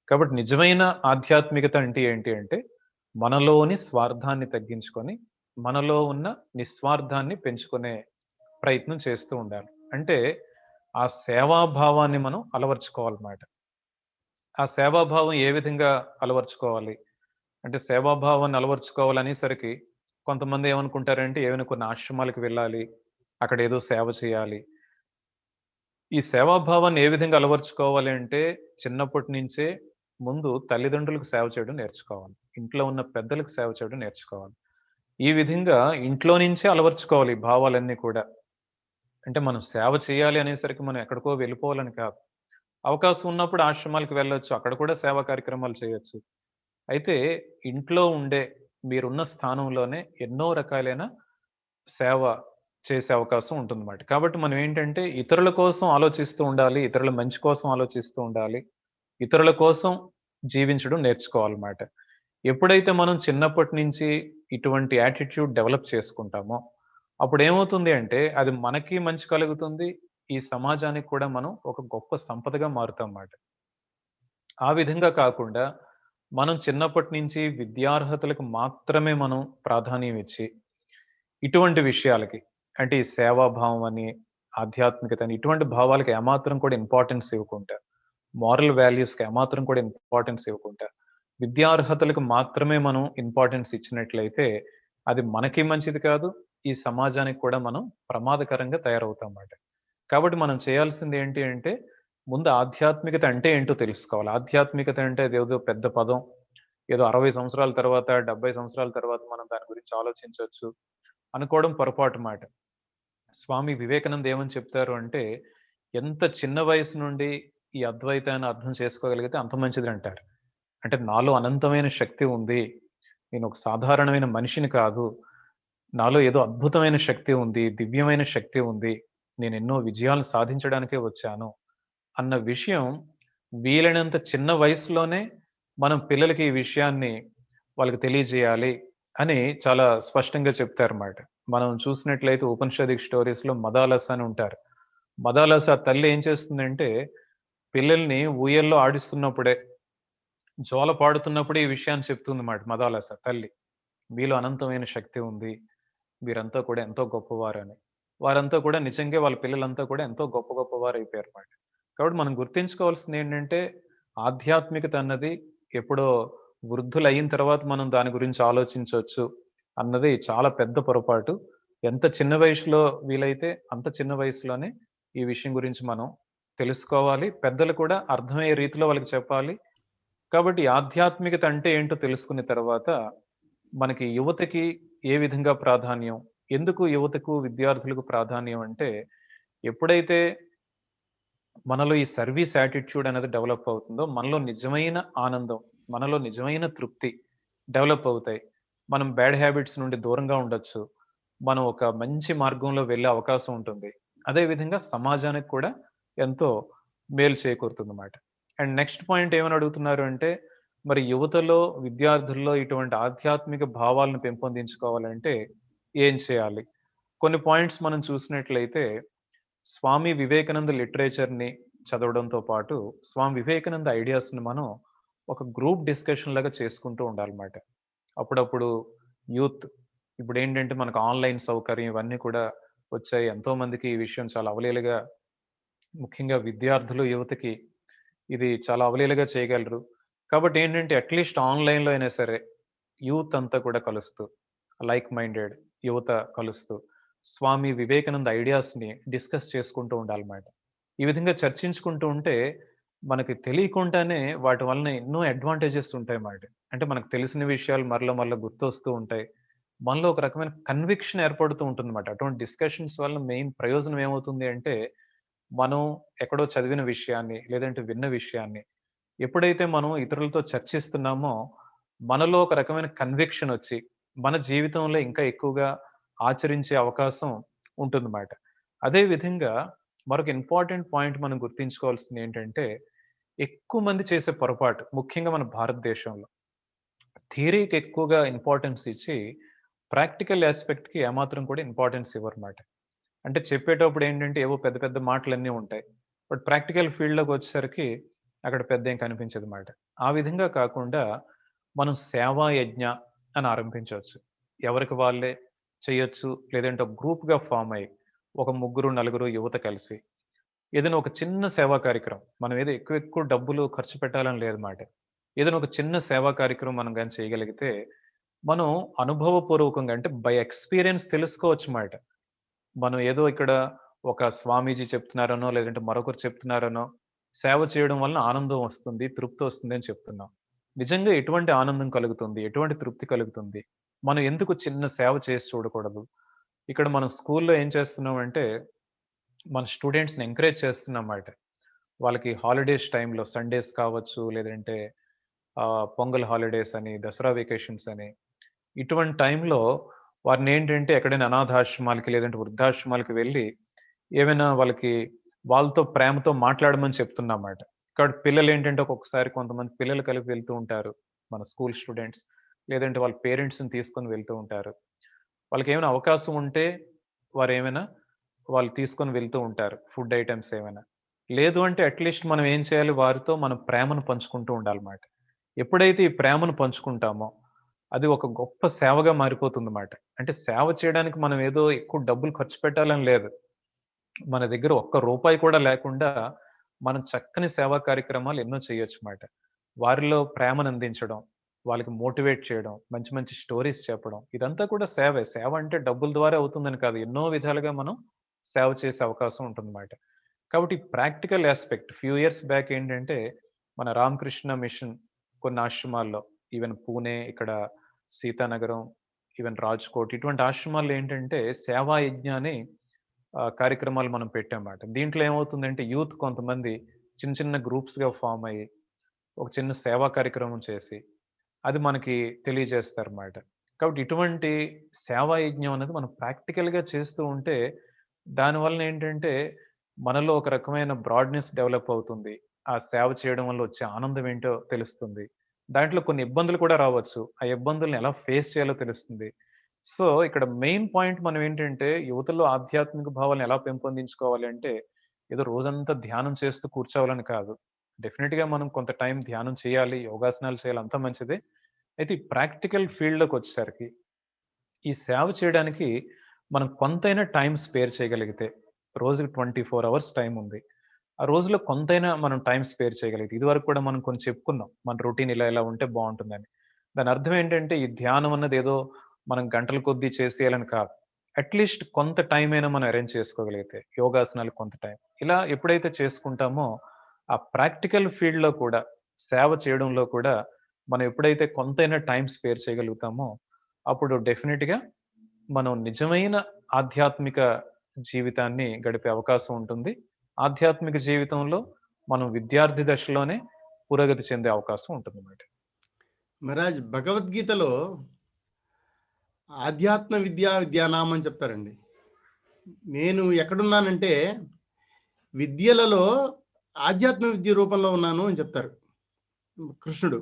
కాబట్టి నిజమైన ఆధ్యాత్మికత అంటే ఏంటి అంటే మనలోని స్వార్థాన్ని తగ్గించుకొని మనలో ఉన్న నిస్వార్థాన్ని పెంచుకునే ప్రయత్నం చేస్తూ ఉండాలి. అంటే ఆ సేవాభావాన్ని మనం అలవర్చుకోవాలన్నమాట. ఆ సేవాభావం ఏ విధంగా అలవర్చుకోవాలి అంటే, సేవాభావాన్ని అలవర్చుకోవాలనేసరికి కొంతమంది ఏమనుకుంటారంటే ఏమైనా కొన్ని ఆశ్రమాలకు వెళ్ళాలి, అక్కడ ఏదో సేవ చేయాలి. ఈ సేవాభావాన్ని ఏ విధంగా అలవర్చుకోవాలి అంటే చిన్నప్పటి నుంచే ముందు తల్లిదండ్రులకు సేవ చేయడం నేర్చుకోవాలి, ఇంట్లో ఉన్న పెద్దలకు సేవ చేయడం నేర్చుకోవాలి. ఈ విధంగా ఇంట్లో నుంచే అలవర్చుకోవాలి ఈ భావాలన్నీ కూడా. అంటే మనం సేవ చేయాలి అనేసరికి మనం ఎక్కడికో వెళ్ళిపోవాలని కాదు. అవకాశం ఉన్నప్పుడు ఆశ్రమాలకు వెళ్ళొచ్చు, అక్కడ కూడా సేవా కార్యక్రమాలు చేయొచ్చు. అయితే ఇంట్లో ఉండే మీరున్న స్థానంలోనే ఎన్నో రకాలైన సేవ చేసే అవకాశం ఉంటుందన్నమాట. కాబట్టి మనం ఏంటంటే ఇతరుల కోసం ఆలోచిస్తూ ఉండాలి, ఇతరుల మంచి కోసం ఆలోచిస్తూ ఉండాలి, ఇతరుల కోసం జీవించడం నేర్చుకోవాలన్నమాట. ఎప్పుడైతే మనం చిన్నప్పటి నుంచి ఇటువంటి యాటిట్యూడ్ డెవలప్ చేసుకుంటామో అప్పుడు ఏమవుతుంది అంటే అది మనకి మంచి కలుగుతుంది, ఈ సమాజానికి కూడా మనం ఒక గొప్ప సంపదగా మారుతాం అన్నమాట. ఆ విధంగా కాకుండా మనం చిన్నప్పటి నుంచి విద్యార్హతలకు మాత్రమే మనం ప్రాధాన్యం ఇచ్చి ఇటువంటి విషయాలకి అంటే ఈ సేవాభావం అని, ఆధ్యాత్మికత అని ఇటువంటి భావాలకి ఏమాత్రం కూడా ఇంపార్టెన్స్ ఇవ్వకుండా, మారల్ వాల్యూస్కి ఏమాత్రం కూడా ఇంపార్టెన్స్ ఇవ్వకుండా విద్యార్హతలకు మాత్రమే మనం ఇంపార్టెన్స్ ఇచ్చినట్లయితే అది మనకి మంచిది కాదు, ఈ సమాజానికి కూడా మనం ప్రమాదకరంగా తయారవుతాం అన్నమాట. కాబట్టి మనం చేయాల్సింది ఏంటి అంటే ముందు ఆధ్యాత్మికత అంటే ఏంటో తెలుసుకోవాలి. ఆధ్యాత్మికత అంటే అది ఏదో పెద్ద పదం, ఏదో 60 సంవత్సరాల తర్వాత 70 సంవత్సరాల తర్వాత మనం దాని గురించి ఆలోచించవచ్చు అనుకోవడం పొరపాటు మాట. స్వామి వివేకానంద ఏమని చెప్తారు అంటే ఎంత చిన్న వయసు నుండి ఈ అద్వైతాన్ని అర్థం చేసుకోగలిగితే అంత మంచిది అంటారు. అంటే నాలో అనంతమైన శక్తి ఉంది, నేను ఒక సాధారణమైన మనిషిని కాదు, నాలో ఏదో అద్భుతమైన శక్తి ఉంది, దివ్యమైన శక్తి ఉంది, నేను ఎన్నో విజయాలను సాధించడానికే వచ్చాను అన్న విషయం వీలైనంత చిన్న వయసులోనే మనం పిల్లలకి ఈ విషయాన్ని వాళ్ళకి తెలియజేయాలి అని చాలా స్పష్టంగా చెప్తారన్నమాట. మనం చూసినట్లయితే ఉపనిషదిక్ స్టోరీస్ లో మదాలస అని ఉంటారు. మదాలస తల్లి ఏం చేస్తుందంటే పిల్లల్ని ఊయల్లో ఆడిస్తున్నప్పుడే, జోల పాడుతున్నప్పుడే ఈ విషయాన్ని చెప్తుంది మాట మదాలస తల్లి. మీలో అనంతమైన శక్తి ఉంది, వీరంతా కూడా ఎంతో గొప్పవారని. వారంతా కూడా నిజంగా వాళ్ళ పిల్లలంతా కూడా ఎంతో గొప్ప గొప్పవారు అయిపోయారు అన్నమాట. కాబట్టి మనం గుర్తించుకోవాల్సింది ఏంటంటే ఆధ్యాత్మికత అన్నది ఎప్పుడో వృద్ధులు అయిన తర్వాత మనం దాని గురించి ఆలోచించవచ్చు అన్నది చాలా పెద్ద పొరపాటు. ఎంత చిన్న వయసులో వీలైతే అంత చిన్న వయసులోనే ఈ విషయం గురించి మనం తెలుసుకోవాలి, పెద్దలు కూడా అర్థమయ్యే రీతిలో వాళ్ళకి చెప్పాలి. కాబట్టి ఆధ్యాత్మికత అంటే ఏంటో తెలుసుకున్న తర్వాత మనకి యువతకి ఏ విధంగా ప్రాధాన్యం, ఎందుకు యువతకు విద్యార్థులకు ప్రాధాన్యం అంటే ఎప్పుడైతే మనలో ఈ సర్వీస్ యాటిట్యూడ్ అనేది డెవలప్ అవుతుందో, మనలో నిజమైన ఆనందం, మనలో నిజమైన తృప్తి డెవలప్ అవుతాయి. మనం బ్యాడ్ హ్యాబిట్స్ నుండి దూరంగా ఉండొచ్చు. మనం ఒక మంచి మార్గంలో వెళ్ళే అవకాశం ఉంటుంది. అదే విధంగా సమాజానికి కూడా ఎంతో మేలు చేకూరుతుందన్నమాట. అండ్ నెక్స్ట్ పాయింట్ ఏమని అడుగుతున్నారు అంటే, మరి యువతలో, విద్యార్థుల్లో ఇటువంటి ఆధ్యాత్మిక భావాలను పెంపొందించుకోవాలంటే ఏం చేయాలి? కొన్ని పాయింట్స్ మనం చూసినట్లయితే, స్వామి వివేకానంద లిటరేచర్‌ని చదవడంతో పాటు, స్వామి వివేకానంద ఐడియాస్‌ని మనం ఒక గ్రూప్ డిస్కషన్ లాగా చేసుకుంటూ ఉండాలన్నమాట. అప్పుడప్పుడు యూత్ ఇప్పుడేంటంటే మనకు ఆన్‌లైన్ సౌకర్యం ఇవన్నీ కూడా వచ్చాయి. ఎంతో మందికి ఈ విషయం చాలా అవలీలగా, ముఖ్యంగా విద్యార్థులు, యువతకి ఇది చాలా అవలీలగా చేయగలరు. కాబట్టి ఏంటంటే అట్‌లీస్ట్ ఆన్‌లైన్‌లో అయినా సరే యూత్ అంతా కూడా కలుస్తూ, లైక్ మైండెడ్ యువత కలుస్తూ, స్వామి వివేకానంద ఐడియాస్‌ని డిస్కస్ చేసుకుంటూ ఉండాలన్నమాట. ఈ విధంగా చర్చించుకుంటూ ఉంటే, మనకి తెలియకుండానే వాటి వలన ఎన్నో అడ్వాంటేజెస్ ఉంటాయన్నమాట. అంటే మనకు తెలిసిన విషయాలు మరల మరల గుర్తొస్తూ ఉంటాయి. మనలో ఒక రకమైన కన్విక్షన్ ఏర్పడుతూ ఉంటుందన్నమాట. అటువంటి డిస్కషన్స్ వల్ల మెయిన్ ప్రయోజనం ఏమవుతుంది అంటే, మనం ఎక్కడో చదివిన విషయాన్ని, లేదంటే విన్న విషయాన్ని ఎప్పుడైతే మనం ఇతరులతో చర్చిస్తున్నామో, మనలో ఒక రకమైన కన్విక్షన్ ఒచ్చి, మన జీవితంలో ఇంకా ఎక్కువగా ఆచరించే అవకాశం ఉంటుందన్నమాట. అదే విధంగా మరొక ఇంపార్టెంట్ పాయింట్ మనం గుర్తుంచుకోవాల్సిందేంటంటే, ఎక్కువ మంది చేసే పొరపాటు, ముఖ్యంగా మన భారతదేశంలో, థియరీకి ఎక్కువగా ఇంపార్టెన్స్ ఇచ్చి, ప్రాక్టికల్ యాస్పెక్ట్‌కి ఏమాత్రం కూడా ఇంపార్టెన్స్ ఇవ్వరన్నమాట. అంటే చెప్పేటప్పుడు ఏంటంటే, ఏవో పెద్ద పెద్ద మాటలన్నీ ఉంటాయి. బట్ ప్రాక్టికల్ ఫీల్డ్‌లోకొచ్చేసరికి అక్కడ పెద్ద ఏం కనిపించదన్నమాట. ఆ విధంగా కాకుండా మనం సేవా యజ్ఞ అని ఆరంభించొచ్చు. ఎవరికి వాళ్ళే చేయొచ్చు. లేదంటే ఒక గ్రూప్‌గా ఫార్మ్ అయ్యి, ఒక ముగ్గురు, నలుగురు యువత కలిసి ఏదైనా ఒక చిన్న సేవా కార్యక్రమం, మనం ఏదో ఎక్కువ ఎక్కువ డబ్బులు ఖర్చు పెట్టాలని లేదన్నమాట. ఏదైనా ఒక చిన్న సేవా కార్యక్రమం మనం గాని చేయగలిగితే, మనం అనుభవపూర్వకంగా అంటే బై ఎక్స్‌పీరియన్స్ తెలుసుకోవచ్చుమాట. మనం ఏదో ఇక్కడ ఒక స్వామీజీ చెప్తున్నారనో, లేదంటే మరొకరు చెప్తున్నారనో, సేవ చేయడం వలన ఆనందం వస్తుంది, తృప్తి వస్తుంది అని చెప్తున్నాం. నిజంగా ఎటువంటి ఆనందం కలుగుతుంది? ఎటువంటి తృప్తి కలుగుతుంది? మనం ఎందుకు చిన్న సేవ చేసి చూడకూడదు? ఇక్కడ మనం స్కూల్‌లో ఏం చేస్తున్నామంటే, మన స్టూడెంట్స్‌ని ఎంకరేజ్ చేస్తున్నామాట. వాళ్ళకి హాలిడేస్ టైమ్‌లో సండేస్ కావచ్చు, లేదంటే పొంగల్ హాలిడేస్ అని, దసరా వెకేషన్స్ అని, ఇటువంటి టైంలో వారినేంటంటే ఎక్కడైనా అనాథాశ్రమాలకి, లేదంటే వృద్ధాశ్రమాలకి వెళ్ళి, ఏవైనా వాళ్ళకి వాళ్ళతో ప్రేమతో మాట్లాడమని చెప్తున్నామాట. కాబట్టి పిల్లలేంటంటే ఒక్కొక్కసారి కొంతమంది పిల్లలు కలిపి వెళ్తూ ఉంటారు. మన స్కూల్ స్టూడెంట్స్. లేదంటే వాళ్ళ పేరెంట్స్‌ని తీసుకొని వెళ్తూ ఉంటారు. వాళ్ళకేమైనా అవకాశం ఉంటే వారేమైనా వాళ్ళు తీసుకొని వెళ్తూ ఉంటారు. ఫుడ్ ఐటెమ్స్ ఏమైనా. లేదు అంటే అట్‌లీస్ట్ మనం ఏం చేయాలి? వారితో మన ప్రేమను పంచుకుంటూ ఉండాలమాట. ఎప్పుడైతే ఈ ప్రేమను పంచుకుంటామో, అది ఒక గొప్ప సేవగా మారిపోతుందన్నమాట. అంటే సేవ చేయడానికి మనం ఏదో ఎక్కువ డబ్బులు ఖర్చు పెట్టాలని లేదు. మన దగ్గర ఒక్క రూపాయి కూడా లేకుండా మనం చక్కని సేవా కార్యక్రమాలు ఎన్నో చేయొచ్చుమాట. వారిలో ప్రేమనందించడం, వాళ్ళకి మోటివేట్ చేయడం, మంచి మంచి స్టోరీస్ చెప్పడం, ఇదంతా కూడా సేవే. సేవ అంటే డబ్బుల ద్వారా అవుతుందని కాదు. ఎన్నో విధాలుగా మనం సేవ చేసే అవకాశం ఉంటుందన్నమాట. కాబట్టి practical aspect few years back ఏంటంటే, మన రామకృష్ణ మిషన్ కొన్ని ఆశ్రమాల్లో, ఈవెన్ పూణే, ఇక్కడ సీతానగరం, ఈవెన్ రాజ్‌కోట్ ఇటువంటి ఆశ్రమాల్లో ఏంటంటే సేవా యజ్ఞ అని కార్యక్రమాలు మనం పెట్టామాట. దీంట్లో ఏమవుతుందంటే యూత్ కొంతమంది చిన్న చిన్న గ్రూప్స్‌గా ఫార్మ్ అయ్యి, ఒక చిన్న సేవా కార్యక్రమం చేసి, అది మనకి తెలియజేస్తారన్నమాట. కాబట్టి ఇటువంటి సేవా యజ్ఞం అనేది మనం ప్రాక్టికల్‌గా చేస్తూ ఉంటే, దానివలన ఏంటంటే, మనలో ఒక రకమైన బ్రాడ్‌నెస్ డెవలప్ అవుతుంది. ఆ సేవ చేయడం వల్ల వచ్చే ఆనందం ఏంటో తెలుస్తుంది. దాంట్లో కొన్ని ఇబ్బందులు కూడా రావచ్చు. ఆ ఇబ్బందుల్ని ఎలా ఫేస్ చేయాలో తెలుస్తుంది. సో, ఇక్కడ మెయిన్ పాయింట్ మనం ఏంటంటే, యువతలో ఆధ్యాత్మిక భావాలను ఎలా పెంపొందించుకోవాలి అంటే, ఏదో రోజంతా ధ్యానం చేస్తూ కూర్చోవాలని కాదు. డెఫినిట్‌గా మనం కొంత టైం ధ్యానం చేయాలి, యోగాసనాలు చేయాలి అంతా మంచిదే. అయితే ఈ ప్రాక్టికల్ ఫీల్డ్‌లోకొచ్చేసరికి, ఈ సేవ చేయడానికి మనం కొంతైనా టైం స్పేర్ చేయగలిగితే, రోజుకి 24 అవర్స్ టైం ఉంది. ఆ రోజులో కొంతైనా మనం టైం స్పేర్ చేయగలిగితే, ఇదివరకు కూడా మనం కొన్ని చెప్పుకున్నాం. మన రొటీన్ ఇలా ఇలా ఉంటే బావుంటుందని. దాని అర్థం ఏంటంటే, ఈ ధ్యానం అన్నది ఏదో మనం గంటల కొద్దీ చేసేయాలని కాదు. అట్‌లీస్ట్ కొంత టైం అయినా మనం అరేంజ్ చేసుకోగలిగితే, యోగాసనాలకు కొంత టైం. ఇలా ఎప్పుడైతే చేసుకుంటామో, ఆ ప్రాక్టికల్ ఫీల్డ్‌లో కూడా, సేవ చేయడంలో కూడా మనం ఎప్పుడైతే కొంతైనా టైం స్పేర్ చేయగలుగుతామో, అప్పుడు డెఫినిట్‌గా మనం నిజమైన ఆధ్యాత్మిక జీవితాన్ని గడిపే అవకాశం ఉంటుంది. ఆధ్యాత్మిక జీవితంలో మనం విద్యార్థి దశలోనే పురోగతి చెందే అవకాశం ఉంటుందన్నమాట. మహారాజ్ భగవద్గీతలో ఆధ్యాత్మ విద్యానామం అని చెప్తారండి. నేను ఎక్కడున్నానంటే విద్యలలో ఆధ్యాత్మ విద్య రూపంలో ఉన్నాను అని చెప్తారు కృష్ణుడు.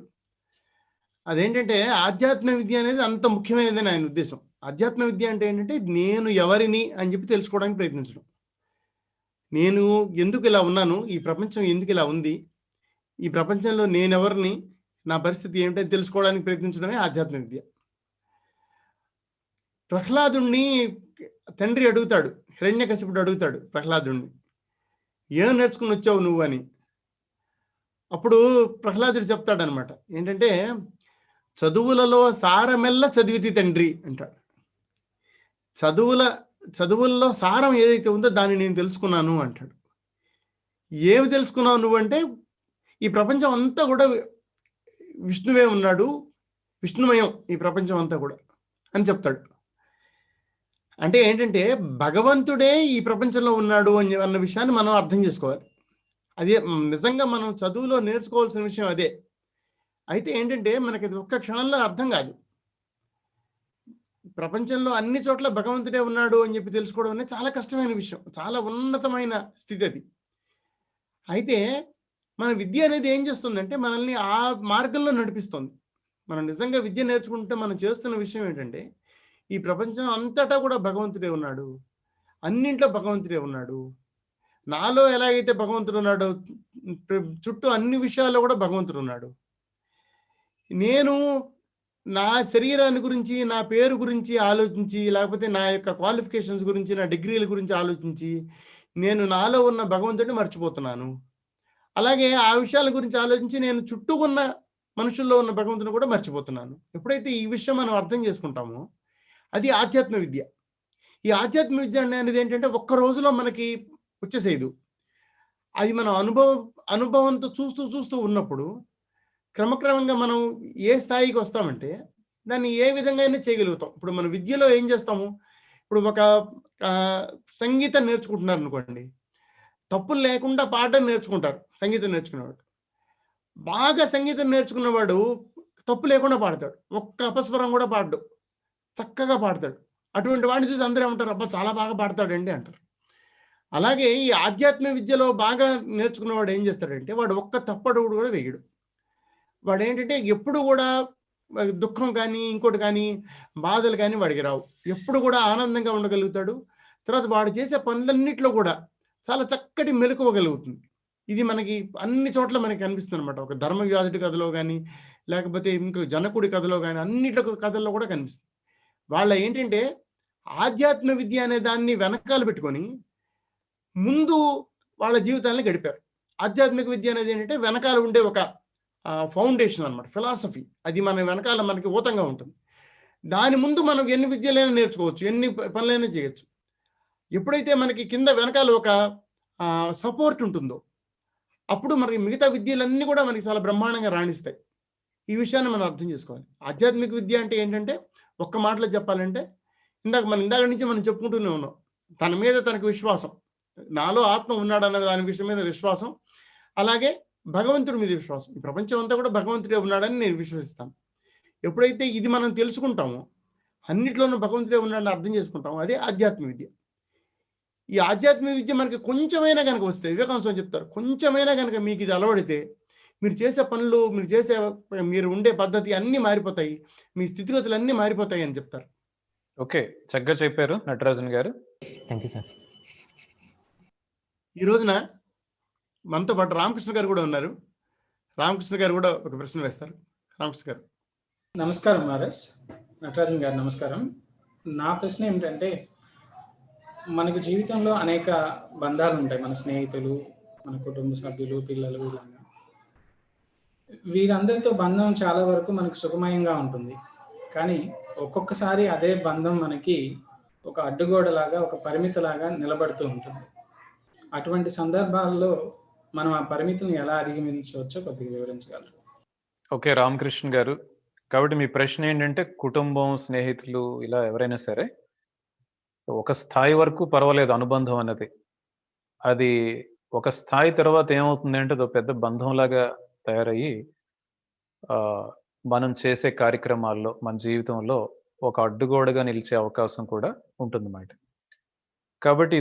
అదేంటంటే ఆధ్యాత్మ విద్య అనేది అంత ముఖ్యమైనదని ఆయన ఉద్దేశం. ఆధ్యాత్మ విద్య అంటే ఏంటంటే నేను ఎవరిని అని చెప్పి తెలుసుకోవడానికి ప్రయత్నించడం. నేను ఎందుకు ఇలా ఉన్నాను, ఈ ప్రపంచం ఎందుకు ఇలా ఉంది, ఈ ప్రపంచంలో నేనెవరిని, నా పరిస్థితి ఏమిటని తెలుసుకోవడానికి ప్రయత్నించడమే ఆధ్యాత్మ విద్య. ప్రహ్లాదుణ్ణి తండ్రి అడుగుతాడు, హిరణ్యకశిపుడు అడుగుతాడు ప్రహ్లాదుణ్ణి, ఏం నేర్చుకుని వచ్చావు నువ్వు అని. అప్పుడు ప్రహ్లాదుడు చెప్తాడనమాట, ఏంటంటే చదువులలో సారమెల్ల చదివితి తండ్రి అంటాడు. చదువుల్లో సారం ఏదైతే ఉందో దాన్ని నేను తెలుసుకున్నాను అంటాడు. ఏమి తెలుసుకున్నావు నువ్వు అంటే ఈ ప్రపంచం అంతా కూడా విష్ణువే ఉన్నాడు, విష్ణుమయం ఈ ప్రపంచం అంతా కూడా అని చెప్తాడు. అంటే ఏంటంటే భగవంతుడే ఈ ప్రపంచంలో ఉన్నాడు అన్న విషయాన్ని మనం అర్థం చేసుకోవాలి. అదే నిజంగా మనం చదువులో నేర్చుకోవాల్సిన విషయం అదే. అయితే ఏంటంటే మనకి అది ఒక్క క్షణంలో అర్థం కాదు. ప్రపంచంలో అన్ని చోట్ల భగవంతుడే ఉన్నాడు అని చెప్పి తెలుసుకోవడం అనేది చాలా కష్టమైన విషయం, చాలా ఉన్నతమైన స్థితి అది. అయితే మన విద్య అనేది ఏం చేస్తుందంటే మనల్ని ఆ మార్గంలో నడిపిస్తుంది. మనం నిజంగా విద్య నేర్చుకుంటే మనం చేస్తున్న విషయం ఏంటంటే ఈ ప్రపంచం అంతటా కూడా భగవంతుడే ఉన్నాడు, అన్నింట్లో భగవంతుడే ఉన్నాడు, నాలో ఎలాగైతే భగవంతుడు ఉన్నాడో చుట్టూ అన్ని విషయాల్లో కూడా భగవంతుడు ఉన్నాడు. నేను నా శరీరాన్ని గురించి, నా పేరు గురించి ఆలోచించి, లేకపోతే నా యొక్క క్వాలిఫికేషన్స్ గురించి, నా డిగ్రీల గురించి ఆలోచించి నేను నాలో ఉన్న భగవంతుడిని మర్చిపోతున్నాను. అలాగే ఆ విషయాల గురించి ఆలోచించి నేను చుట్టూ ఉన్న మనుషుల్లో ఉన్న భగవంతుని కూడా మర్చిపోతున్నాను. ఎప్పుడైతే ఈ విషయం మనం అర్థం చేసుకుంటామో అది ఆధ్యాత్మ విద్య. ఈ ఆధ్యాత్మ విద్య అనేది ఏంటంటే ఒక్క రోజులో మనకి వచ్చేసేదు. అది మనం అనుభవంతో చూస్తూ ఉన్నప్పుడు క్రమక్రమంగా మనం ఏ స్థాయికి వస్తామంటే దాన్ని ఏ విధంగా అయినా చేయగలుగుతాం. ఇప్పుడు మన విద్యలో ఏం చేస్తాము, ఇప్పుడు ఒక సంగీతం నేర్చుకుంటున్నారు అనుకోండి, తప్పులు లేకుండా పాడడం నేర్చుకుంటారు. సంగీతం నేర్చుకునేవాడు బాగా సంగీతం నేర్చుకున్నవాడు తప్పు లేకుండా పాడతాడు, ఒక్క అపస్వరం కూడా పాడడు, చక్కగా పాడతాడు. అటువంటి వాడిని చూసి అందరూ ఏమంటారు, అబ్బా చాలా బాగా పాడతాడండి అంటారు. అలాగే ఈ ఆధ్యాత్మిక విద్యలో బాగా నేర్చుకున్నవాడు ఏం చేస్తాడంటే వాడు ఒక్క తప్పడు కూడా వేయడు. వాడు ఏంటంటే ఎప్పుడు కూడా దుఃఖం కానీ ఇంకోటి కానీ బాధలు కానీ వాడికి రావు, ఎప్పుడు కూడా ఆనందంగా ఉండగలుగుతాడు. తర్వాత వాడు చేసే పనులన్నిట్లో కూడా చాలా చక్కటి మెలకువగలుగుతుంది. ఇది మనకి అన్ని చోట్ల మనకి కనిపిస్తుంది అనమాట. ఒక ధర్మవ్యాధుడి కథలో కానీ లేకపోతే ఇంకో జనకుడి కథలో కానీ అన్నిట్లో కథల్లో కూడా కనిపిస్తుంది. వాళ్ళ ఏంటంటే ఆధ్యాత్మ విద్య అనే దాన్ని వెనకాల పెట్టుకొని ముందు వాళ్ళ జీవితాన్ని గడిపారు. ఆధ్యాత్మిక విద్య అనేది ఏంటంటే వెనకాల ఉండే ఒక ఫౌండేషన్ అనమాట, ఫిలాసఫీ. అది మన వెనకాల మనకి ఊతంగా ఉంటుంది. దాని ముందు మనం ఎన్ని విద్యలైనా నేర్చుకోవచ్చు, ఎన్ని పనులైనా చేయొచ్చు. ఎప్పుడైతే మనకి కింద వెనకాల ఒక సపోర్ట్ ఉంటుందో అప్పుడు మనకి మిగతా విద్యలన్నీ కూడా మనకి చాలా బ్రహ్మాండంగా రాణిస్తాయి. ఈ విషయాన్ని మనం అర్థం చేసుకోవాలి. ఆధ్యాత్మిక విద్య అంటే ఏంటంటే ఒక్క మాటలో చెప్పాలంటే ఇందాక నుంచి మనం చెప్పుకుంటూనే ఉన్నాం, తన మీద తనకు విశ్వాసం, నాలో ఆత్మ ఉన్నాడన్న దాని విషయం మీద విశ్వాసం, అలాగే భగవంతుడి మీద విశ్వాసం. ఈ ప్రపంచం అంతా కూడా భగవంతుడే ఉన్నాడని నేను విశ్వసిస్తాను. ఎప్పుడైతే ఇది మనం తెలుసుకుంటామో, అన్నిట్లోనూ భగవంతుడే ఉన్నాడని అర్థం చేసుకుంటామో, అదే ఆధ్యాత్మిక విద్య. ఈ ఆధ్యాత్మిక విద్య మనకి కొంచెమైనా కనుక వస్తే, వివేకానంద స్వామి చెప్తారు, కొంచెమైనా కనుక మీకు ఇది అలవడితే మీరు చేసే పనులు, మీరు ఉండే పద్ధతి అన్నీ మారిపోతాయి, మీ స్థితిగతులు అన్నీ మారిపోతాయి అని చెప్తారు. ఓకే, చక్కగా చెప్పారు నటరాజన్ గారు. Thank you sir. ఈ రోజున మనతో పాటు రామకృష్ణ గారు కూడా ఉన్నారు. రామకృష్ణ గారు కూడా ఒక ప్రశ్న వేస్తారు. రామకృష్ణ గారు. నమస్కారం మహారాజ్. నటరాజన్ గారు నమస్కారం. నా ప్రశ్న ఏమిటంటే, మనకు జీవితంలో అనేక బంధాలు ఉంటాయి, మన స్నేహితులు, మన కుటుంబ సభ్యులు, పిల్లలు, ఇలాగా వీరందరితో బంధం చాలా వరకు మనకు సుఖమయంగా ఉంటుంది. కానీ ఒక్కొక్కసారి అదే బంధం మనకి ఒక అడ్డుగోడలాగా, ఒక పరిమితిలాగా నిలబడుతూ ఉంటుంది. అటువంటి సందర్భాల్లో మనం ఆ పరిమితిని ఎలా అధిగమించవచ్చో కొద్దిగా వివరించగలరు? ఓకే రామకృష్ణ గారు, కాబట్టి మీ ప్రశ్న ఏంటంటే కుటుంబం, స్నేహితులు ఇలా ఎవరైనా సరే ఒక స్థాయి వరకు పర్వాలేదు అనుబంధం అన్నది, అది ఒక స్థాయి తర్వాత ఏమవుతుంది అంటే అదో పెద్ద బంధంలాగా తయారయ్యి మనం చేసే కార్యక్రమాల్లో మన జీవితంలో ఒక అడ్డుగోడగా నిలిచే అవకాశం కూడా ఉంటుందన్నమాట. కాబట్టి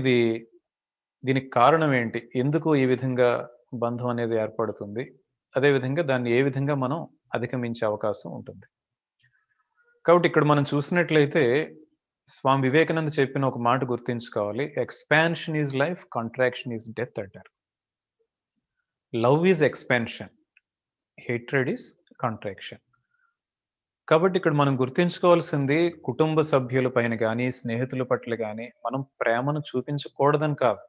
దీనికి కారణం ఏంటి? ఎందుకు ఈ విధంగా బంధం అనేది ఏర్పడుతుంది? అదేవిధంగా దాన్ని ఏ విధంగా మనం అధిగమించే అవకాశం ఉంటుంది? కాబట్టి ఇక్కడ మనం చూసినట్లయితే స్వామి వివేకానంద చెప్పిన ఒక మాట గుర్తుంచుకోవాలి. Expansion is life, contraction is death అంటారు. Love is expansion, hatred is contraction. కాబట్టి ఇక్కడ మనం గుర్తుంచుకోవాల్సింది కుటుంబ సభ్యుల పైన కానీ, స్నేహితుల పట్ల కానీ మనం ప్రేమను చూపించకూడదని కాదు.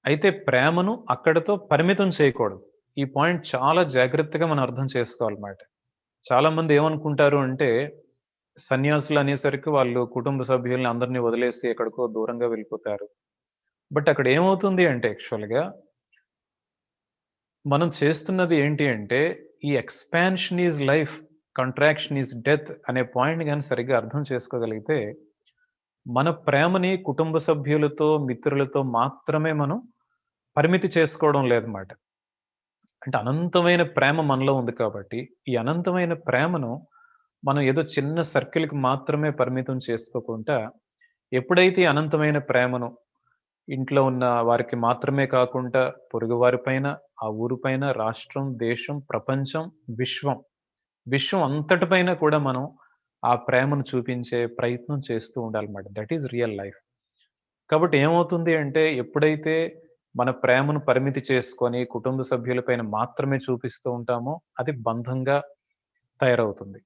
అయితే ప్రేమను అక్కడితో పరిమితం చేయకూడదు. ఈ పాయింట్ చాలా జాగ్రత్తగా మనం అర్థం చేసుకోవాలన్నమాట. చాలా మంది ఏమనుకుంటారు అంటే సన్యాసులు అనేసరికి వాళ్ళు కుటుంబ సభ్యుల్ని అందరినీ వదిలేసి ఎక్కడికో దూరంగా వెళ్ళిపోతారు. బట్ అక్కడ ఏమవుతుంది అంటే యాక్చువల్‌గా మనం చేస్తున్నది ఏంటి అంటే ఈ expansion is life, contraction is death అనే పాయింట్ గాని సరిగ్గా అర్థం చేసుకోగలిగితే మన ప్రేమని కుటుంబ సభ్యులతో, మిత్రులతో మాత్రమే మనం పరిమితి చేసుకోవడం లేదన్నమాట. అంటే అనంతమైన ప్రేమ మనలో ఉంది కాబట్టి ఈ అనంతమైన ప్రేమను మనం ఏదో చిన్న సర్కిల్‌కి మాత్రమే పరిమితం చేసుకోకుండా ఎప్పుడైతే ఈ అనంతమైన ప్రేమను ఇంట్లో ఉన్న వారికి మాత్రమే కాకుండా పొరుగువారి పైన, ఆ ఊరు పైన, రాష్ట్రం, దేశం, ప్రపంచం, విశ్వం అంతటి పైన కూడా మనం ఆ ప్రేమను చూపించే ప్రయత్నం చేస్తూ ఉండాలన్నమాట. That is real life. కాబట్టి ఏమవుతుంది అంటే ఎప్పుడైతే మన ప్రేమను పరిమితి చేసుకొని కుటుంబ సభ్యుల పైన మాత్రమే చూపిస్తూ ఉంటామో అది బంధంగా తయారవుతుంది.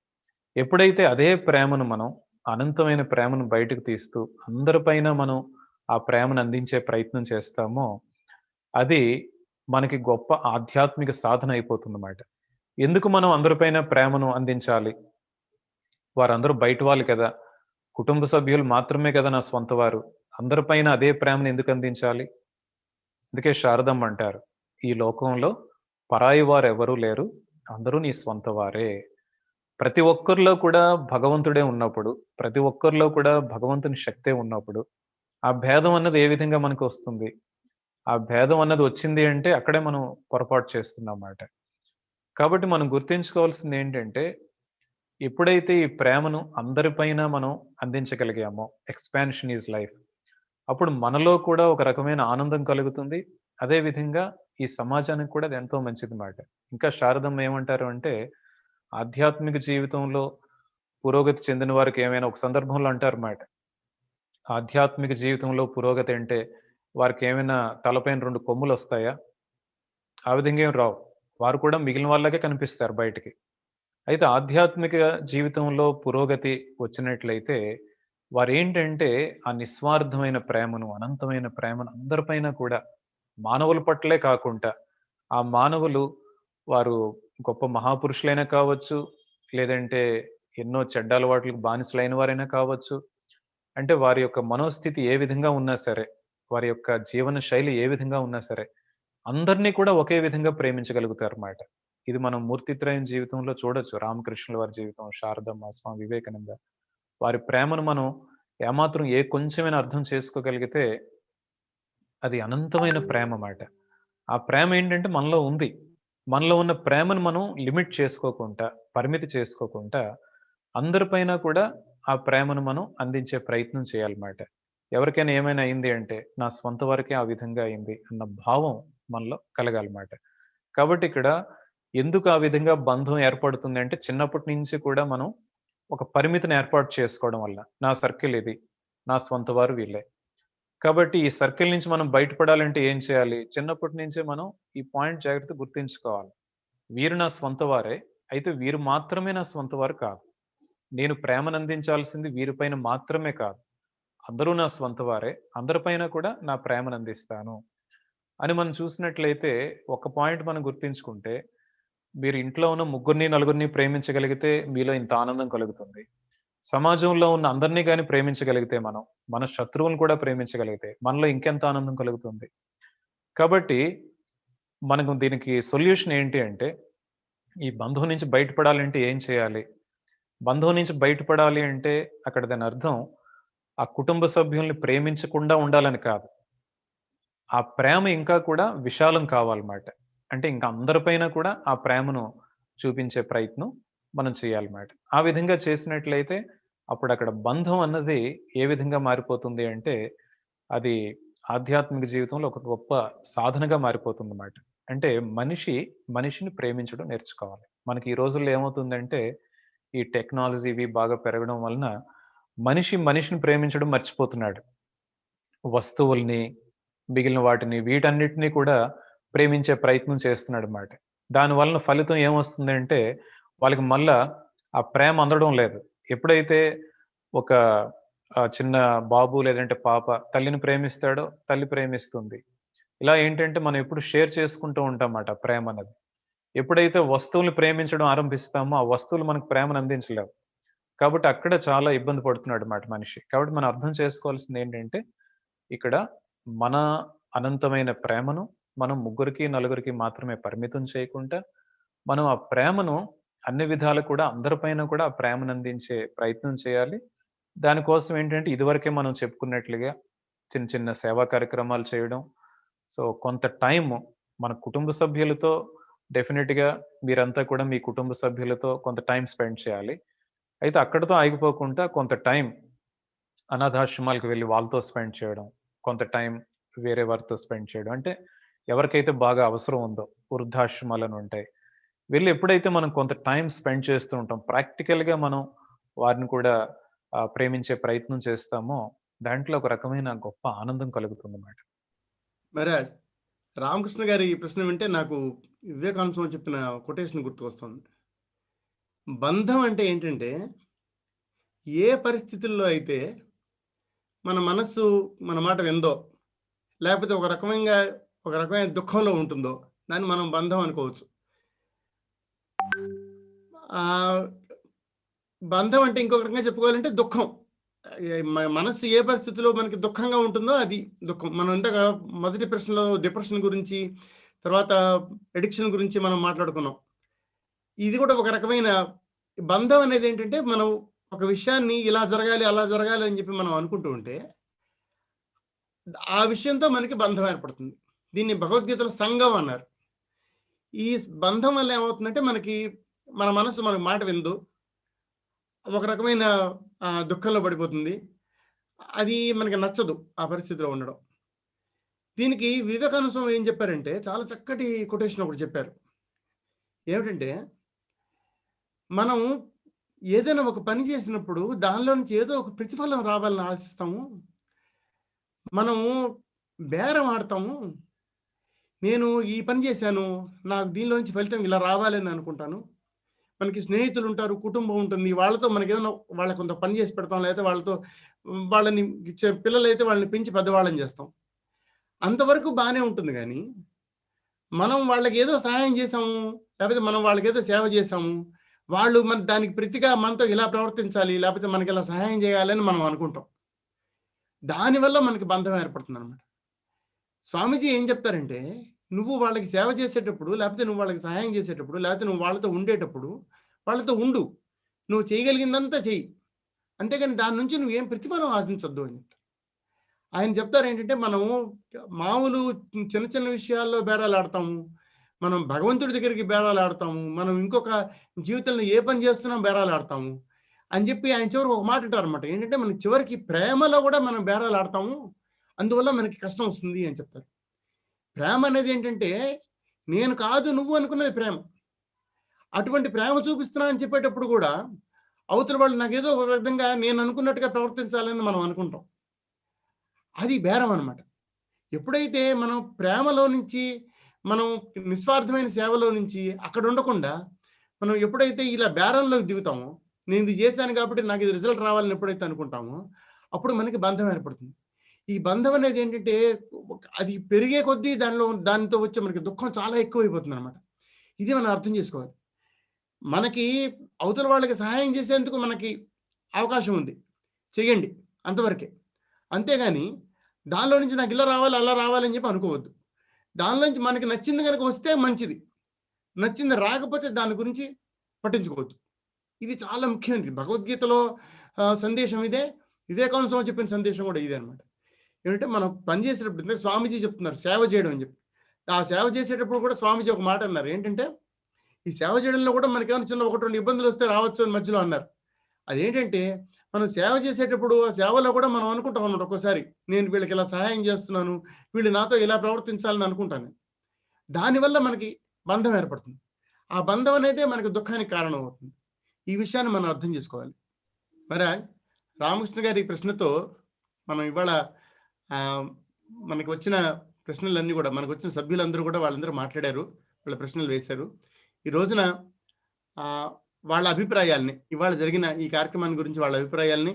ఎప్పుడైతే అదే ప్రేమను మనం అనంతమైన ప్రేమను బయటకు తీస్తూ అందరిపైన మనం ఆ ప్రేమను అందించే ప్రయత్నం చేస్తామో అది మనకి గొప్ప ఆధ్యాత్మిక సాధన అయిపోతుందన్నమాట. ఎందుకు మనం అందరిపైన ప్రేమను అందించాలి? వారందరూ బయట వాళ్ళు కదా, కుటుంబ సభ్యులు మాత్రమే కదా నా స్వంత వారు. అందరిపైన అదే ప్రేమను ఎందుకు అందించాలి? అందుకే శారదమ్మ అంటారు, ఈ లోకంలో పరాయి వారు ఎవరూ లేరు, అందరూ నీ స్వంత వారే. ప్రతి ఒక్కరిలో కూడా భగవంతుడే ఉన్నప్పుడు, ప్రతి ఒక్కరిలో కూడా భగవంతుని శక్తే ఉన్నప్పుడు ఆ భేదం అన్నది ఏ విధంగా మనకు వస్తుంది? ఆ భేదం అన్నది వచ్చింది అంటే అక్కడే మనం పొరపాటు చేస్తున్నామాట. కాబట్టి మనం గుర్తుంచుకోవాల్సింది ఏంటంటే ఎప్పుడైతే ఈ ప్రేమను అందరిపైన మనం అందించగలిగామో, ఎక్స్పాన్షన్ ఈజ్ లైఫ్, అప్పుడు మనలో కూడా ఒక రకమైన ఆనందం కలుగుతుంది. అదే విధంగా ఈ సమాజానికి కూడా అది ఎంతో మంచిదన్నమాట. ఇంకా శారదమ్మ ఏమంటారు అంటే ఆధ్యాత్మిక జీవితంలో పురోగతి చెందిన వారికి ఏమైనా ఒక సందర్భంలో అంటారన్నమాట. ఆధ్యాత్మిక జీవితంలో పురోగతి అంటే వారికి ఏమైనా తలపైన 2 కొమ్ములు వస్తాయా? ఆ విధంగా ఏం రావు. వారు కూడా మిగిలిన వాళ్ళకే కనిపిస్తారు బయటికి. అయితే ఆధ్యాత్మిక జీవితంలో పురోగతి వచ్చినట్లయితే వారేంటంటే ఆ నిస్వార్థమైన ప్రేమను, అనంతమైన ప్రేమను అందరిపైన కూడా మానవుల పట్లే కాకుండా ఆ మానవులు వారు గొప్ప మహాపురుషులైనా కావచ్చు, లేదంటే ఎన్నో చెడ్డ అలవాట్లకు బానిసలైన వారైనా కావచ్చు. అంటే వారి యొక్క మనోస్థితి ఏ విధంగా ఉన్నా సరే, వారి యొక్క జీవన శైలి ఏ విధంగా ఉన్నా సరే, అందరినీ కూడా ఒకే విధంగా ప్రేమించగలుగుతారన్నమాట. ఇది మనం మూర్తిత్రయం జీవితంలో చూడొచ్చు. రామకృష్ణుల వారి జీవితం, శారదమ్మ, స్వామి వివేకానంద వారి ప్రేమను మనం ఏమాత్రం కొంచెమైనా అర్థం చేసుకోగలిగితే అది అనంతమైన ప్రేమ మాట. ఆ ప్రేమ ఏంటంటే మనలో ఉంది. మనలో ఉన్న ప్రేమను మనం లిమిట్ చేసుకోకుండా, పరిమితి చేసుకోకుండా అందరిపైన కూడా ఆ ప్రేమను మనం అందించే ప్రయత్నం చేయాలన్నమాట. ఎవరికైనా ఏమైనా అయింది అంటే నా స్వంత వారికే ఆ విధంగా అయింది అన్న భావం మనలో కలగాలన్నమాట. కాబట్టి ఇక్కడ ఎందుకు ఆ విధంగా బంధం ఏర్పడుతుంది అంటే చిన్నప్పటి నుంచి కూడా మనం ఒక పరిమితిని ఏర్పాటు చేసుకోవడం వల్ల నా సర్కిల్ ఇది, నా స్వంత వారు వీళ్ళే. కాబట్టి ఈ సర్కిల్ నుంచి మనం బయటపడాలంటే ఏం చేయాలి? చిన్నప్పటి నుంచే మనం ఈ పాయింట్ జాగ్రత్తగా గుర్తుంచుకోవాలి. వీరు నా స్వంత వారే, అయితే వీరు మాత్రమే నా స్వంత వారు కాదు. నేను ప్రేమను అందించాల్సింది వీరిపైన మాత్రమే కాదు. అందరూ నా స్వంత వారే, అందరిపైన కూడా నా ప్రేమను అందిస్తాను అని మనం చూసినట్లయితే ఒక పాయింట్ మనం గుర్తుంచుకుంటే మీరు ఇంట్లో ఉన్న ముగ్గురిని, నలుగురిని ప్రేమించగలిగితే మీలో ఇంత ఆనందం కలుగుతుంది. సమాజంలో ఉన్న అందరినీ గాని ప్రేమించగలిగితే మన శత్రువులను కూడా ప్రేమించగలిగితే మనలో ఇంకెంత ఆనందం కలుగుతుంది. కాబట్టి మనకు దీనికి సొల్యూషన్ ఏంటి అంటే ఈ బంధం నుంచి బయటపడాలంటే ఏం చేయాలి? బంధం నుంచి బయటపడాలి అంటే అక్కడ దాని అర్థం ఆ కుటుంబ సభ్యుల్ని ప్రేమించకుండా ఉండాలని కాదు. ఆ ప్రేమ ఇంకా కూడా విశాలం కావాలన్నమాట. అంటే ఇంకా అందరిపైన కూడా ఆ ప్రేమను చూపించే ప్రయత్నం మనం చేయాలన్నమాట. ఆ విధంగా చేసినట్లయితే అప్పుడు అక్కడ బంధం అన్నది ఏ విధంగా మారిపోతుంది అంటే, అది ఆధ్యాత్మిక జీవితంలో ఒక గొప్ప సాధనగా మారిపోతుందన్నమాట. అంటే మనిషిని ప్రేమించడం నేర్చుకోవాలి. మనకి ఈ రోజుల్లో ఏమవుతుందంటే, ఈ టెక్నాలజీ ఇవి బాగా పెరగడం వలన మనిషిని ప్రేమించడం మర్చిపోతున్నాడు. వస్తువుల్ని, మిగిలిన వాటిని వీటన్నిటిని కూడా ప్రేమించే ప్రయత్నం చేస్తున్నాడన్నమాట. దాని వలన ఫలితం ఏమొస్తుందంటే, వాళ్ళకి మళ్ళా ఆ ప్రేమ అందడం లేదు. ఎప్పుడైతే ఒక చిన్న బాబు లేదంటే పాప తల్లిని ప్రేమిస్తాడో, తల్లి ప్రేమిస్తుంది. ఇలా ఏంటంటే మనం ఎప్పుడు షేర్ చేసుకుంటూ ఉంటామన్నమాట ప్రేమన్నది. ఎప్పుడైతే వస్తువుల్ని ప్రేమించడం ఆరంభిస్తామో, ఆ వస్తువులు మనకు ప్రేమను అందించలేవు. కాబట్టి అక్కడ చాలా ఇబ్బంది పడుతున్నాడన్నమాట మనిషి. కాబట్టి మనం అర్థం చేసుకోవాల్సిందేంటంటే, ఇక్కడ మన అనంతమైన ప్రేమను మనం ముగ్గురికి, నలుగురికి మాత్రమే పరిమితం చేయకుండా, మనం ఆ ప్రేమను అన్ని విధాలు కూడా అందరిపైన కూడా ఆ ప్రేమను అందించే ప్రయత్నం చేయాలి. దానికోసం ఏంటంటే ఇదివరకే మనం చెప్పుకున్నట్లుగా చిన్న చిన్న సేవా కార్యక్రమాలు చేయడం. సో, కొంత టైము మన కుటుంబ సభ్యులతో డెఫినిట్‌గా మీరంతా కూడా మీ కుటుంబ సభ్యులతో కొంత టైమ్ స్పెండ్ చేయాలి. అయితే అక్కడితో ఆగిపోకుండా కొంత టైం అనాథాశ్రమాలకు వెళ్లి వాళ్ళతో స్పెండ్ చేయడం. కొంత టైం వేరే వారితో స్పెండ్ చేయడం. అంటే ఎవరికైతే బాగా అవసరం ఉందో వృద్ధాశ్రమాలని ఉంటాయి. వెళ్లి ఎప్పుడైతే మనం కొంత టైం స్పెండ్ చేస్తూ ఉంటాం, ప్రాక్టికల్‌గా మనం వారిని కూడా ప్రేమించే ప్రయత్నం చేస్తామో, దాంట్లో ఒక రకమైన గొప్ప ఆనందం కలుగుతుందన్నమాట. మహారాజ్, రామకృష్ణ గారి ఈ ప్రశ్న వింటే నాకు వివేకానంద స్వామి చెప్పిన కొటేషన్ గుర్తుకొస్తుంది. బంధం అంటే ఏంటంటే, ఏ పరిస్థితుల్లో అయితే మన మనస్సు మన మాట విందో, లేకపోతే ఒక రకమైన దుఃఖంలో ఉంటుందో, దాన్ని మనం బంధం అనుకోవచ్చు. బంధం అంటే ఇంకొక రకంగా చెప్పుకోవాలంటే దుఃఖం. మనస్సు ఏ పరిస్థితిలో మనకి దుఃఖంగా ఉంటుందో అది దుఃఖం. మనం ఇందాక మొదటి ప్రశ్నలో డిప్రెషన్ గురించి, తర్వాత అడిక్షన్ గురించి మనం మాట్లాడుకున్నాం. ఇది కూడా ఒక రకమైన బంధం అనేది ఏంటంటే, మనం ఒక విషయాన్ని ఇలా జరగాలి, అలా జరగాలి అని చెప్పి మనం అనుకుంటూ ఉంటే, ఆ విషయంతో మనకి బంధం ఏర్పడుతుంది. దీన్ని భగవద్గీతలో సంఘం అన్నారు. ఈ బంధం వల్ల ఏమవుతుందంటే, మన మనసు మనకు మాట విందు, ఒక రకమైన దుఃఖంలో పడిపోతుంది. అది మనకి నచ్చదు ఆ పరిస్థితిలో ఉండడం. దీనికి వివేకానంద స్వామి ఏం చెప్పారంటే, చాలా చక్కటి కొటేషన్ ఒకటి చెప్పారు. ఏమిటంటే, మనం ఏదైనా ఒక పని చేసినప్పుడు దానిలో నుంచి ఏదో ఒక ప్రతిఫలం రావాలని ఆశిస్తాము. మనము బేరం ఆడతాము. నేను ఈ పని చేశాను, నాకు దీనిలో నుంచి ఫలితం ఇలా రావాలని అనుకుంటాను. మనకి స్నేహితులు ఉంటారు, కుటుంబం ఉంటుంది. వాళ్ళతో మనకేదైనా వాళ్ళకి కొంత పని చేసి పెడతాం, లేకపోతే వాళ్ళని పిల్లలైతే వాళ్ళని పెంచి పెద్దవాళ్ళని చేస్తాం. అంతవరకు బాగానే ఉంటుంది. కానీ మనం వాళ్ళకి ఏదో సహాయం చేసాము, లేకపోతే మనం వాళ్ళకి ఏదో సేవ చేసాము, వాళ్ళు దానికి ప్రతిగా మనతో ఇలా ప్రవర్తించాలి, లేకపోతే మనకి ఇలా సహాయం చేయాలని మనం అనుకుంటాం. దానివల్ల మనకి బంధం ఏర్పడుతుంది అనమాట. స్వామీజీ ఏం చెప్తారంటే, నువ్వు వాళ్ళకి సేవ చేసేటప్పుడు, లేకపోతే నువ్వు వాళ్ళకి సహాయం చేసేటప్పుడు, లేకపోతే నువ్వు వాళ్ళతో ఉండేటప్పుడు వాళ్ళతో ఉండు. నువ్వు చేయగలిగిందంతా చెయ్యి. అంతేగాని దాని నుంచి నువ్వేం ప్రతిఫలం ఆశించొద్దు అని చెప్తారు. ఆయన చెప్తారు ఏంటంటే, మనము మామూలు చిన్న చిన్న విషయాల్లో బేరాలు ఆడతాము, మనం భగవంతుడి దగ్గరికి బేరాలు ఆడతాము, మనం ఇంకొక జీవితంలో ఏ పని చేస్తున్నాం బేరాలు ఆడతాము అని చెప్పి ఆయన చివరికి ఒక మాట అంటారు అనమాట. ఏంటంటే, మన చివరికి ప్రేమలో కూడా మనం బేరాలు ఆడతాము, అందువల్ల మనకి కష్టం వస్తుంది అని చెప్తారు. ప్రేమ అనేది ఏంటంటే, నేను కాదు నువ్వు అనుకున్నది ప్రేమ. అటువంటి ప్రేమ చూపిస్తున్నా అని చెప్పేటప్పుడు కూడా అవతల వాళ్ళు నాకేదో ఒక విధంగా నేను అనుకున్నట్టుగా ప్రవర్తించాలని మనం అనుకుంటాం. అది బేరం అనమాట. ఎప్పుడైతే మనం ప్రేమలో నుంచి, మనం నిస్వార్థమైన సేవలో నుంచి అక్కడ ఉండకుండా మనం ఎప్పుడైతే ఇలా బేరంలోకి దిగుతామో, నేను ఇది చేశాను కాబట్టి నాకు ఇది రిజల్ట్ రావాలని ఎప్పుడైతే అనుకుంటామో, అప్పుడు మనకి బంధం ఏర్పడుతుంది. ఈ బంధం అనేది ఏంటంటే, అది పెరిగే కొద్దీ దానితో వచ్చే మనకి దుఃఖం చాలా ఎక్కువైపోతుంది అనమాట. ఇది మనం అర్థం చేసుకోవాలి. మనకి అవతల వాళ్ళకి సహాయం చేసేందుకు మనకి అవకాశం ఉంది, చెయ్యండి, అంతవరకే. అంతేగాని దానిలో నుంచి నాకు ఇలా రావాలి, అలా రావాలని చెప్పి అనుకోవద్దు. దానిలో నుంచి మనకి నచ్చింది కనుక వస్తే మంచిది, నచ్చింది రాకపోతే దాని గురించి పట్టించుకోవద్దు. ఇది చాలా ముఖ్యమైనది. భగవద్గీతలో సందేశం ఇదే, వివేకానంద స్వామి చెప్పిన సందేశం కూడా ఇదే అనమాట. ఏమంటే మనం పని చేసేటప్పుడు ఇందాక స్వామీజీ చెప్తున్నారు సేవ చేయడం అని చెప్పి. ఆ సేవ చేసేటప్పుడు కూడా స్వామీజీ ఒక మాట అన్నారు ఏంటంటే, ఈ సేవ చేయడంలో కూడా మనకేమైనా చిన్న 1-2 ఇబ్బందులు వస్తే రావచ్చు అని మధ్యలో అన్నారు. అదేంటంటే మనం సేవ చేసేటప్పుడు ఆ సేవలో కూడా మనం అనుకుంటాం అన్నమాట ఒక్కోసారి, నేను వీళ్ళకి ఇలా సహాయం చేస్తున్నాను, వీళ్ళు నాతో ఇలా ప్రవర్తించాలని అనుకుంటాను. దానివల్ల మనకి బంధం ఏర్పడుతుంది. ఆ బంధం అనేదే మనకి దుఃఖానికి కారణం అవుతుంది. ఈ విషయాన్ని మనం అర్థం చేసుకోవాలి. మరి రామకృష్ణ గారి ఈ ప్రశ్నతో మనం ఇవాళ మనకి వచ్చిన ప్రశ్నలన్నీ కూడా, మనకు వచ్చిన సభ్యులందరూ కూడా వాళ్ళందరూ మాట్లాడారు, వాళ్ళ ప్రశ్నలు వేశారు. ఈ రోజున వాళ్ళ అభిప్రాయాల్ని, ఇవాళ జరిగిన ఈ కార్యక్రమాన్ని గురించి వాళ్ళ అభిప్రాయాల్ని,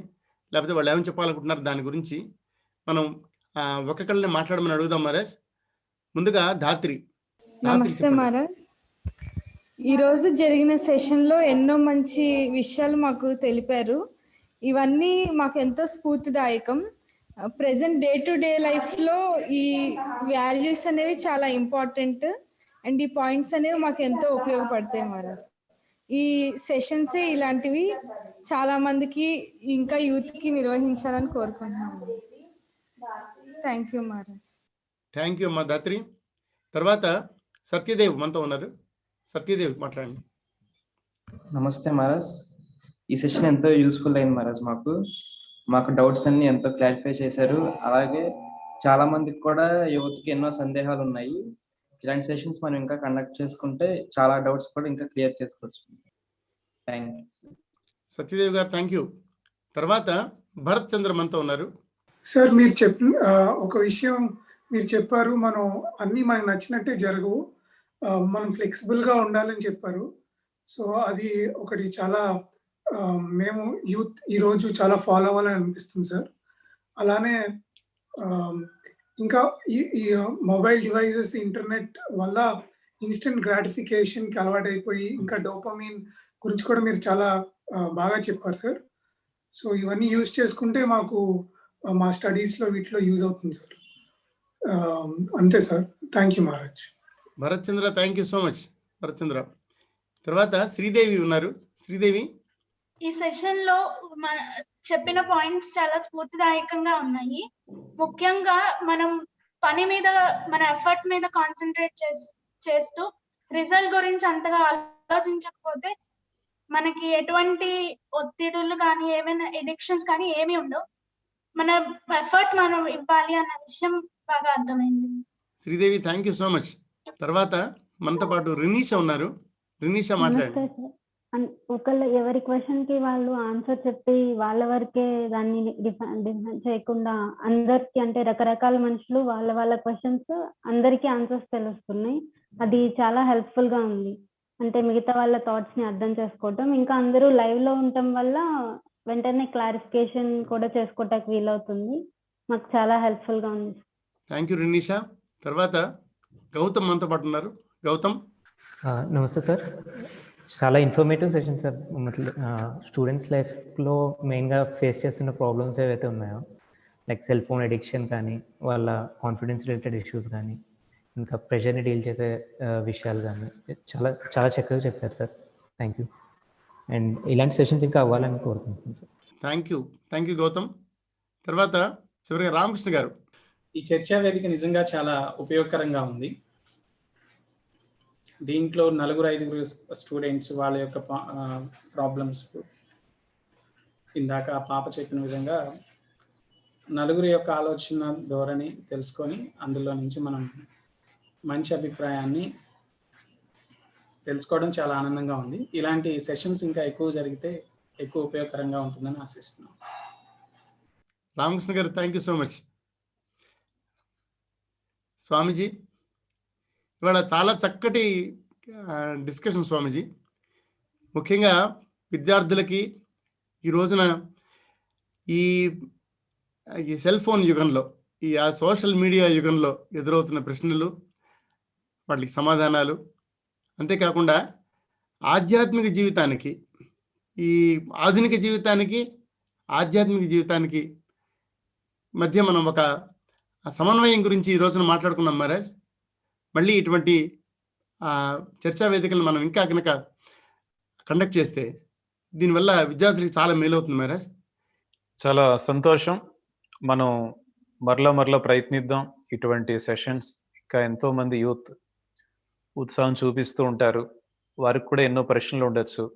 లేకపోతే వాళ్ళు ఏమని చెప్పాలనుకుంటున్నారు దాని గురించి మనం ఒక్కొక్కరిని మాట్లాడమని అడుగుదాం మహారాజ్. ముందుగా ధాత్రి. నమస్తే మహారాజ్. ఈరోజు జరిగిన సెషన్లో ఎన్నో మంచి విషయాలు మాకు తెలిపారు. ఇవన్నీ మాకు ఎంతో స్ఫూర్తిదాయకం. ప్రెసెంట్ డే టు డే లైఫ్లో ఈ వాల్యూస్ అనేవి చాలా ఇంపార్టెంట్ అండ్ ఈ పాయింట్స్ అనేవి మాకు ఎంతో ఉపయోగపడతాయి మహారాజ్. ఈ సెషన్సే ఇలాంటివి చాలా మందికి ఇంకా యూత్కి నిర్వహించాలని కోరుకుంటున్నాము. Thank you Maharaj. Thank you అమ్మా ధాత్రి. తర్వాత సత్యదేవ్ మనతో ఉన్నారు. సత్యదేవ్ మాట్లాడండి. నమస్తే మహారాజ్. ఈ సెషన్ ఎంతో యూస్ఫుల్ అయింది మహారాజ్. మాకు డౌట్స్ అన్ని ఎంతో క్లారిఫై చేశారు. అలాగే చాలా మందికి కూడా యువతకి ఎన్నో సందేహాలు ఉన్నాయి. ఇలాంటి సెషన్స్ మనం ఇంకా కండక్ట్ చేసుకుంటే చాలా డౌట్స్ కూడా ఇంకా క్లియర్ చేసుకోవచ్చు. థ్యాంక్ యూ సత్యదేవ్ గారు. Thank you. తర్వాత భరత్ చంద్ర మనతో ఉన్నారు. సార్ మీరు ఒక విషయం మీరు చెప్పారు, మనం అన్ని మనకు నచ్చినట్టే జరగవు, మనం ఫ్లెక్సిబుల్గా ఉండాలని చెప్పారు. సో అది ఒకటి చాలా మేము యూత్ ఈరోజు చాలా ఫాలో అవ్వాలని అనిపిస్తుంది సార్. అలానే ఇంకా ఈ మొబైల్ డివైజెస్, ఇంటర్నెట్ వల్ల ఇన్స్టెంట్ గ్రాటిఫికేషన్కి అలవాటు అయిపోయి ఇంకా డోపమైన్ గురించి కూడా మీరు చాలా బాగా చెప్పారు సార్. సో ఇవన్నీ యూజ్ చేసుకుంటే మాకు మా స్టడీస్లో వీటిలో యూజ్ అవుతుంది సార్. అంతే sir. Thank you Maharaj. Bharat Chandra, thank you so much Bharat Chandra. తర్వాత శ్రీదేవి ఉన్నారు. శ్రీదేవి. ఈ సెషన్ లో చెప్పిన పాయింట్స్ చాలా స్ఫూర్తిదాయకంగా ఉన్నాయి. ముఖ్యంగా మనం పని మీద, మన ఎఫర్ట్ మీద కాన్సన్ట్రేట్ చేస్తూ రిజల్ట్ గురించి అంతగా ఆలోచించకపోతే మనకి ఎటువంటి ఒత్తిడులు కానీ ఏమైనా ఎడిక్షన్స్ కానీ ఏమీ ఉండవు. మన ఎఫర్ట్ మనం ఇవ్వాలి అన్న విషయం బాగా అర్థమైంది. Sridevi, thank you so much. తర్వాత మనతో పాటు రినీషా ఉన్నారు. రినీషా మాట్లాడండి. ఒకళ్ళు ఎవరి క్వశ్చన్ కి వాళ్ళు ఆన్సర్ చెప్పి వాళ్ళ వరకే దాన్ని డిఫైన్ చేయకుండా అందరికి, అంటే రకరకాల మనుషులు వాళ్ళ క్వశ్చన్స్ అందరికీ ఆన్సర్స్ తెలుస్తున్నాయి. అది చాలా హెల్ప్ఫుల్ గా ఉంది. అంటే మిగతా వాళ్ళ థాట్స్ ని అర్థం చేసుకోవటం, ఇంకా అందరూ లైవ్ లో ఉండటం వల్ల వెంటనే క్లారిఫికేషన్ కూడా చేసుకోవటానికి వీలవుతుంది. మాకు చాలా హెల్ప్ఫుల్ గా ఉంది. Thank you Rinisha. తర్వాత గౌతమ్ మనతో పాటు ఉన్నారు. గౌతమ్. నమస్తే సార్. చాలా ఇన్ఫర్మేటివ్ సెషన్ సార్. స్టూడెంట్స్ లైఫ్లో మెయిన్గా ఫేస్ చేస్తున్న ప్రాబ్లమ్స్ ఏవైతే ఉన్నాయో, లైక్ సెల్ ఫోన్ అడిక్షన్ కానీ, వాళ్ళ కాన్ఫిడెన్స్ రిలేటెడ్ ఇష్యూస్ కానీ, ఇంకా ప్రెషర్ని డీల్ చేసే విషయాలు కానీ చాలా చాలా చక్కగా చెప్పారు సార్. Thank you. అండ్ ఇలాంటి సెషన్స్ ఇంకా అవ్వాలని కోరుకుంటున్నాను సార్. Thank you Gautam. తర్వాత చివరిగా రామకృష్ణ గారు. ఈ చర్చా వేదిక నిజంగా చాలా ఉపయోగకరంగా ఉంది. దీంట్లో 4-5 స్టూడెంట్స్ వాళ్ళ యొక్క ప్రాబ్లమ్స్, ఇందాక పాప చెప్పిన విధంగా నలుగురి యొక్క ఆలోచన ధోరణి తెలుసుకొని అందులో నుంచి మనం మంచి అభిప్రాయాన్ని తెలుసుకోవడం చాలా ఆనందంగా ఉంది. ఇలాంటి సెషన్స్ ఇంకా ఎక్కువ జరిగితే ఎక్కువ ఉపయోగకరంగా ఉంటుందని ఆశిస్తున్నాం. రామకృష్ణ గారు, థ్యాంక్ యూ సో మచ్. స్వామీజీ, ఇవాళ చాలా చక్కటి డిస్కషన్ స్వామీజీ. ముఖ్యంగా విద్యార్థులకి ఈ రోజున ఈ సెల్ ఫోన్ యుగంలో, ఈ సోషల్ మీడియా యుగంలో ఎదురవుతున్న ప్రశ్నలు, వాటికి సమాధానాలు, అంతేకాకుండా ఆధ్యాత్మిక జీవితానికి, ఈ ఆధునిక జీవితానికి ఆధ్యాత్మిక జీవితానికి మధ్య మనం ఒక సమన్వయం గురించి ఈ రోజున మాట్లాడుకున్నాం మహారాజ్. మళ్ళీ ఇటువంటి చర్చా వేదికలను మనం ఇంకా కనుక కండక్ట్ చేస్తే దీనివల్ల విద్యార్థులకి చాలా మేలవుతుంది మహారాజ్. చాలా సంతోషం. మనం మరలా ప్రయత్నిద్దాం. ఇటువంటి సెషన్స్ ఇంకా ఎంతో మంది యూత్ ఉత్సాహం చూపిస్తూ ఉంటారు. వారికి కూడా ఎన్నో ప్రశ్నలు ఉండొచ్చు.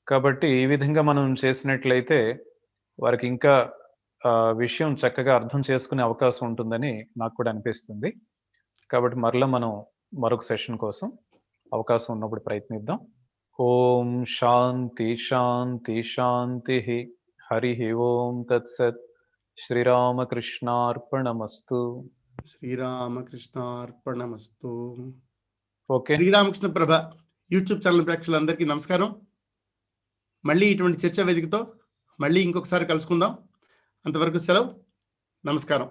కాబట్టి ఈ విధంగా మనం చేసినట్లయితే వారికి ఇంకా విషయం చక్కగా అర్థం చేసుకునే అవకాశం ఉంటుందని నాకు కూడా అనిపిస్తుంది. కాబట్టి మనం మరొక సెషన్ కోసం అవకాశం ఉన్నప్పుడు ప్రయత్నిద్దాం. ఓం శాంతి శాంతి శాంతి. హరి ఓం తత్సత్. శ్రీరామకృష్ణార్పణమస్తు. శ్రీరామకృష్ణార్పణమస్తు. ఓకే. శ్రీరామకృష్ణ ప్రభ యూట్యూబ్ ఛానల్ ప్రేక్షకులందరికీ నమస్కారం. మళ్ళీ ఇటువంటి చర్చా వేదికతో మళ్ళీ ఇంకొకసారి కలుసుకుందాం. అంతవరకు సెలవు. నమస్కారం.